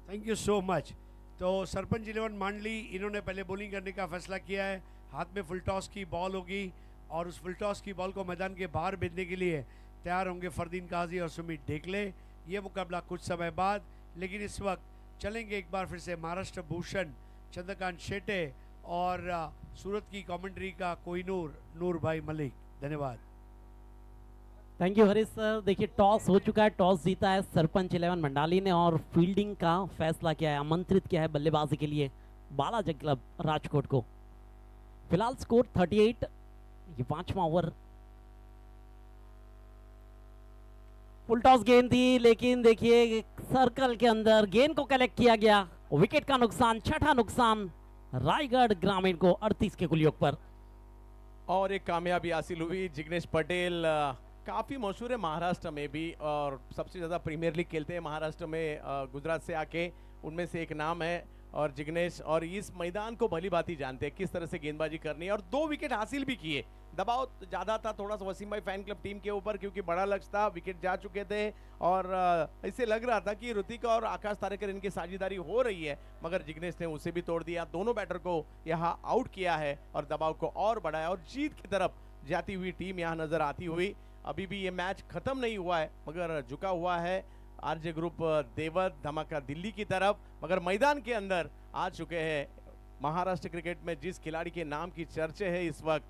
Thank you so much. तो सरपंच 11 मांडली, इन्होंने पहले बॉलिंग करने का फैसला किया है। हाथ में फुल टॉस की बॉल होगी और उस फुल टॉस की बॉल को मैदान के बाहर भेजने के लिए तैयार होंगे फरदीन काजी और सुमित डेकले। ये मुकाबला कुछ समय बाद, लेकिन इस वक्त चलेंगे एक बार फिर से महाराष्ट्र भूषण चंद्रकांत शेटे और सूरत की कमेंट्री का कोहिनूर नूर भाई मलिक। धन्यवाद। Thank you Harish sir. देखिए टॉस हो चुका है, टॉस जीता है सरपंच 11 मंडाली ने और फील्डिंग का फैसला किया है, आमंत्रित किया है बल्लेबाजी के लिए बालाजी क्लब राजकोट को। फिलहाल स्कोर 38। ये 5वां ओवर। फुल टॉस गेंद थी लेकिन देखिए सर्कल के अंदर गेंद को कलेक्ट किया गया। विकेट का नुकसान, छठा नुकसान रायगढ़ ग्रामीण को 38 के कुल योग पर। और एक कामयाबी हासिल हुई। जिग्नेश पटेल काफ़ी मशहूर है महाराष्ट्र में भी और सबसे ज़्यादा प्रीमियर लीग खेलते हैं महाराष्ट्र में, गुजरात से आके उनमें से एक नाम है और जिग्नेश, और इस मैदान को भली भांति जानते हैं किस तरह से गेंदबाजी करनी है और 2 विकेट हासिल भी किए। दबाव ज़्यादा था थोड़ा सा वसीम भाई फैन क्लब टीम के ऊपर क्योंकि बड़ा लक्ष्य था, विकेट जा चुके थे और इससे लग रहा था कि ऋतिक और आकाश तारेकर इनकी साझेदारी हो रही है, मगर जिग्नेश ने उसे भी तोड़ दिया। दोनों बैटर को यहाँ आउट किया है और दबाव को और बढ़ाया और जीत की तरफ जाती हुई टीम यहाँ नजर आती हुई। अभी भी ये मैच खत्म नहीं हुआ है मगर झुका हुआ है आरजे ग्रुप देवत धमाका दिल्ली की तरफ, मगर मैदान के अंदर आ चुके हैं महाराष्ट्र क्रिकेट में जिस खिलाड़ी के नाम की चर्चे है इस वक्त,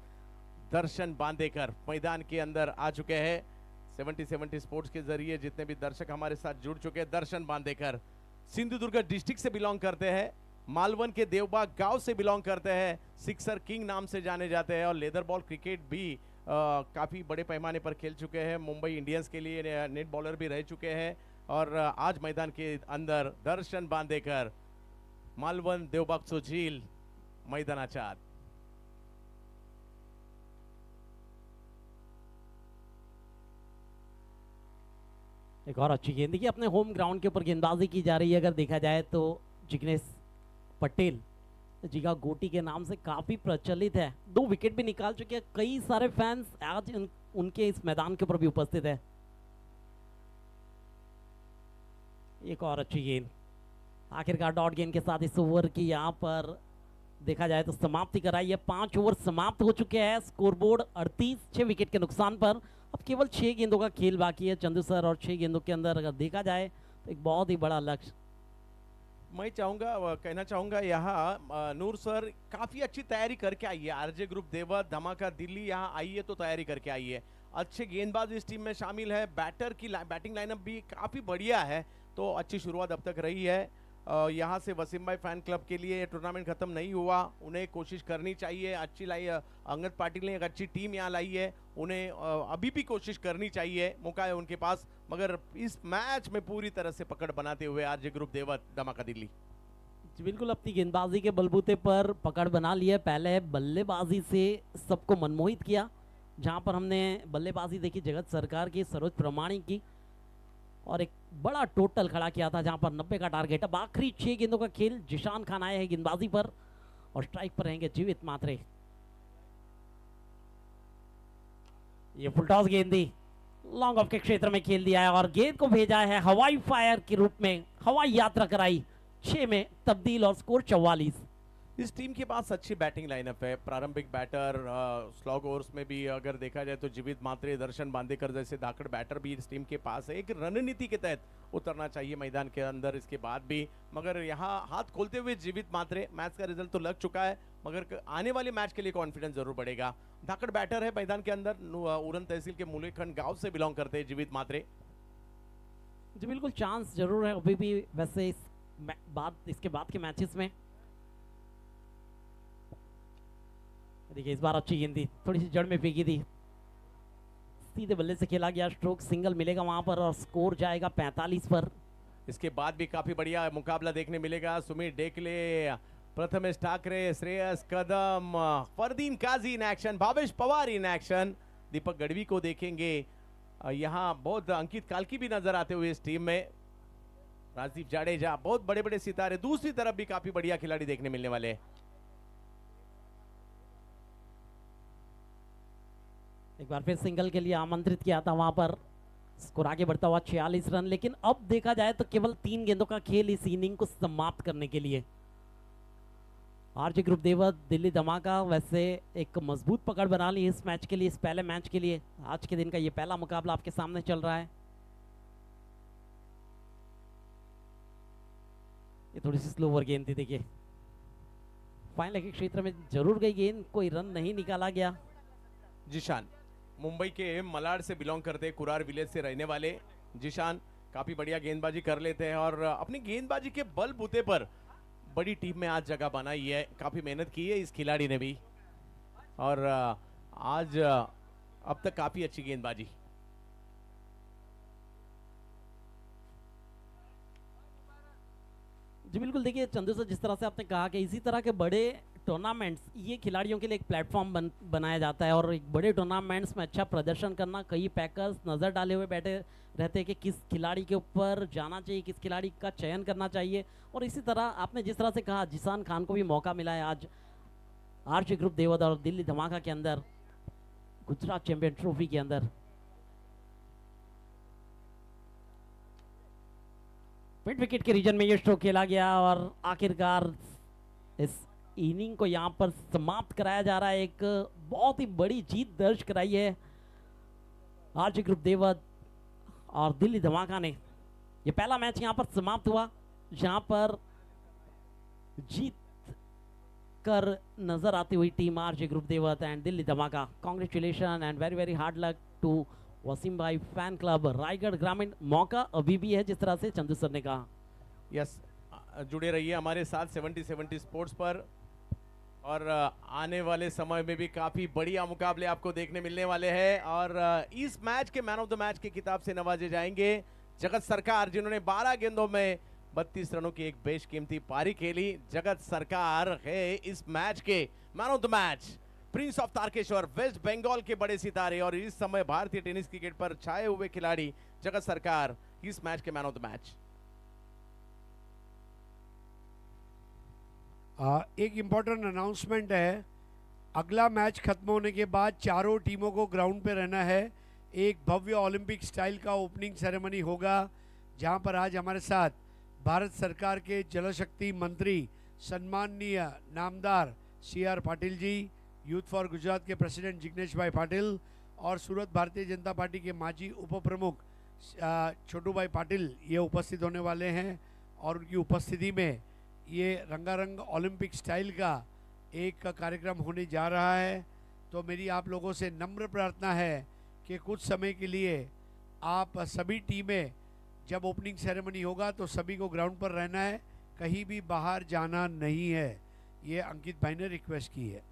दर्शन बांदेकर मैदान के अंदर आ चुके हैं। 70 स्पोर्ट्स के जरिए जितने भी दर्शक हमारे साथ जुड़ चुके हैं, दर्शन बांदेकर सिंधुदुर्ग डिस्ट्रिक्ट से बिलोंग करते हैं, मालवन के देवबाग गांव से बिलोंग करते हैं, सिक्सर किंग नाम से जाने जाते हैं और लेदर बॉल क्रिकेट भी काफ़ी बड़े पैमाने पर खेल चुके हैं। मुंबई इंडियंस के लिए नेट बॉलर भी रह चुके हैं और आज मैदान के अंदर दर्शन बांदेकर मालवन देवबाग झील मैदानाच्या आत। एक और अच्छी गेंद देखिए, अपने होम ग्राउंड के ऊपर गेंदबाजी की जा रही है। अगर देखा जाए तो जिग्नेश पटेल जिगा गोटी के नाम से काफी प्रचलित है, 2 विकेट भी निकाल चुके हैं। कई सारे फैंस आज उनके इस मैदान के ऊपर भी उपस्थित है। एक और अच्छी गेंद, आखिरकार डॉट गेंद के साथ इस ओवर की यहाँ पर देखा जाए तो समाप्ति कराई है। 5 ओवर समाप्त हो चुके हैं, स्कोरबोर्ड 38, 6 विकेट के नुकसान पर। अब केवल 6 गेंदों का खेल बाकी है चंदू सर, और 6 गेंदों के अंदर अगर देखा जाए तो एक बहुत ही बड़ा लक्ष्य। मैं कहना चाहूंगा यहाँ नूर सर काफी अच्छी तैयारी करके आई है। आरजे ग्रुप देवत धमाका दिल्ली यहाँ आई है तो तैयारी करके आई है। अच्छे गेंदबाज इस टीम में शामिल है, बैटिंग लाइनअप भी काफी बढ़िया है, तो अच्छी शुरुआत अब तक रही है। यहाँ से वसीम भाई फैन क्लब के लिए टूर्नामेंट खत्म नहीं हुआ, उन्हें कोशिश करनी चाहिए। अच्छी अंगद पाटिल ने एक अच्छी टीम यहाँ लाई है, उन्हें अभी भी कोशिश करनी चाहिए, मौका है उनके पास। मगर इस मैच में पूरी तरह से पकड़ बनाते हुए आरजे ग्रुप देवत धमाका दिल्ली जी बिल्कुल अपनी गेंदबाजी के बलबूते पर पकड़ बना लिया। पहले बल्लेबाजी से सबको मनमोहित किया, जहां पर हमने बल्लेबाजी देखी जगत सरकार की, सरोज प्रमाणिक की, और एक बड़ा टोटल खड़ा किया था जहां पर 90 का टारगेट। अब आखिरी 6 गेंदों का खेल, जिशान खान आए हैं गेंदबाजी पर और स्ट्राइक पर रहेंगे जीवित मात्रे। ये full toss Gendi long off के क्षेत्र में खेल दिया है और गेंद को भेजा है हवाई फायर के रूप में, हवाई यात्रा कराई, 6 में तब्दील और स्कोर 44। इस टीम के पास अच्छी बैटिंग लाइनअप है। प्रारंभिक बैटर स्लॉग ओवर्स में भी अगर देखा जाए तो जीवित मात्रे, दर्शन बांदेकर जैसे धाकड़ बैटर भी इस टीम के पास है। एक रणनीति के तहत उतरना चाहिए मैदान के अंदर इसके बाद भी, मगर यहाँ हाथ खोलते हुए जीवित मात्रे। मैच का रिजल्ट तो लग चुका है, मगर आने वाले मैच के लिए कॉन्फिडेंस जरूर बढ़ेगा। धाकड़ बैटर है मैदान के अंदर, उरन तहसील के मूलेखंड गांव से बिलोंग करते हैं जीवित मात्रे। जी बिल्कुल चांस जरूर है अभी भी, वैसे इसके बाद के मैचेस में। देखिए इस बार अच्छी गेंदी थोड़ी सी जड़ में फेंकी थी, सीधे बल्ले से खेला गया, स्ट्रोक सिंगल मिलेगा वहां पर और स्कोर जाएगा 45 पर। इसके बाद भी काफी बढ़िया मुकाबला देखने मिलेगा। Sumit Dekle, Prathamesh Thakre, Shreyas Kadam, Fardeen Kazi in action, Bhavesh Pawar in action, Deepak Gadhvi को देखेंगे। यहाँ बहुत अंकित कालकी भी नजर आते हुए इस टीम में, राजदीप जाडेजा, बहुत बड़े बड़े सितारे। दूसरी तरफ भी काफी बढ़िया खिलाड़ी देखने मिलने वाले हैं। एक बार फिर सिंगल के लिए आमंत्रित किया था वहां पर, स्कोर आगे बढ़ता हुआ 46 रन। लेकिन अब देखा जाए तो केवल 3 गेंदों का खेल इस इनिंग को समाप्त करने के लिए। आरजे ग्रुप देवत दिल्ली धमाका वैसे एक मजबूत पकड़ बना ली इस मैच के लिए, इस पहले मैच के लिए। आज के दिन का ये पहला मुकाबला आपके सामने चल रहा है। ये थोड़ी सी स्लो ओवर गेंद थी, देखिए फाइनल के क्षेत्र में जरूर गई गेंद, कोई रन नहीं निकाला गया। जिशान मुंबई के मलाड से बिलोंग करते, कुरार विलेज से रहने वाले जिशान काफी बढ़िया गेंदबाजी कर लेते हैं और अपनी गेंदबाजी के बल बूते पर बड़ी टीम में आज जगह बनाई है। काफी मेहनत की है इस खिलाड़ी ने भी और आज अब तक काफी अच्छी गेंदबाजी। जी बिल्कुल, देखिए चंदू सर, जिस तरह से आपने कहा कि इसी तरह के बड़े टूर्नामेंट्स ये खिलाड़ियों के लिए एक प्लेटफॉर्म बनाया जाता है और एक बड़े टूर्नामेंट्स में अच्छा प्रदर्शन करना, कई पैकर्स नज़र डाले हुए बैठे रहते हैं कि किस खिलाड़ी के ऊपर जाना चाहिए, किस खिलाड़ी का चयन करना चाहिए। और इसी तरह आपने जिस तरह से कहा, जिशान खान को भी मौका मिला है आज आरजे ग्रुप देवत और दिल्ली धमाका के अंदर, गुजरात चैंपियन ट्रॉफी के अंदर। मिड विकेट के रीजन में ये स्ट्रोक खेला गया और आखिरकार इस इनिंग को यहां पर समाप्त कराया जा रहा है। एक बहुत ही बड़ी जीत दर्ज कराई है आरजे ग्रुप देवत और दिल्ली धमाका ने। ये पहला मैच यहां पर समाप्त हुआ जहां पर जीत कर नजर आती हुई टीम आरजे ग्रुप देवत and Delhi Dhamaka. Congratulation and very very hard luck to Wasim भाई फैन क्लब रायगढ़ ग्रामीण। मौका अभी भी है जिस तरह से चंदू सर ने कहा। यस, जुड़े रहिए हमारे साथ 70-70 स्पोर्ट्स पर और आने वाले समय में भी काफी बढ़िया मुकाबले आपको देखने मिलने वाले हैं और इस मैच के मैन ऑफ द मैच के खिताब से नवाजे जाएंगे जगत सरकार, जिन्होंने 12 गेंदों में 32 रनों की एक बेशकीमती पारी खेली। जगत सरकार है इस मैच के man of the match. Prince of Tarakeswar, West Bengal के बड़े सितारे और इस समय भारतीय टेनिस क्रिकेट पर छाए हुए खिलाड़ी जगत सरकार इस मैच के मैन ऑफ द मैच। एक इम्पोर्टेंट अनाउंसमेंट है, अगला मैच खत्म होने के बाद चारों टीमों को ग्राउंड पे रहना है। एक भव्य ओलंपिक स्टाइल का ओपनिंग सेरेमनी होगा, जहां पर आज हमारे साथ भारत सरकार के जल शक्ति मंत्री सम्माननीय नामदार CR Patil ji, youth for Gujarat के प्रेसिडेंट जिग्नेश भाई पाटिल और सूरत भारतीय जनता पार्टी के माजी उप प्रमुख छोटू भाई पाटिल ये उपस्थित होने वाले हैं। और उनकी उपस्थिति में ये रंगारंग ओलंपिक स्टाइल का एक कार्यक्रम होने जा रहा है। तो मेरी आप लोगों से नम्र प्रार्थना है कि कुछ समय के लिए आप सभी टीमें, जब ओपनिंग सेरेमनी होगा तो सभी को ग्राउंड पर रहना है, कहीं भी बाहर जाना नहीं है। ये अंकित भाई ने रिक्वेस्ट की है।